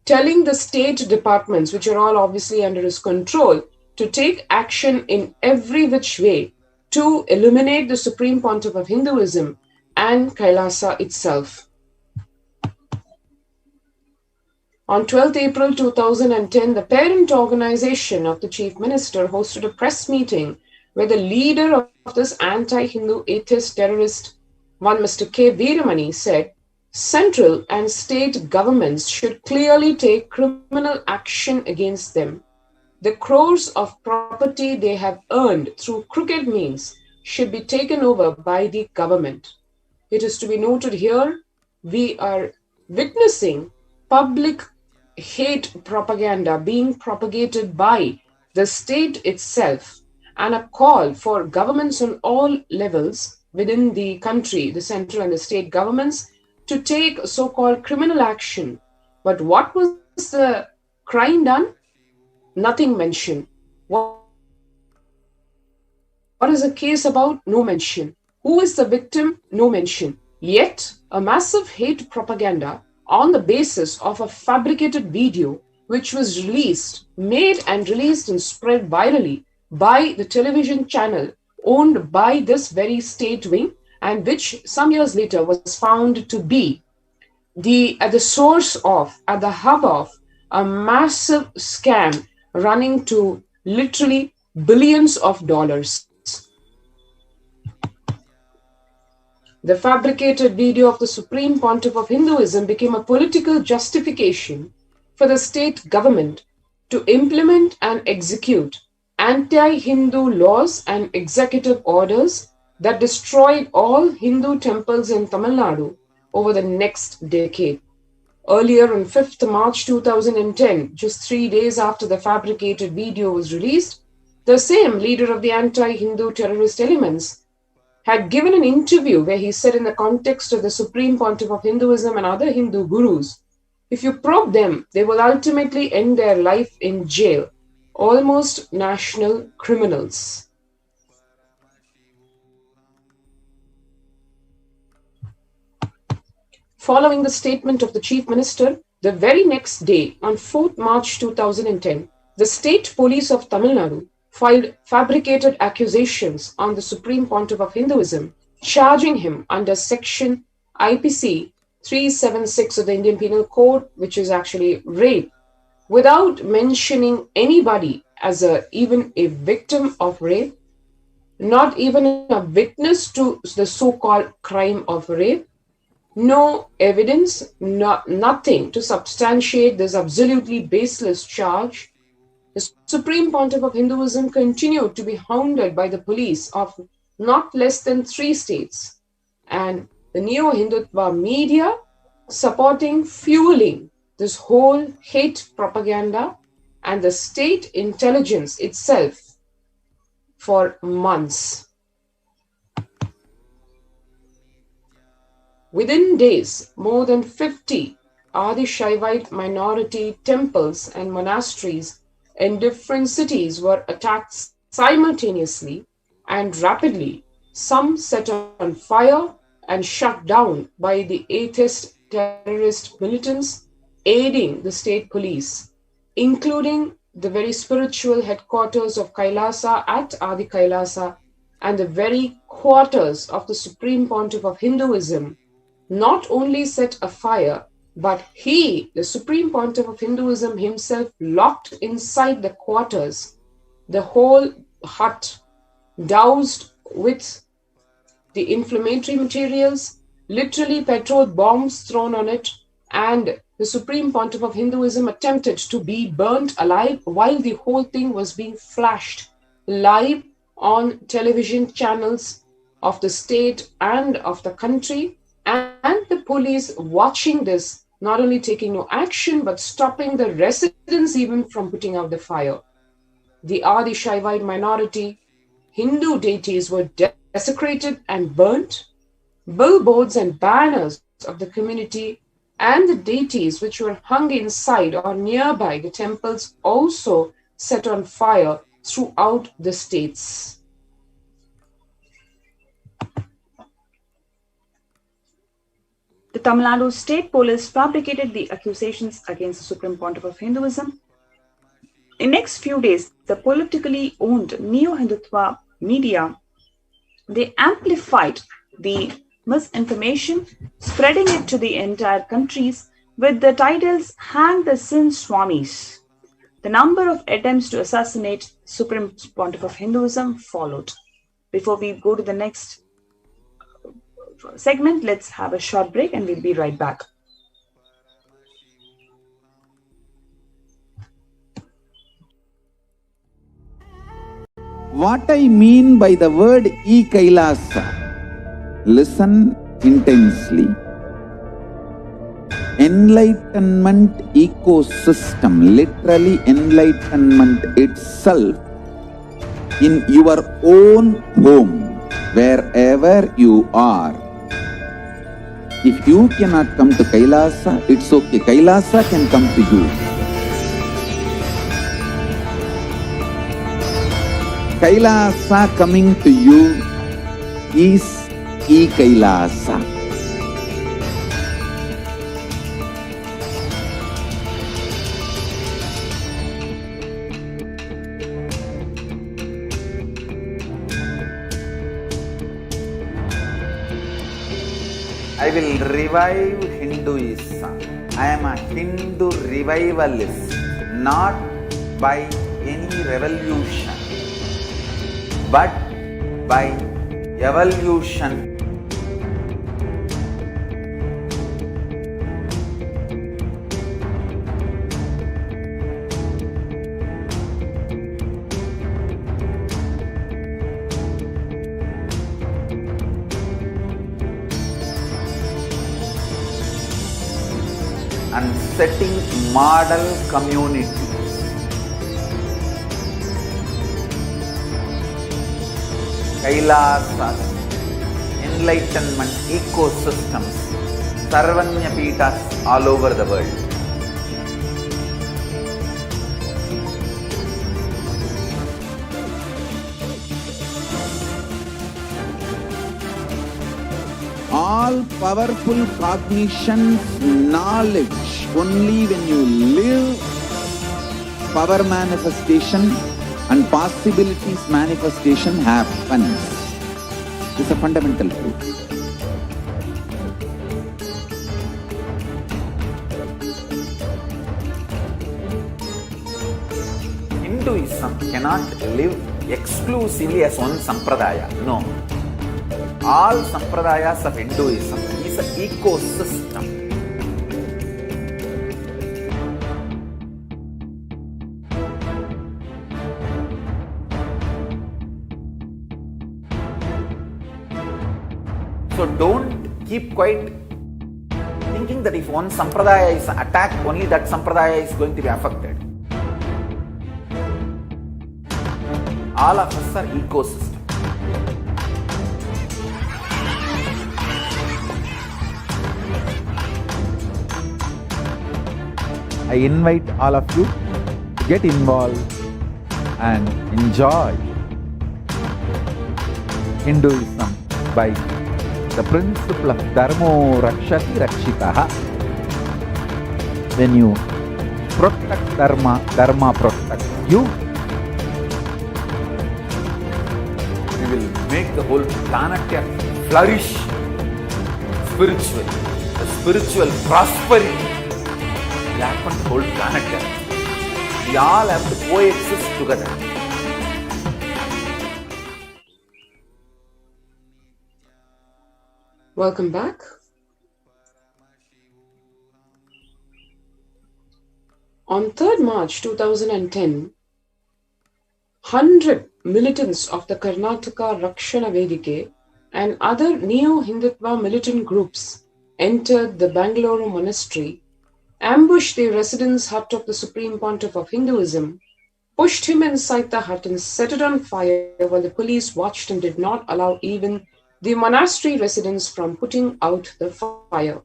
telling the state departments, which are all obviously under his control, to take action in every which way to eliminate the Supreme Pontiff of Hinduism and Kailasa itself. On 12th April 2010, the parent organization of the Chief Minister hosted a press meeting where the leader of this anti-Hindu atheist terrorist, one Mr. K. Veeramani, said, central and state governments should clearly take criminal action against them. The crores of property they have earned through crooked means should be taken over by the government. It is to be noted here, we are witnessing public hate propaganda being propagated by the state itself and a call for governments on all levels within the country, the central and the state governments, to take so-called criminal action. But what was the crime done? Nothing mentioned. What is the case about? No mention. Who is the victim? No mention. Yet, a massive hate propaganda on the basis of a fabricated video which was made and released and spread virally by the television channel owned by this very state wing, and which some years later was found to be at the hub of a massive scam running to literally billions of dollars. The fabricated video of the Supreme Pontiff of Hinduism became a political justification for the state government to implement and execute anti-Hindu laws and executive orders that destroyed all Hindu temples in Tamil Nadu over the next decade. Earlier on 5th March 2010, just 3 days after the fabricated video was released, the same leader of the anti-Hindu terrorist elements had given an interview where he said, in the context of the Supreme Pontiff of Hinduism and other Hindu gurus, if you probe them, they will ultimately end their life in jail, almost national criminals. Following the statement of the Chief Minister, the very next day, on 4th March 2010, the State Police of Tamil Nadu filed fabricated accusations on the Supreme Pontiff of Hinduism, charging him under Section IPC 376 of the Indian Penal Code, which is actually rape, without mentioning anybody as even a victim of rape, not even a witness to the so-called crime of rape. No evidence, nothing to substantiate this absolutely baseless charge. The Supreme Pontiff of Hinduism continued to be hounded by the police of not less than 3 states, and the neo-Hindutva media supporting, fueling this whole hate propaganda, and the state intelligence itself for months. Within days, more than 50 Adi Shaivite minority temples and monasteries in different cities were attacked simultaneously and rapidly, some set on fire and shut down by the atheist terrorist militants aiding the state police, including the very spiritual headquarters of Kailasa at Adi Kailasa and the very quarters of the Supreme Pontiff of Hinduism, not only set afire, but he, the Supreme Pontiff of Hinduism himself, locked inside the quarters, the whole hut doused with the inflammatory materials, literally petrol bombs thrown on it, and the Supreme Pontiff of Hinduism attempted to be burnt alive while the whole thing was being flashed live on television channels of the state and of the country, and the police watching this, not only taking no action, but stopping the residents even from putting out the fire. The Adi Shaivite minority Hindu deities were desecrated and burnt. Billboards and banners of the community and the deities which were hung inside or nearby the temples also set on fire throughout the states. The Tamil Nadu State Police fabricated the accusations against the Supreme Pontiff of Hinduism. In next few days, the politically owned neo-Hindutva media, they amplified the misinformation, spreading it to the entire countries with the titles "Hang the Sin Swamis." The number of attempts to assassinate Supreme Pontiff of Hinduism followed. Before we go to the next segment, let's have a short break and we'll be right back. What I mean by the word Kailasa, listen intensely. Enlightenment ecosystem, literally enlightenment itself, in your own home, wherever you are. If you cannot come to Kailasa, it's okay. Kailasa can come to you. Kailasa coming to you is Kailasa. I will revive Hinduism. I am a Hindu revivalist, not by any revolution, but by evolution. And setting model communities. Kailasas, enlightenment ecosystems, Sarvanya Pitas all over the world. All powerful cognitions, knowledge, only when you live, power manifestation and possibilities manifestation happens. This is a fundamental truth. Hinduism cannot live exclusively as one sampradaya. No. All sampradayas of Hinduism is an ecosystem. So don't keep quiet thinking that if one sampradaya is attacked, only that sampradaya is going to be affected. All of us are ecosystem. I invite all of you to get involved and enjoy Hinduism by the principle of Dharmo Rakshati Rakshitaha. When you protect Dharma, Dharma protects you. We will make the whole planet flourish spiritually. The spiritual prosperity will happen to the whole planet. We all have to coexist together. Welcome back. On 3rd March 2010, 100 militants of the Karnataka Rakshana Vedike and other Neo-Hindutva militant groups entered the Bangalore monastery, ambushed the residence hut of the Supreme Pontiff of Hinduism, pushed him inside the hut and set it on fire while the police watched and did not allow even the monastery residents from putting out the fire.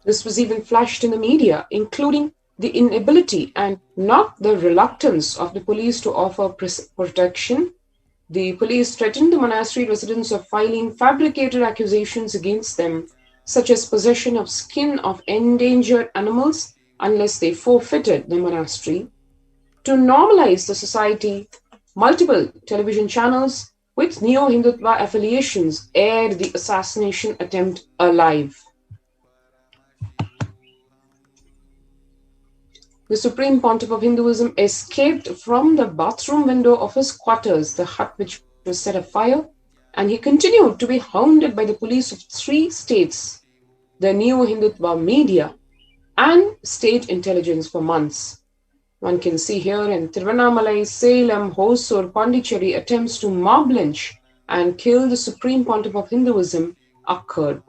This was even flashed in the media, including the inability and not the reluctance of the police to offer protection. The police threatened the monastery residents of filing fabricated accusations against them, such as possession of skin of endangered animals, unless they forfeited the monastery. To normalize the society, multiple television channels with Neo-Hindutva affiliations aired the assassination attempt alive. The Supreme Pontiff of Hinduism escaped from the bathroom window of his quarters, the hut which was set afire, and he continued to be hounded by the police of 3 states, the Neo-Hindutva media, and state intelligence for months. One can see here in Tiruvannamalai, Salem, Hosur, Pondicherry, attempts to mob lynch and kill the Supreme Pontiff of Hinduism occurred.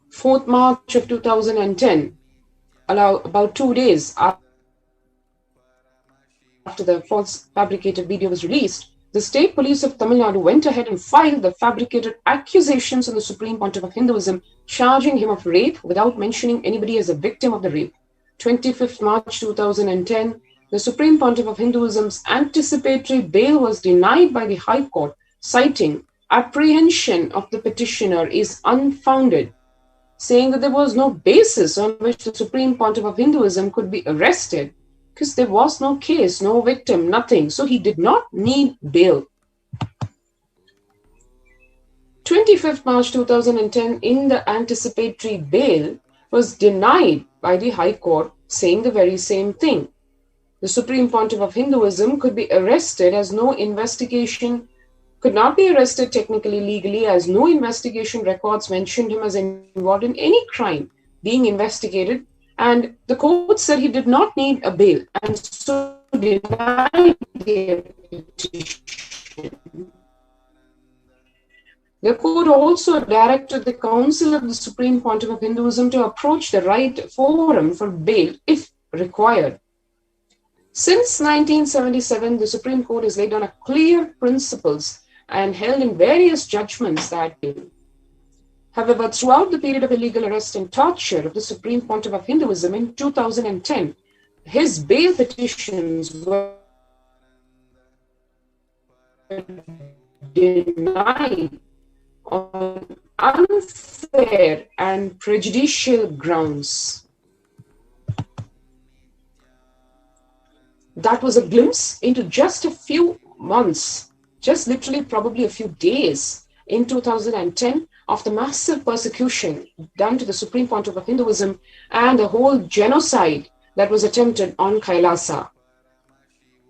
Fourth March of 2010, about 2 days after the false fabricated video was released, the state police of Tamil Nadu went ahead and filed the fabricated accusations on the Supreme Pontiff of Hinduism, charging him of rape without mentioning anybody as a victim of the rape. 25th March 2010, the Supreme Pontiff of Hinduism's anticipatory bail was denied by the High Court, citing apprehension of the petitioner is unfounded, saying that there was no basis on which the Supreme Pontiff of Hinduism could be arrested, because there was no case, no victim, nothing. So he did not need bail. 25th March 2010, in the anticipatory bail was denied by the High Court, saying the very same thing. The Supreme Pontiff of Hinduism could be arrested as no investigation, could not be arrested technically, legally, as no investigation records mentioned him as involved in any crime being investigated. And the court said he did not need a bail, and so denied the petition. The court also directed the Council of the Supreme Pontiff of Hinduism to approach the right forum for bail if required. Since 1977, the Supreme Court has laid down a clear principles and held in various judgments that however, throughout the period of illegal arrest and torture of the Supreme Pontiff of Hinduism in 2010, his bail petitions were denied on unfair and prejudicial grounds. That was a glimpse into just a few months, just literally probably a few days in 2010, of the massive persecution done to the Supreme Pontiff of Hinduism and the whole genocide that was attempted on Kailasa.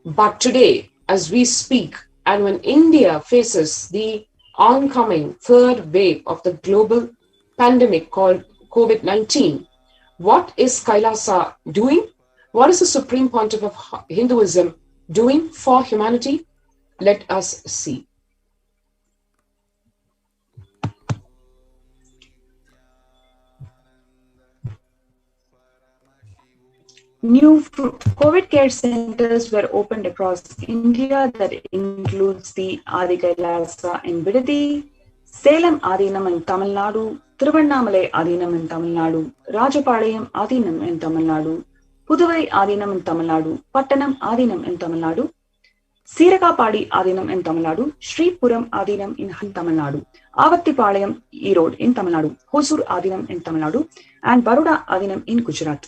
But today, as we speak, and when India faces the oncoming 3rd wave of the global pandemic called COVID-19, What is Kailasa doing? What is the Supreme Pontiff of Hinduism doing for humanity? Let us see. New COVID care centers were opened across India. That includes the Adi Kailasa in Bidadi, Salem Adinam in Tamil Nadu, Thiruvannamalai Adinam in Tamil Nadu, Rajapalayam Adinam in Tamil Nadu, Puduvai Adinam in Tamil Nadu, Pattanam Adinam in Tamil Nadu, Sirakapadi Adinam in Tamil Nadu, Sripuram Adinam in Tamil Nadu, Avattipalayam Erode in Tamil Nadu, Hosur Adinam in Tamil Nadu, and Baroda Adinam in Gujarat.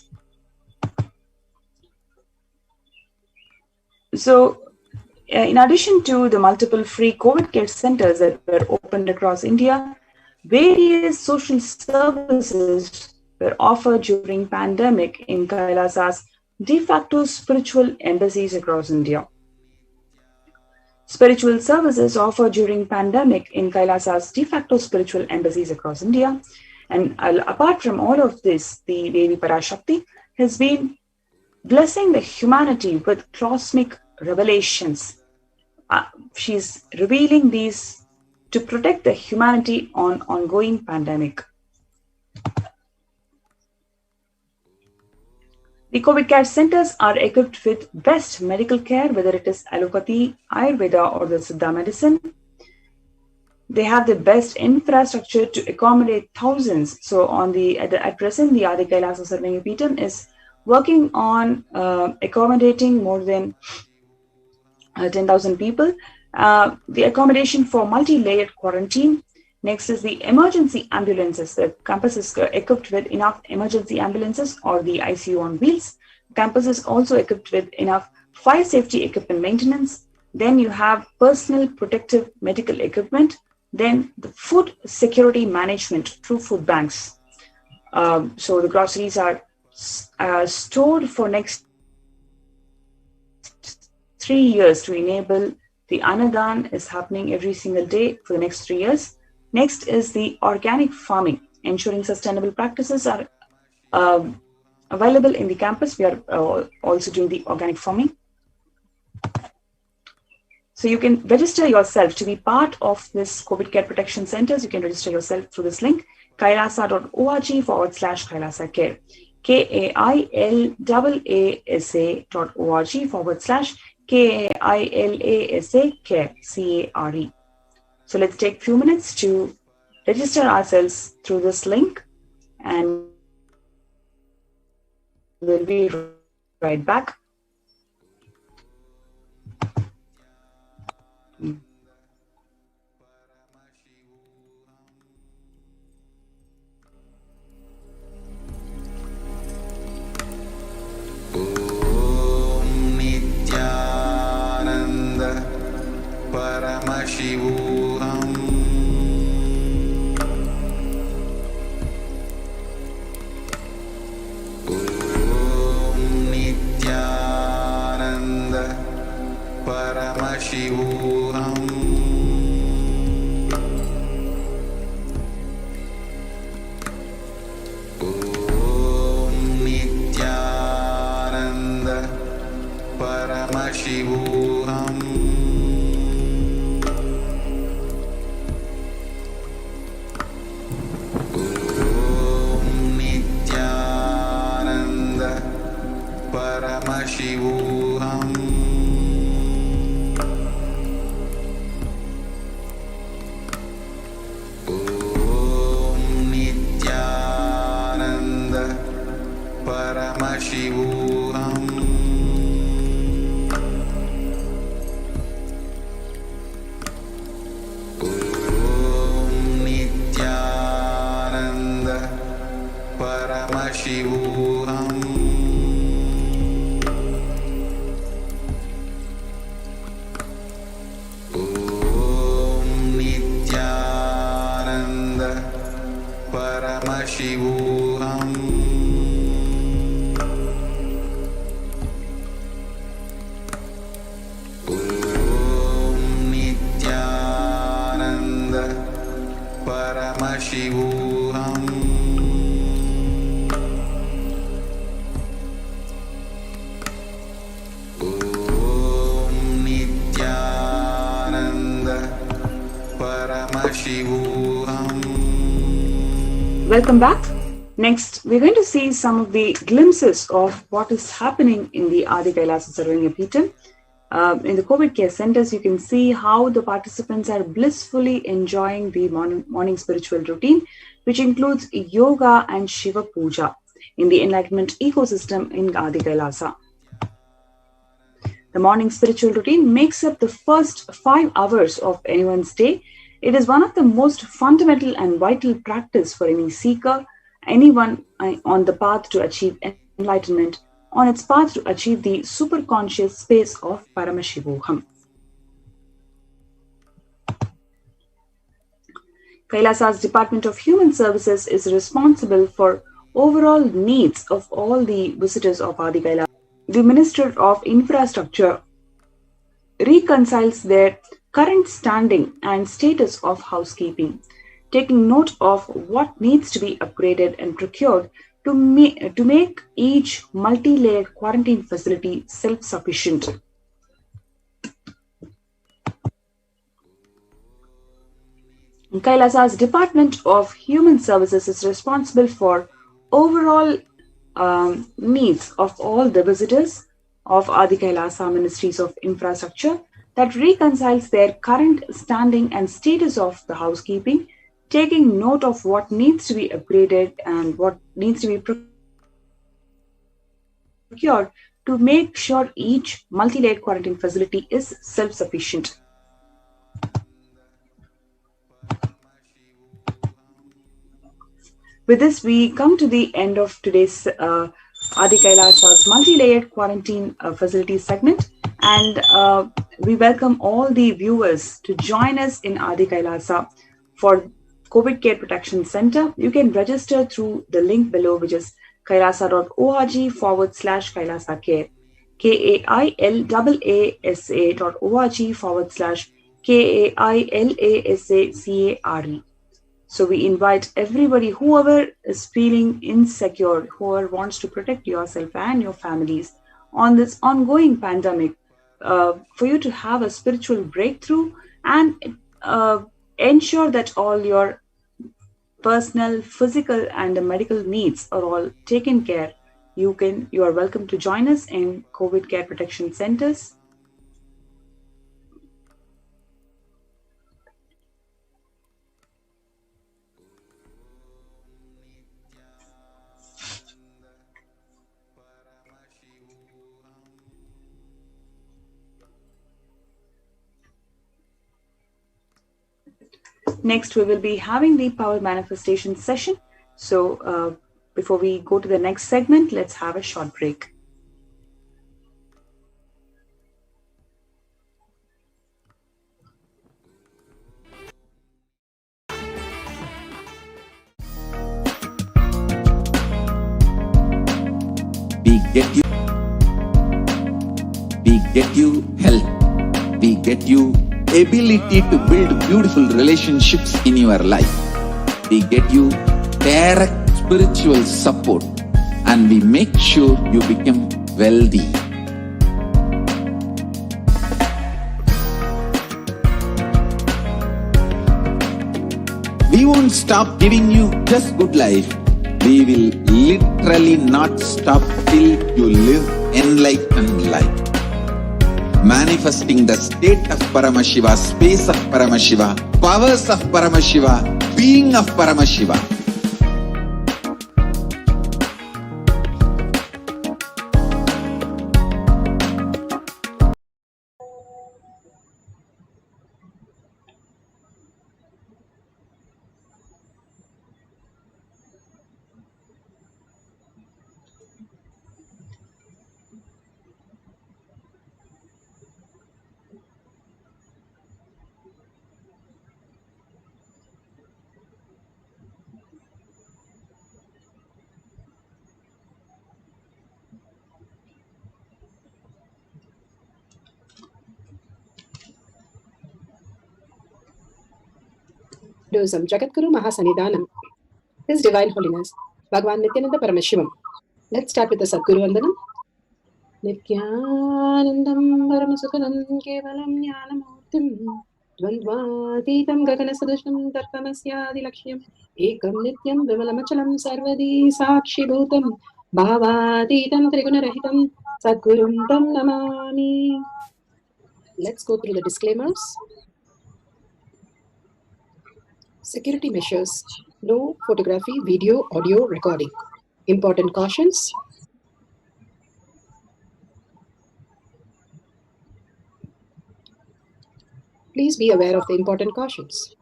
So, in addition to the multiple free COVID care centers that were opened across India, various social services were offered during pandemic in Kailasa's de facto spiritual embassies across India. Spiritual services offered during pandemic in Kailasa's de facto spiritual embassies across India. And apart from all of this, the Devi Parashakti has been blessing the humanity with cosmic revelations. She's revealing these to protect the humanity on ongoing pandemic. The COVID care centers are equipped with best medical care, whether it is allopathy, Ayurveda, or the Siddha medicine. They have the best infrastructure to accommodate thousands. So at present, the Adi Kailasa Sarvanga is working on accommodating more than 10,000 people. The accommodation for multi-layered quarantine. Next is the emergency ambulances. The campus is equipped with enough emergency ambulances or the ICU on wheels. Campus is also equipped with enough fire safety equipment maintenance. Then you have personal protective medical equipment. Then the food security management through food banks. So the groceries are stored for next 3 years to enable the Annadan is happening every single day for the next 3 years. Next is the organic farming, ensuring sustainable practices are available in the campus. We are also doing the organic farming. So you can register yourself to be part of this COVID care protection centers. You can register yourself through this link, kailasa.org/Kailasa Care. KAILASA.org/KAILASA Care, CARE. So let's take a few minutes to register ourselves through this link and we'll be right back. Paramashivoham Om Nityananda Paramashivoham Om Nityananda Paramashivoham Paramashivoham Om Nityananda Paramashivoham Om Nityananda Paramashivoham Paramashivoham Om Nityananda Paramashivoham Welcome back. Next, we're going to see some of the glimpses of what is happening in the Adi Kailasa Sarvanya Peetham. In the COVID care centers, you can see how the participants are blissfully enjoying the morning spiritual routine, which includes yoga and Shiva Puja in the enlightenment ecosystem in Adi Kailasa. The morning spiritual routine makes up the first 5 hours of anyone's day. It is one of the most fundamental and vital practice for any seeker, anyone on the path to achieve enlightenment, on its path to achieve the superconscious space of Paramashivoham. Kailasa's Department of Human Services is responsible for overall needs of all the visitors of Adi Kailasa. The Minister of Infrastructure reconciles their current standing and status of housekeeping, taking note of what needs to be upgraded and procured to make each multi-layered quarantine facility self-sufficient. Kailasa's Department of Human Services is responsible for overall needs of all the visitors of Adi Kailasa Ministries of Infrastructure that reconciles their current standing and status of the housekeeping, taking note of what needs to be upgraded and what needs to be procured to make sure each multi-layered quarantine facility is self-sufficient. With this, we come to the end of today's Adi Kailasa's multi-layered quarantine facility segment, and we welcome all the viewers to join us in Adi Kailasa for COVID Care Protection Center. You can register through the link below, which is kailasa.org/Kailasa Care, KAILASA.org/KAILASACARE. So we invite everybody, whoever is feeling insecure, whoever wants to protect yourself and your families on this ongoing pandemic, for you to have a spiritual breakthrough and ensure that all your personal, physical, and medical needs are all taken care. You are welcome to join us in COVID Care Protection Centers. Next, we will be having the power manifestation session. So before we go to the next segment, let's have a short break. We get you health. We get you ability to build beautiful relationships in your life. We get you direct spiritual support, and we make sure you become wealthy. We won't stop giving you just good life. We will literally not stop till you live enlightened life. Manifesting the state of Paramashiva, space of Paramashiva, powers of Paramashiva, being of Paramashiva. Dosam Jagatguru Mahasanidanam, His Divine Holiness, Bhagwan Nityananda Paramashivam. Let's start with the Sadguru Vandanam. Nityanandam Paramasukanam Kevalam Jnanamurtim द्वन्द्वातीतं गगनसदृशं दर्पणस्यादिलक्ष्यम् एकं नित्यं विमलमचलं सर्वदी साक्षिभूतं भावातीतं त्रिगुणरहितं सद्गुरुं तं Namami. Let's go through the disclaimers. Security measures: no photography, video, audio recording. Important cautions: please be aware of the important cautions.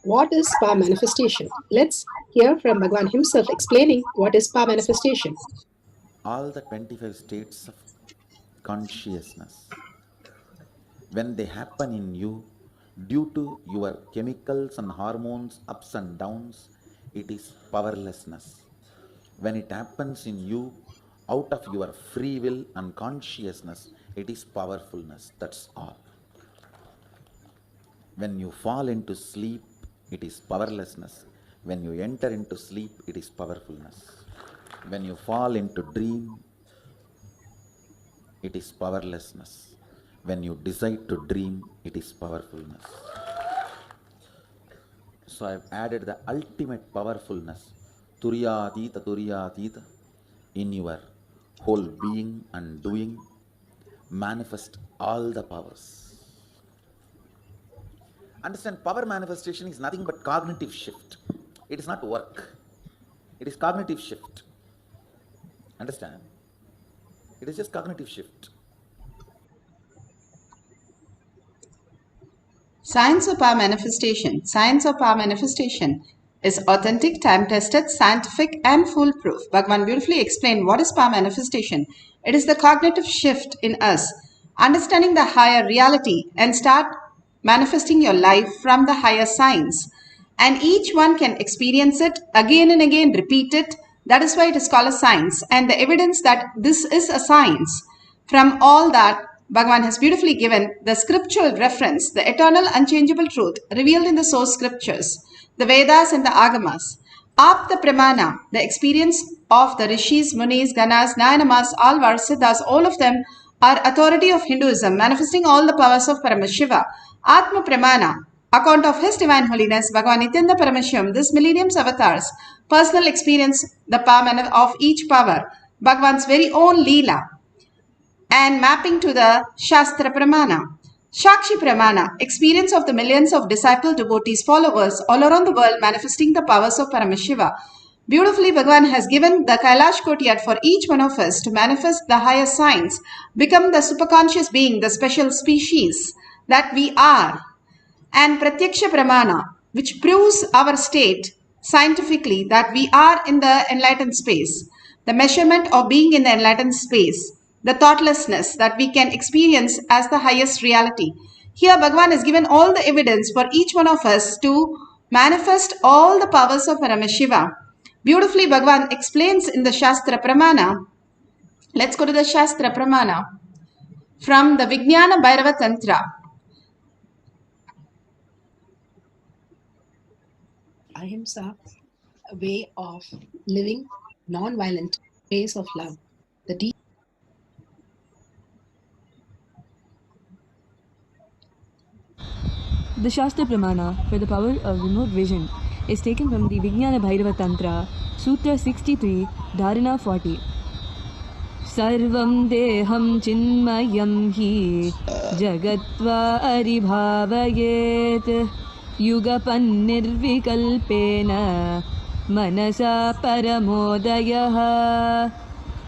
What is power manifestation? Let's hear from Bhagwan himself explaining what is power manifestation. All the 25 states of consciousness, when they happen in you due to your chemicals and hormones ups and downs, it is powerlessness. When it happens in you out of your free will and consciousness, it is powerfulness. That's all. When you fall into sleep, it is powerlessness. When you enter into sleep, it is powerfulness. When you fall into dream, it is powerlessness. When you decide to dream, it is powerfulness. So I've added the ultimate powerfulness, Turiyatita, in your whole being and doing. Manifest all the powers. Understand, power manifestation is nothing but cognitive shift. It is not work. It is cognitive shift. Understand? It is just cognitive shift. Science of power manifestation. Science of power manifestation is authentic, time-tested, scientific, and foolproof. Bhagavan beautifully explained what is power manifestation. It is the cognitive shift in us, understanding the higher reality and start manifesting your life from the higher science. And each one can experience it again and again, repeat it. That is why it is called a science. And the evidence that this is a science, from all that, Bhagavan has beautifully given the scriptural reference, the eternal unchangeable truth revealed in the source scriptures, the Vedas and the Agamas. Apta Pramana, the experience of the Rishis, Munis, Ganas, Nayanamas, Alvar, Siddhas, all of them are authority of Hinduism, manifesting all the powers of Paramashiva. Atma Pramana, account of His Divine Holiness, Bhagavan Nityananda Paramashivam, this millennium's avatars, personal experience, the power of each power, Bhagavan's very own Leela, and mapping to the Shastra Pramana. Shakshi Pramana, experience of the millions of disciple devotees, followers all around the world manifesting the powers of Paramashiva. Beautifully, Bhagavan has given the Kailash courtyard for each one of us to manifest the higher signs, become the superconscious being, the special species that we are. And Pratyaksha Pramana, which proves our state scientifically that we are in the enlightened space, the measurement of being in the enlightened space, the thoughtlessness that we can experience as the highest reality. Here Bhagavan has given all the evidence for each one of us to manifest all the powers of Paramashiva. Beautifully Bhagavan explains in the Shastra Pramana. Let's go to the Shastra Pramana from the Vijnana Bhairava Tantra. Ahimsa, a way of living, non-violent ways of love. The deep The Shastra Pramana for the power of remote vision is taken from the Vijnana Bhairava Tantra, Sutra 63, Dharana 40. Sarvam deham chinmayam hi jagatva aribhavayet yugapan nirvikalpena manasa paramodayah.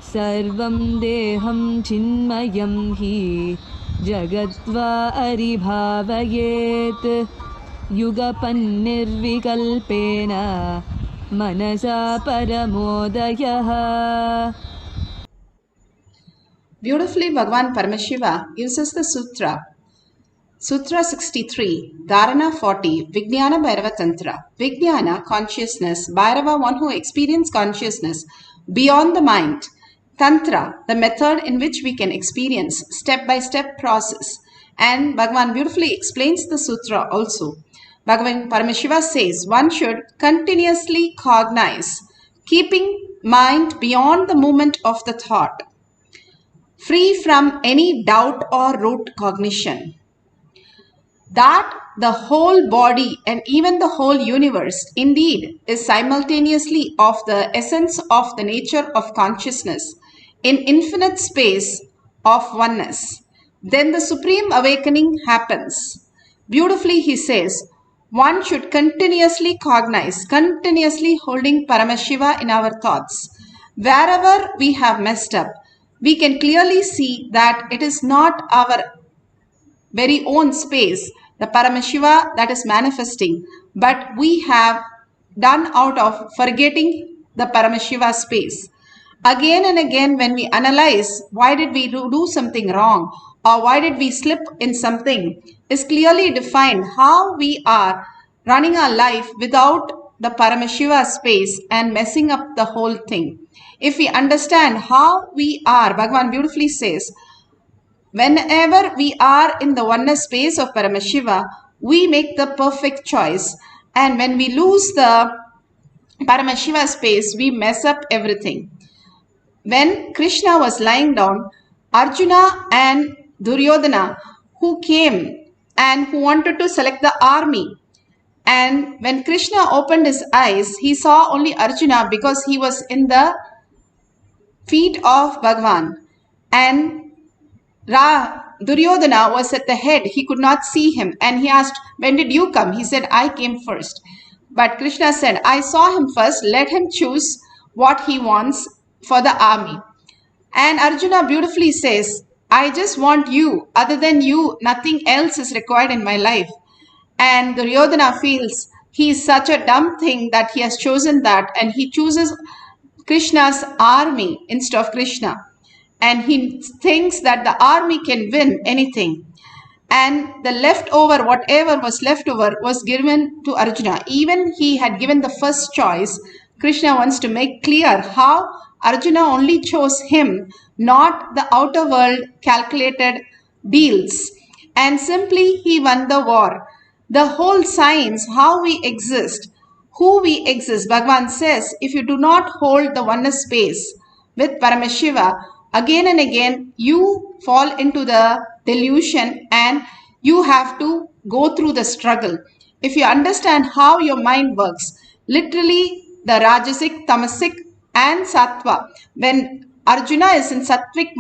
Sarvam deham chinmayam hi jagatva aribhavayet yugapan nirvikalpena manasa paramodayah. Beautifully, Bhagavan Paramashiva uses the sutra. Sutra 63, Dharana 40, Vijnana Bhairava Tantra. Vijnana, consciousness. Bhairava, one who experiences consciousness beyond the mind. Tantra, the method in which we can experience step-by-step process. And Bhagavan beautifully explains the sutra also. Bhagavan Paramashiva says one should continuously cognize, keeping mind beyond the movement of the thought, free from any doubt or rote cognition, that the whole body and even the whole universe indeed is simultaneously of the essence of the nature of consciousness in infinite space of oneness, then the supreme awakening happens. Beautifully he says, one should continuously cognize, continuously holding Paramashiva in our thoughts. Wherever we have messed up, we can clearly see that it is not our very own space, the Paramashiva that is manifesting, but we have done out of forgetting the Paramashiva space. Again and again, when we analyze why did we do something wrong or why did we slip in something, is clearly defined how we are running our life without the Paramashiva space and messing up the whole thing. If we understand how we are, Bhagavan beautifully says, whenever we are in the oneness space of Paramashiva, we make the perfect choice. And when we lose the Paramashiva space, we mess up everything. When Krishna was lying down, Arjuna and Duryodhana, who came and who wanted to select the army, and when Krishna opened his eyes, he saw only Arjuna because he was in the feet of Bhagavan. And Duryodhana was at the head. He could not see him. And he asked, when did you come? He said, I came first. But Krishna said, I saw him first. Let him choose what he wants for the army. And Arjuna beautifully says, I just want you. Other than you, nothing else is required in my life. And Duryodhana feels he is such a dumb thing that he has chosen that, and he chooses Krishna's army instead of Krishna. And he thinks that the army can win anything. And the leftover, whatever was left over, was given to Arjuna. Even he had given the first choice. Krishna wants to make clear how Arjuna only chose him, not the outer world calculated deals. And simply he won the war. The whole science, how we exist, who we exist, Bhagavan says, if you do not hold the oneness space with Paramashiva, again and again you fall into the delusion and you have to go through the struggle. If you understand how your mind works, literally the Rajasic, Tamasic and Sattva, when Arjuna is in Sattvic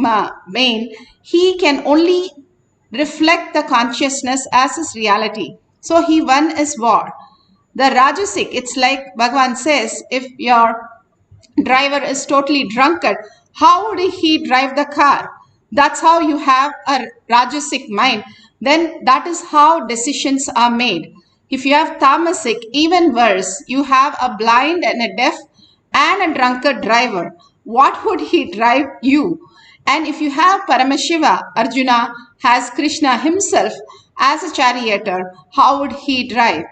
vein, he can only reflect the consciousness as his reality. So he won his war. The Rajasic, it's like Bhagavan says, if your driver is totally drunkard, how would he drive the car? That's how you have a Rajasic mind. Then that is how decisions are made. If you have Tamasic, even worse, you have a blind and a deaf and a drunkard driver. What would he drive you? And if you have Paramashiva, Arjuna has Krishna himself as a charioteer, how would he drive?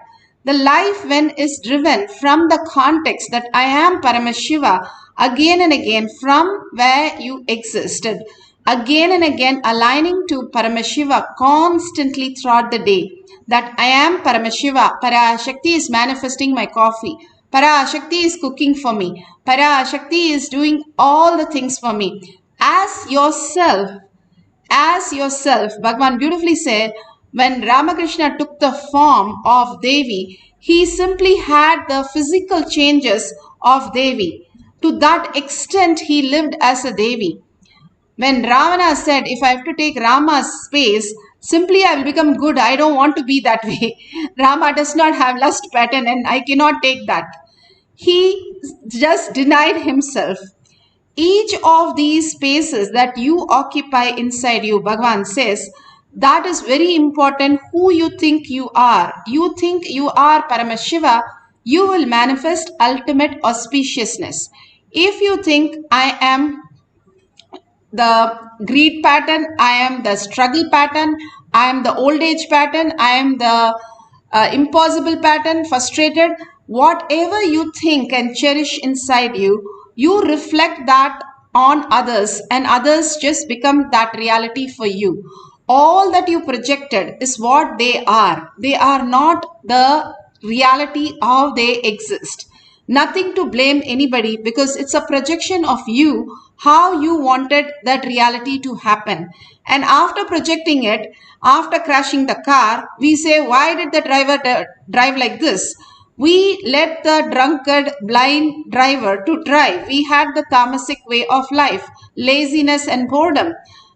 The life when is driven from the context that I am Paramashiva, again and again from where you existed, again and again aligning to Paramashiva constantly throughout the day, that I am Paramashiva, PARASHAKTI is manifesting my coffee, PARASHAKTI is cooking for me, PARASHAKTI is doing all the things for me. As yourself, Bhagavan beautifully said, when Ramakrishna took the form of Devi, he simply had the physical changes of Devi. To that extent, he lived as a Devi. When Ravana said, if I have to take Rama's space, simply I will become good. I don't want to be that way. Rama does not have lust pattern and I cannot take that. He just denied himself. Each of these spaces that you occupy inside you, Bhagavan says, that is very important who you think you are. You think you are Paramashiva, you will manifest ultimate auspiciousness. If you think I am the greed pattern, I am the struggle pattern, I am the old age pattern, I am the impossible pattern, frustrated, whatever you think and cherish inside you, you reflect that on others and others just become that reality for you. All that you projected is what they are. They are not the reality how they exist. Nothing to blame anybody, because it's a projection of you, how you wanted that reality to happen. And after projecting it, after crashing the car, we say, why did the driver drive like this? We let the drunkard, blind driver to drive. We had the tamasic way of life, laziness and boredom.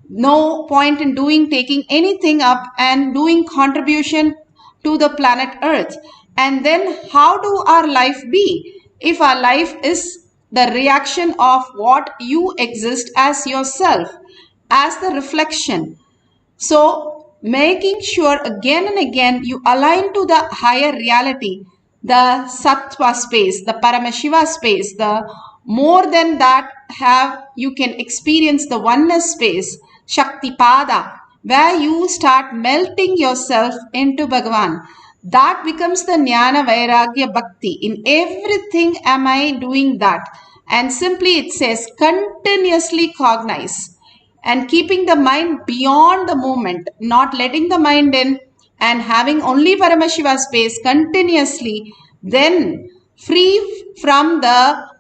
No point in taking anything up and doing contribution to the planet Earth. And then how do our life be? If our life is the reaction of what you exist as yourself, as the reflection. So making sure again and again you align to the higher reality, the Sattva space, the Paramashiva space, the more than that have you can experience the oneness space, Shakti Pada, where you start melting yourself into Bhagavan. That becomes the Jnana Vairagya Bhakti. In everything am I doing that. And simply it says continuously cognize and keeping the mind beyond the moment, not letting the mind in and having only Paramashiva space continuously, then free from the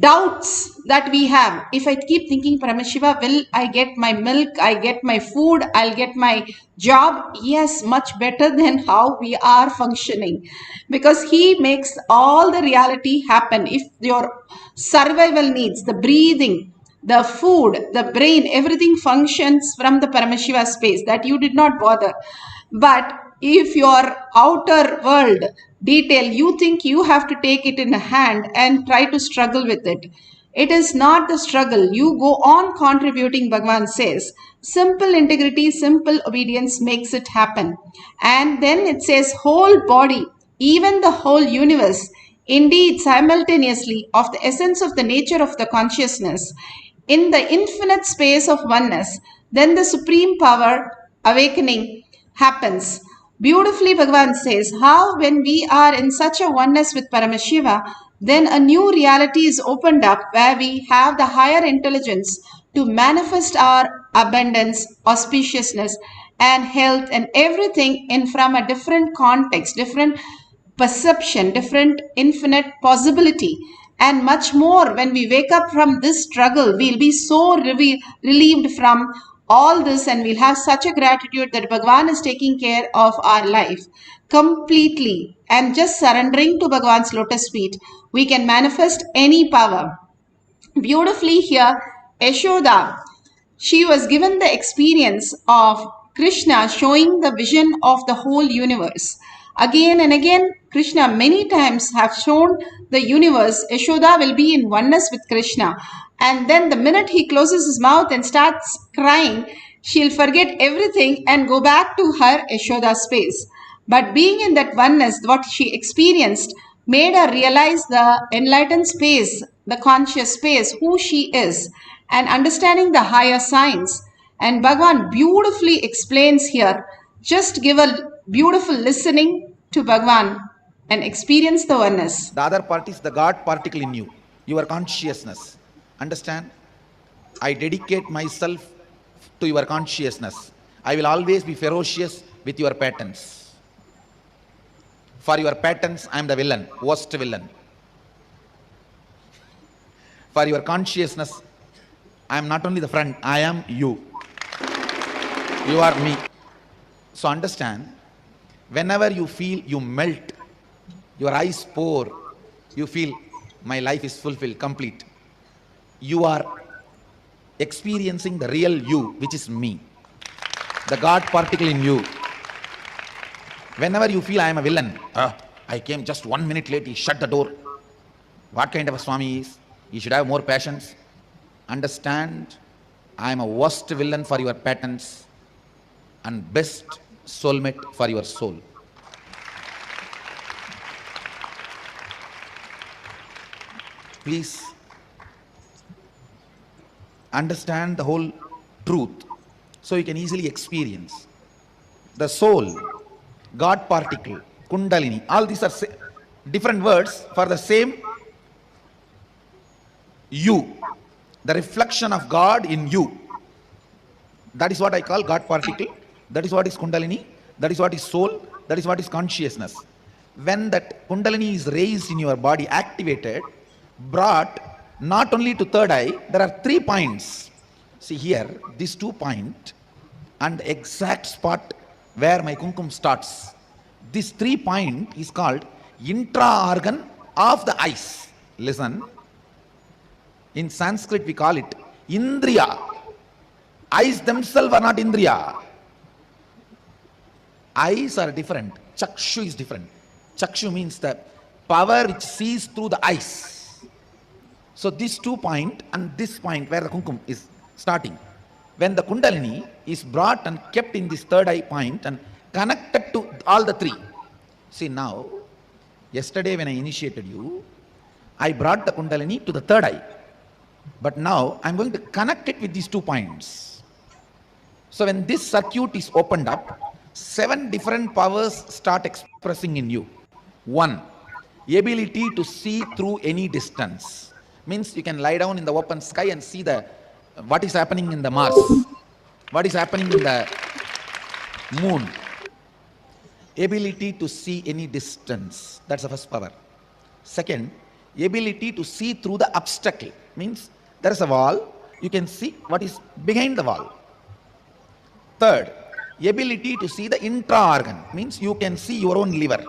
doubts that we have. If I keep thinking Paramashiva, will I get my milk, I get my food, I'll get my job? Yes, much better than how we are functioning, because he makes all the reality happen. If your survival needs, the breathing, the food, the brain, everything functions from the Paramashiva space, that you did not bother. But if your outer world detail, you think you have to take it in a hand and try to struggle with it. It is not the struggle. You go on contributing, Bhagavan says. Simple integrity, simple obedience makes it happen. And then it says whole body, even the whole universe, indeed simultaneously of the essence of the nature of the consciousness, in the infinite space of oneness, then the supreme power awakening happens. Beautifully, Bhagavan says how when we are in such a oneness with Paramashiva, then a new reality is opened up where we have the higher intelligence to manifest our abundance, auspiciousness, and health and everything in from a different context, different perception, different infinite possibility. And much more, when we wake up from this struggle, we'll be so relieved from all this, and we'll have such a gratitude that Bhagavan is taking care of our life completely. And just surrendering to Bhagavan's lotus feet, we can manifest any power. Beautifully here, Yashoda, she was given the experience of Krishna showing the vision of the whole universe. Again and again, Krishna many times have shown the universe. Yashoda will be in oneness with Krishna. And then the minute he closes his mouth and starts crying, she'll forget everything and go back to her Yashoda space. But being in that oneness, what she experienced made her realize the enlightened space, the conscious space, who she is, and understanding the higher science. And Bhagavan beautifully explains here. Just give a beautiful listening to Bhagavan and experience the oneness. The other part is the God particle in you, your consciousness. Understand? I dedicate myself to your consciousness. I will always be ferocious with your patterns. For your patterns, I am the villain, worst villain. For your consciousness, I am not only the friend, I am you. You are me. So understand, whenever you feel you melt, your eyes pour, you feel my life is fulfilled, complete. You are experiencing the real you, which is me, the God particle in you. Whenever you feel I am a villain, I came just 1 minute late, he shut the door. What kind of a Swami he is? He should have more passions. Understand, I am a worst villain for your patterns and best soulmate for your soul. Please understand the whole truth so you can easily experience. The soul, God particle, Kundalini, all these are different words for the same you, the reflection of God in you. That is what I call God particle. That is what is Kundalini. That is what is soul. That is what is consciousness. when that Kundalini is raised in your body, activated, brought not only to third eye, there are 3 points. See here, these 2 points and exact spot where my kumkum starts. This 3 point is called intra-organ of the eyes. Listen, in Sanskrit we call it Indriya. Eyes themselves are not Indriya. Eyes are different. Chakshu is different. Chakshu means the power which sees through the eyes. So this 2 point and this point where the kumkum is starting, when the Kundalini is brought and kept in this third eye point and connected to all the 3. See now, yesterday when I initiated you, I brought the Kundalini to the third eye. But now I'm going to connect it with these 2 points. So when this circuit is opened up, 7 different powers start expressing in you. 1, ability to see through any distance. Means you can lie down in the open sky and see what is happening in the Mars, what is happening in the moon. Ability to see any distance. That's the first power. Second, ability to see through the obstacle. Means there is a wall, you can see what is behind the wall. Third, ability to see the intra-organ. Means you can see your own liver,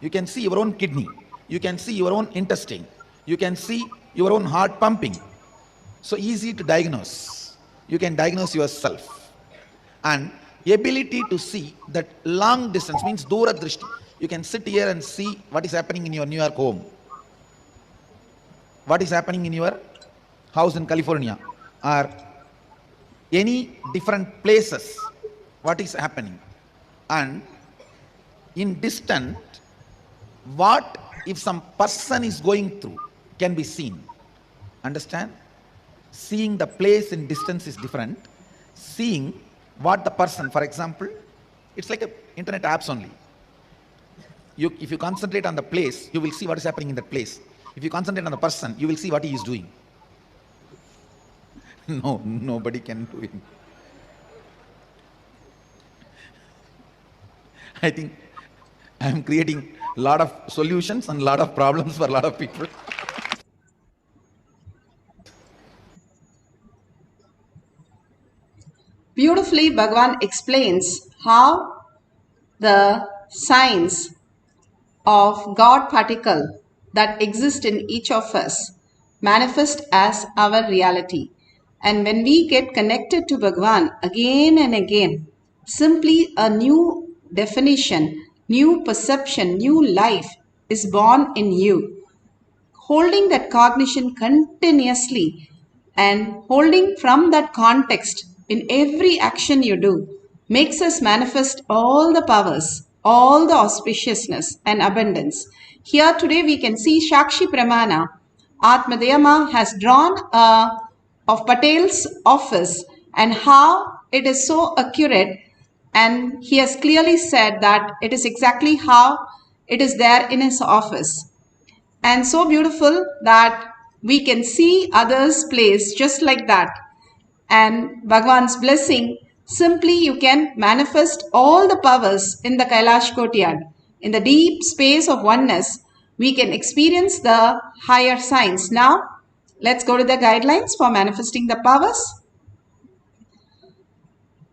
you can see your own kidney, you can see your own intestine, you can see your own heart pumping. So easy to diagnose. You can diagnose yourself. And ability to see that long distance means Dura Drishti. You can sit here and see what is happening in your New York home, what is happening in your house in California, or any different places, what is happening. And in distant, what if some person is going through can be seen. Understand? Seeing the place in distance is different. Seeing what the person, for example, it's like internet apps only. If you concentrate on the place, you will see what is happening in that place. If you concentrate on the person, you will see what he is doing. No, nobody can do it. I think I am creating a lot of solutions and a lot of problems for a lot of people. Beautifully, Bhagavan explains how the signs of God particle that exist in each of us manifest as our reality. And when we get connected to Bhagavan again and again, simply a new definition, new perception, new life is born in you. Holding that cognition continuously and holding from that context in every action you do makes us manifest all the powers, all the auspiciousness and abundance. Here today we can see Shakshi Pramana. Atmadhyama has drawn of Patel's office and how it is so accurate, and he has clearly said that it is exactly how it is there in his office. And so beautiful that we can see others' place just like that. And Bhagavan's blessing, simply you can manifest all the powers in the Kailash Courtyard. In the deep space of oneness, we can experience the higher signs. Now, let's go to the guidelines for manifesting the powers.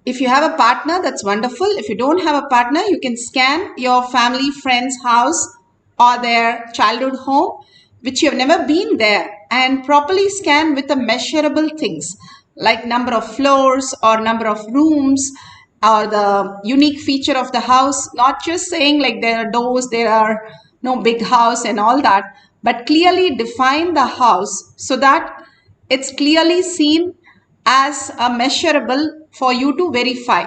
If you have a partner, that's wonderful. If you don't have a partner, you can scan your family, friend's house or their childhood home, which you have never been there, and properly scan with the measurable things like number of floors or number of rooms or the unique feature of the house. Not just saying like there are doors, there are no big house and all that, but clearly define the house so that it's clearly seen as a measurable for you to verify,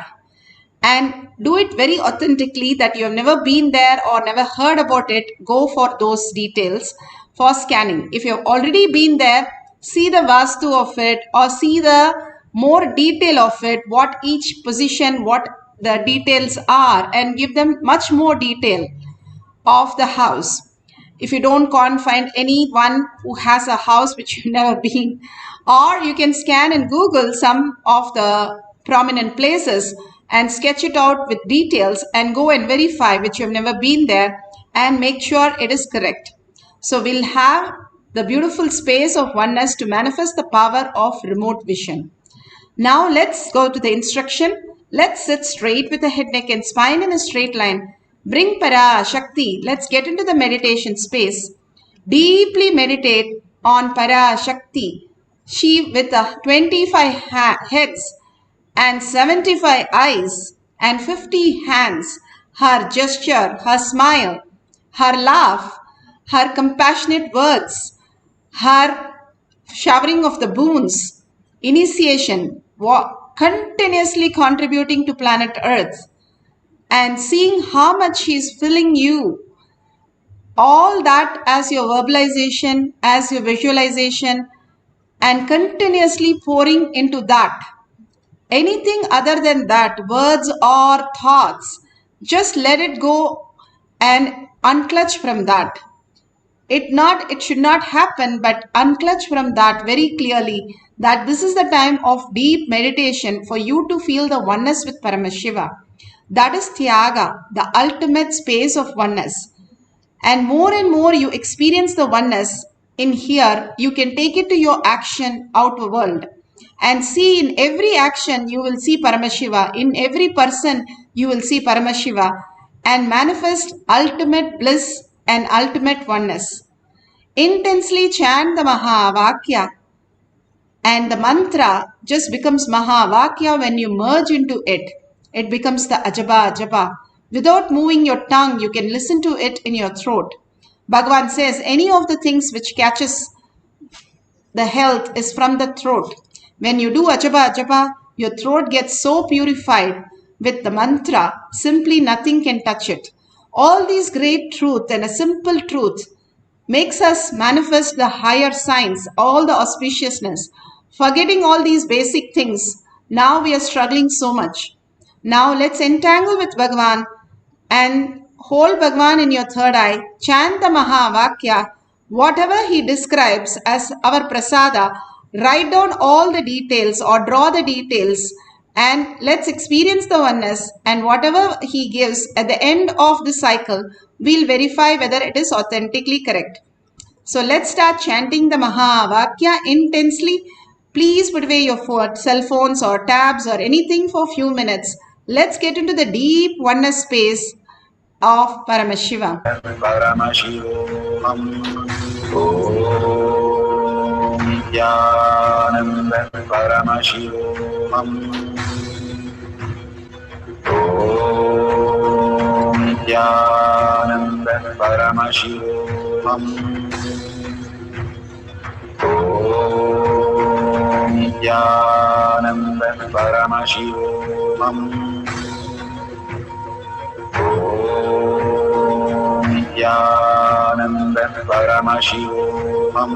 and do it very authentically, that you have never been there or never heard about it. Go for those details for scanning. If you have already been there, see the vastu of it or see the more detail of it, what each position, what the details are, and give them much more detail of the house. If you can't find anyone who has a house which you've never been, or you can scan and Google some of the prominent places and sketch it out with details and go and verify which you've never been there, and make sure it is correct. So we'll have the beautiful space of oneness to manifest the power of remote vision. Now let's go to the instruction. Let's sit straight with the head, neck and spine in a straight line. Bring Parashakti. Let's get into the meditation space. Deeply meditate on Parashakti. She with 25 heads and 75 eyes and 50 hands. Her gesture, her smile, her laugh, her compassionate words, her showering of the boons, initiation, continuously contributing to planet Earth, and seeing how much she is filling you, all that as your verbalization, as your visualization, and continuously pouring into that. Anything other than that, words or thoughts, just let it go and unclutch from that. It should not happen, but unclutch from that very clearly that this is the time of deep meditation for you to feel the oneness with Paramashiva. That is Tyaga, the ultimate space of oneness. And more you experience the oneness in here, you can take it to your action outer world. And see, in every action you will see Paramashiva. In every person you will see Paramashiva. And manifest ultimate bliss and ultimate oneness. Intensely chant the Mahavakya, and the mantra just becomes Mahavakya when you merge into it. It becomes the Ajaba Ajaba. Without moving your tongue, you can listen to it in your throat. Bhagavan says any of the things which catches the health is from the throat. When you do Ajaba Ajaba, your throat gets so purified with the mantra, simply nothing can touch it. All these great truth and a simple truth makes us manifest the higher signs, all the auspiciousness. Forgetting all these basic things, now we are struggling so much. Now let's entangle with Bhagavan and hold Bhagavan in your third eye. Chant the Mahavakya, whatever he describes as our prasada. Write down all the details or draw the details, and let's experience the oneness, and whatever he gives at the end of the cycle, we'll verify whether it is authentically correct. So let's start chanting the Mahavakya intensely. Please put away your cell phones or tabs or anything for a few minutes. Let's get into the deep oneness space of Paramashiva. Nityananda Paramashivoham. Om Nityananda Paramashivoham. Om Nityananda Paramashivoham. Om Nityananda Paramashivoham. Om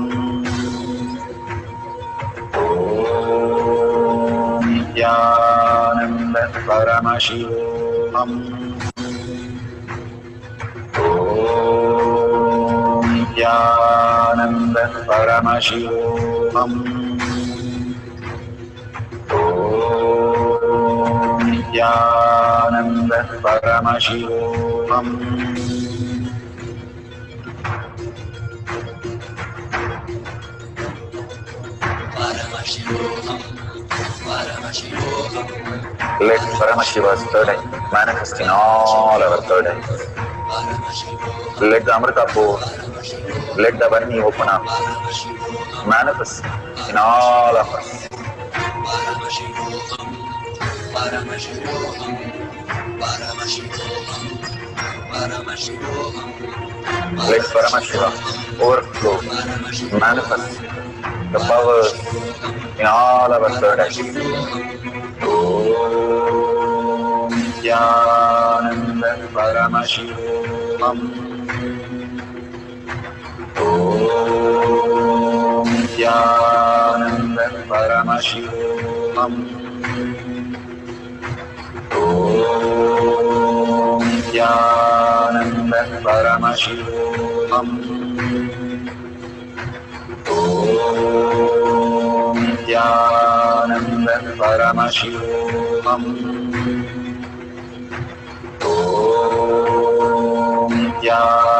Nityananda Paramashivoham. Om Nityananda Paramashivoham. Om Nityananda Paramashivoham. Let Paramashiva's third eye manifest in all our third eyes. Let the Amrita pour, let the Varni open up, manifest in all of us. Let Paramashiva overflow, manifest the powers in all our third eyes. Om Nityananda Paramashivoham. Om Nityananda Paramashivoham. Om Nityananda Paramashivoham. Om Nityananda Paramashivoham. Om Nityananda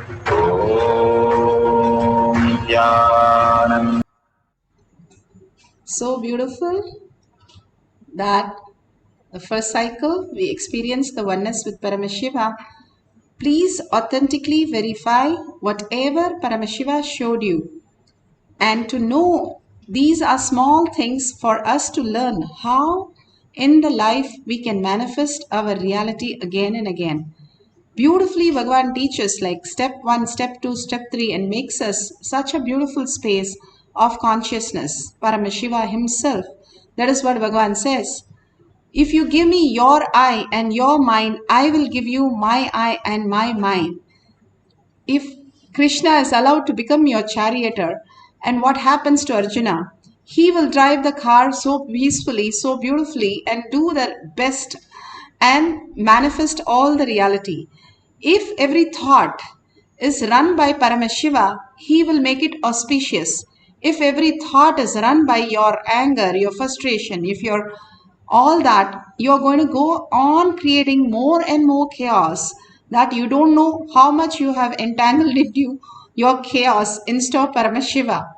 Om Jnanam. So beautiful that the first cycle we experience the oneness with Paramashiva. Please authentically verify whatever Paramashiva showed you, and to know these are small things for us to learn how in the life we can manifest our reality again and again. Beautifully, Bhagavan teaches like step 1, step 2, step 3 and makes us such a beautiful space of consciousness. Paramashiva himself. That is what Bhagavan says. If you give me your eye and your mind, I will give you my eye and my mind. If Krishna is allowed to become your charioteer, and what happens to Arjuna? He will drive the car so peacefully, so beautifully, and do the best and manifest all the reality. If every thought is run by Paramashiva, he will make it auspicious. If every thought is run by your anger, your frustration, if you're all that, you're going to go on creating more and more chaos that you don't know how much you have entangled into your chaos instead of Paramashiva.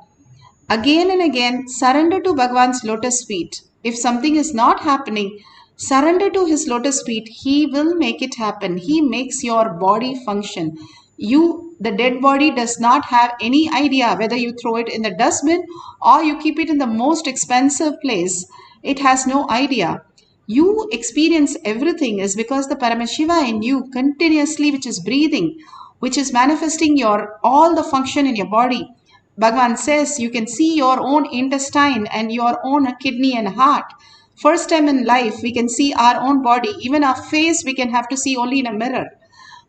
Again and again, surrender to Bhagavan's lotus feet. If something is not happening, surrender to his lotus feet. He will make it happen. He makes your body function. You, the dead body, does not have any idea whether you throw it in the dustbin or you keep it in the most expensive place. It has no idea. You experience everything is because the Paramashiva in you continuously, which is breathing, which is manifesting your all the function in your body. Bhagavan says you can see your own intestine and your own kidney and heart. First time in life we can see our own body. Even our face we can have to see only in a mirror.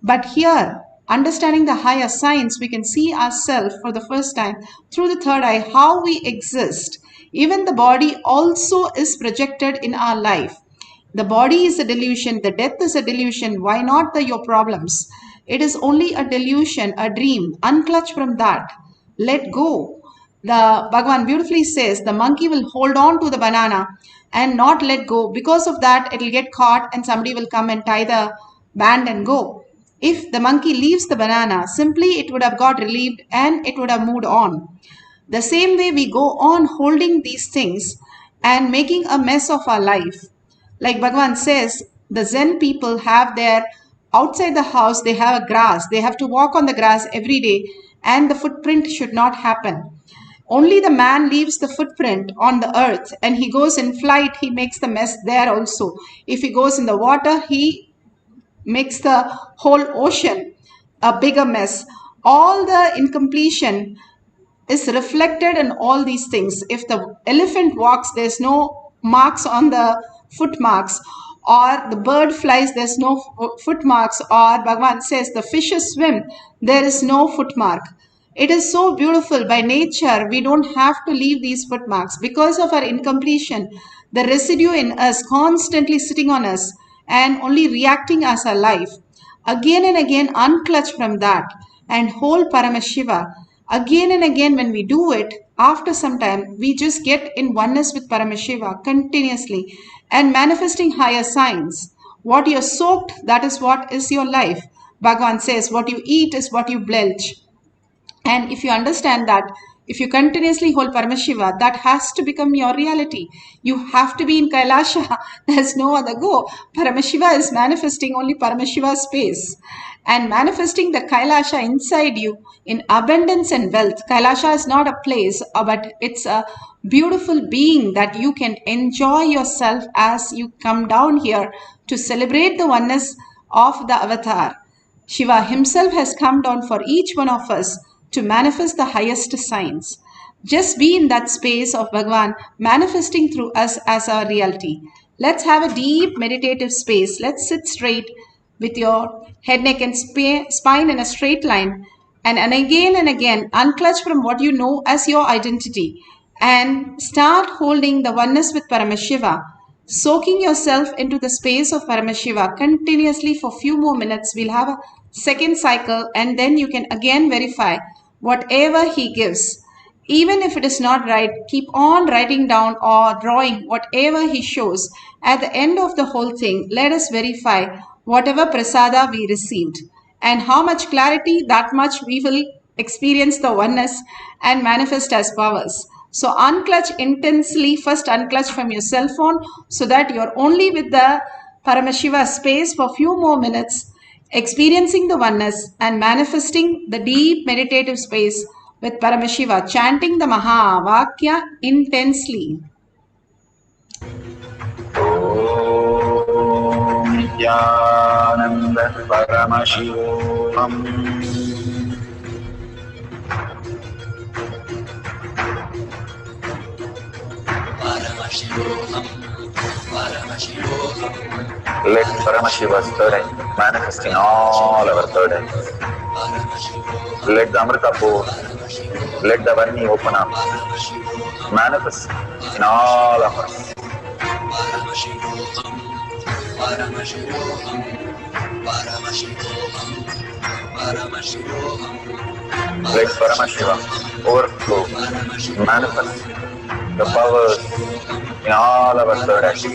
But here, understanding the higher science, we can see ourselves for the first time through the third eye, how we exist. Even the body also is projected in our life. The body is a delusion. The death is a delusion. Why not your problems? It is only a delusion, a dream. Unclutch from that. Let go. The Bhagavan beautifully says the monkey will hold on to the banana and not let go. Because of that, it will get caught and somebody will come and tie the band and go. If the monkey leaves the banana, simply it would have got relieved and it would have moved on. The same way we go on holding these things and making a mess of our life. Like Bhagavan says, the Zen people have their outside the house, they have a grass. They have to walk on the grass every day and the footprint should not happen. Only the man leaves the footprint on the earth and he goes in flight, he makes the mess there also. If he goes in the water, he makes the whole ocean a bigger mess. All the incompletion is reflected in all these things. If the elephant walks, there's no marks on the foot marks, or the bird flies, there's no foot marks, or Bhagavan says the fishes swim, there is no foot mark. It is so beautiful. By nature, we don't have to leave these foot marks. Because of our incompletion, the residue in us constantly sitting on us and only reacting as our life. Again and again, unclutch from that and hold Paramashiva. Again and again, when we do it, after some time, we just get in oneness with Paramashiva continuously and manifesting higher signs. What you're soaked, that is what is your life. Bhagavan says, what you eat is what you belch. And if you understand that, if you continuously hold Paramashiva, that has to become your reality. You have to be in Kailasa. There's no other go. Paramashiva is manifesting only Paramashiva space. And manifesting the Kailasa inside you in abundance and wealth. Kailasa is not a place, but it's a beautiful being that you can enjoy yourself as you come down here to celebrate the oneness of the avatar. Shiva himself has come down for each one of us to manifest the highest signs. Just be in that space of Bhagavan manifesting through us as our reality. Let's have a deep meditative space. Let's sit straight with your head, neck and spine in a straight line. And again, unclutch from what you know as your identity. And start holding the oneness with Paramashiva. Soaking yourself into the space of Paramashiva continuously for a few more minutes. We'll have a second cycle and then you can again verify whatever he gives. Even if it is not right, keep on writing down or drawing whatever he shows. At the end of the whole thing, let us verify whatever prasada we received. And how much clarity, that much we will experience the oneness, and manifest as powers. So unclutch intensely, first unclutch from your cell phone so that you're only with the Paramashiva space for a few more minutes, experiencing the oneness and manifesting the deep meditative space with Paramashiva, chanting the Maha Vakya intensely. Nityananda Paramashivam. Let Paramashiva's third eye manifest in all our third eyes. Let the Amrita pour, let the Varni open up, manifest in all of us. Let Paramashiva overflow, manifest the powers in all our third eyes.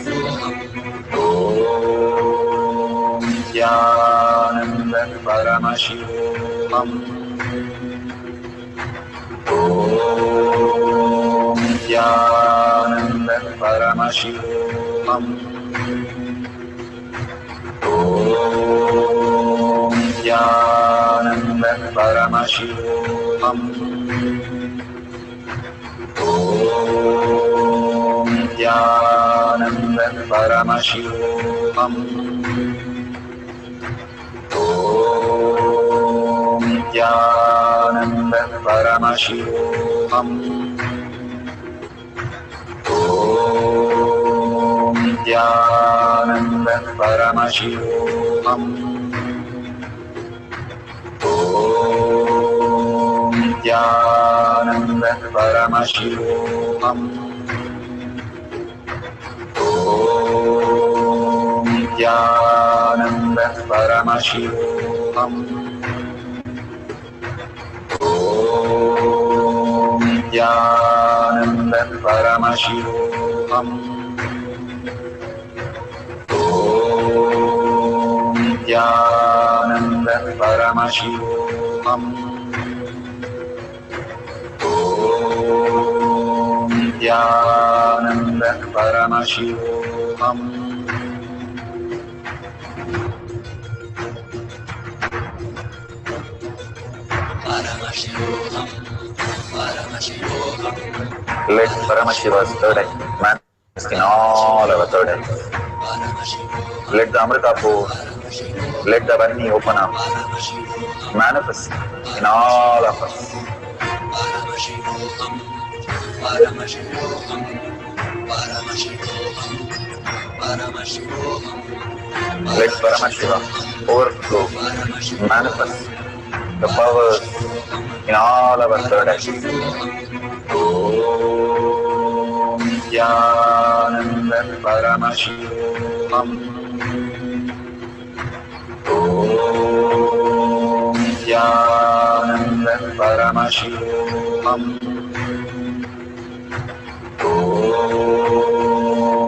Om Nityananda Paramashivam. Om Nityananda Paramashivam. Om Nityananda Paramashivam. Om Nityananda Paramashivam. Om Nityananda Paramashivam. Om Nityananda Paramashivam. Om Nityananda Paramashivam. Om Nityananda Paramashivam. Om Nityananda Paramashivam. Om Nityananda Paramashivam. Om Nityananda Paramashivam. Let Paramashiva's third eye manifest in all our third eyes. Let the Amrita pour, let the Varni open up, manifest in all of us. Let Paramashiva overflow, manifest the powers in all our third eyes. Om Nityananda Paramashivam. Om Nityananda Paramashivam. Om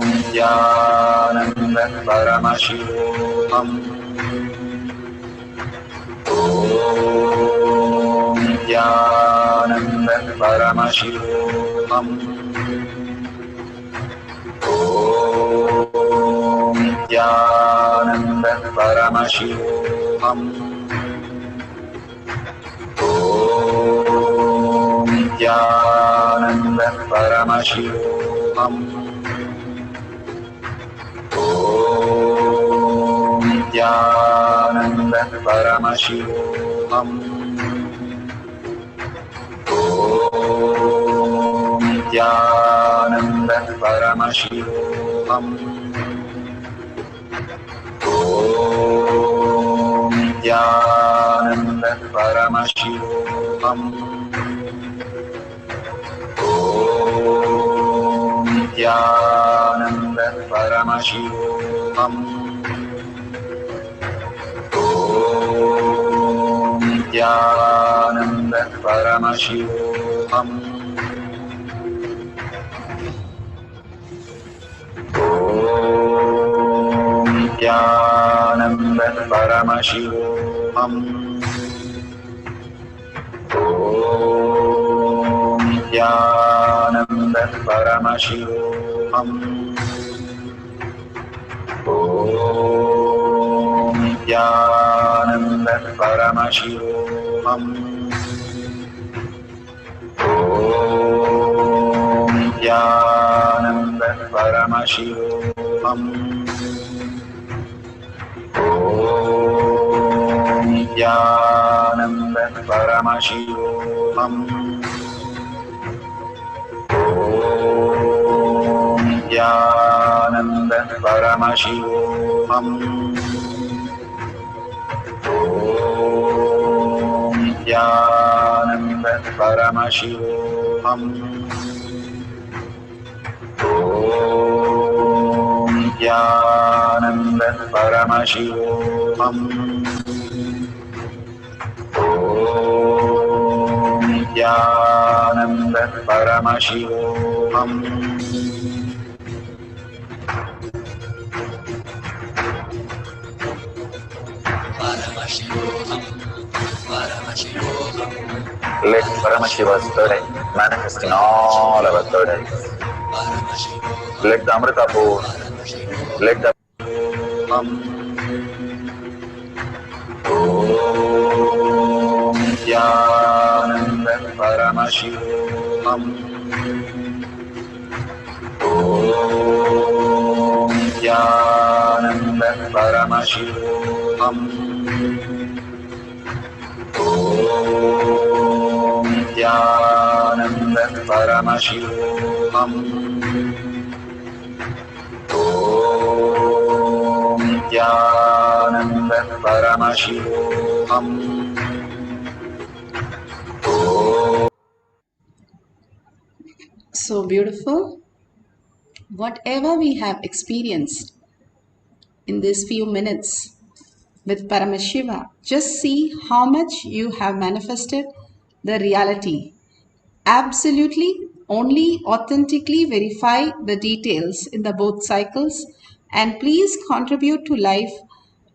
Nityananda Paramashivam. Om Nityananda Paramashivam. Om Nityananda Paramashivam. Om Nityananda Paramashivam. Om Nityananda Paramashivam. Om Nityananda Paramashivam. Om Nityananda Paramashivam. Om Nityananda Paramashivam. Om Nityananda Paramashivam. Om Nityananda Paramashivam. Om Nityananda Paramashivoham. Om Nityananda Paramashivoham. Om Nityananda Paramashivoham. Om Nityananda Paramashivoham. Om Nityananda Paramashivoham. Om Nityananda Paramashivoham. Om Nityananda Paramashivoham. Om Nityananda Paramashivoham. Let Paramashiva's third eye manifest in all our third eyes. Let the Amrita pour, let the Om Nityananda Paramashivoham. Om Nityananda Paramashivoham. Om Nityananda Paramashivoham. Om Nityananda Paramashivoham. So beautiful. Whatever we have experienced in these few minutes with Paramashiva, just see how much you have manifested the reality. Absolutely, only authentically verify the details in the both cycles and please contribute to life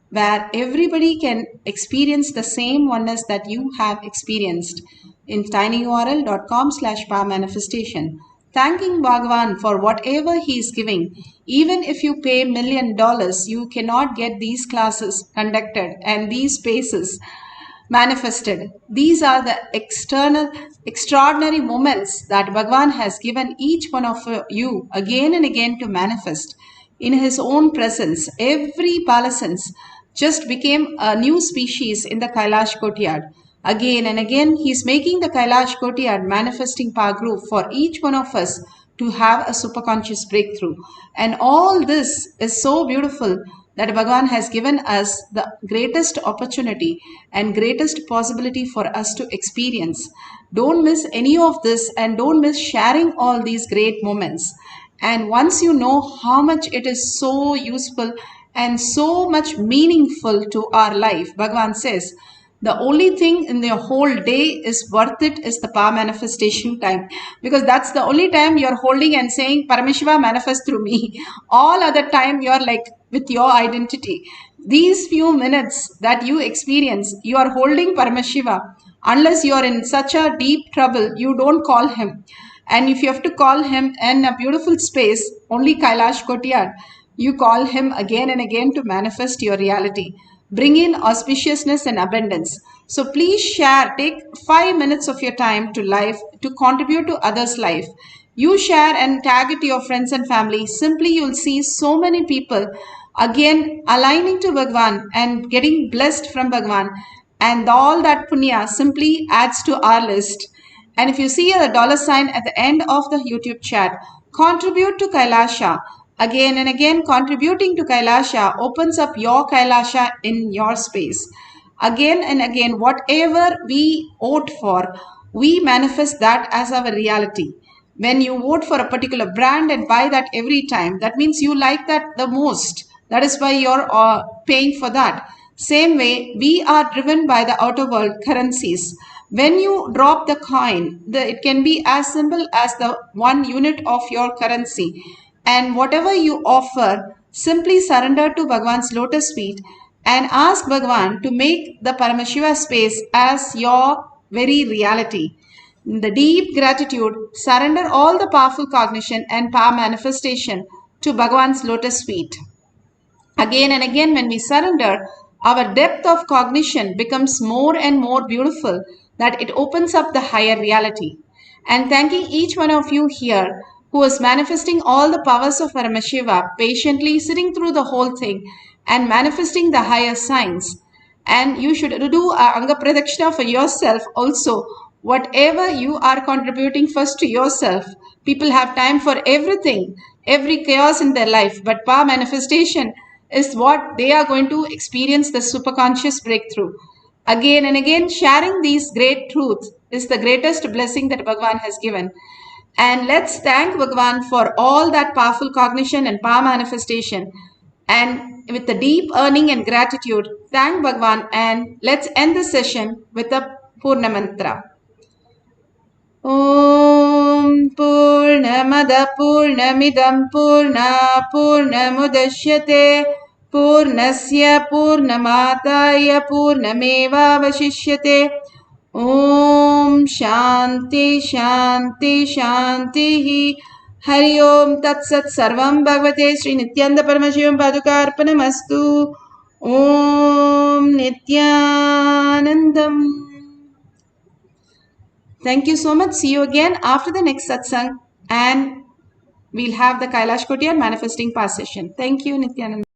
where everybody can experience the same oneness that you have experienced in tinyurl.com/powermanifestation. Thanking Bhagavan for whatever he is giving. Even if you pay $1 million, you cannot get these classes conducted and these spaces manifested. These are the extraordinary moments that Bhagavan has given each one of you again and again to manifest in his own presence. Every Palasans just became a new species in the Kailash courtyard. Again and again, he is making the Kailash courtyard manifesting power group for each one of us to have a superconscious breakthrough. And all this is so beautiful that Bhagavan has given us the greatest opportunity and greatest possibility for us to experience. Don't miss any of this and don't miss sharing all these great moments. And once you know how much it is so useful and so much meaningful to our life, Bhagavan says, the only thing in the whole day is worth it is the power manifestation time, because that's the only time you're holding and saying Paramashiva manifest through me. All other time you're like with your identity. These few minutes that you experience, you are holding Paramashiva. Unless you're in such a deep trouble, you don't call him. And if you have to call him in a beautiful space, only Kailash Kotiyar, you call him again and again to manifest your reality. Bring in auspiciousness and abundance. So please share, take 5 minutes of your time to life to contribute to others' life. You share and tag it to your friends and family. Simply you'll see so many people again aligning to Bhagavan and getting blessed from Bhagavan. And all that punya simply adds to our list. And if you see a $sign at the end of the YouTube chat, contribute to Kailasa. Again and again, contributing to Kailasa opens up your Kailasa in your space. Again and again, whatever we vote for, we manifest that as our reality. When you vote for a particular brand and buy that every time, that means you like that the most. That is why you're paying for that. Same way, we are driven by the outer world currencies. When you drop the coin, it can be as simple as the 1 unit of your currency. And whatever you offer, simply surrender to Bhagavan's lotus feet and ask Bhagavan to make the Paramashiva space as your very reality. In the deep gratitude, surrender all the powerful cognition and power manifestation to Bhagavan's lotus feet. Again and again, when we surrender, our depth of cognition becomes more and more beautiful, that it opens up the higher reality. And thanking each one of you here who is manifesting all the powers of Paramashiva, patiently sitting through the whole thing and manifesting the higher signs. And you should do a Anga Pradakshina for yourself also. Whatever you are contributing first to yourself, people have time for everything, every chaos in their life, but power manifestation is what they are going to experience the superconscious breakthrough. Again and again, sharing these great truths is the greatest blessing that Bhagavan has given. And let's thank Bhagavan for all that powerful cognition and power manifestation. And with the deep earning and gratitude, thank Bhagavan, and let's end the session with a Purna Mantra. Om Purnamada Purnamidam Purna Purnamudashyate Purnasya Purnamataya Purnameva Vashishyate. Om Shanti Shanti Shanti. Hari Om Tat Sat Sarvam Bhagavate Sri Nityanda Paramashivam Padukarpanamastu. Om Nityanandam. Thank you so much. See you again after the next satsang, and we'll have the Kailash Kotiyar manifesting pass session. Thank you, Nityananda.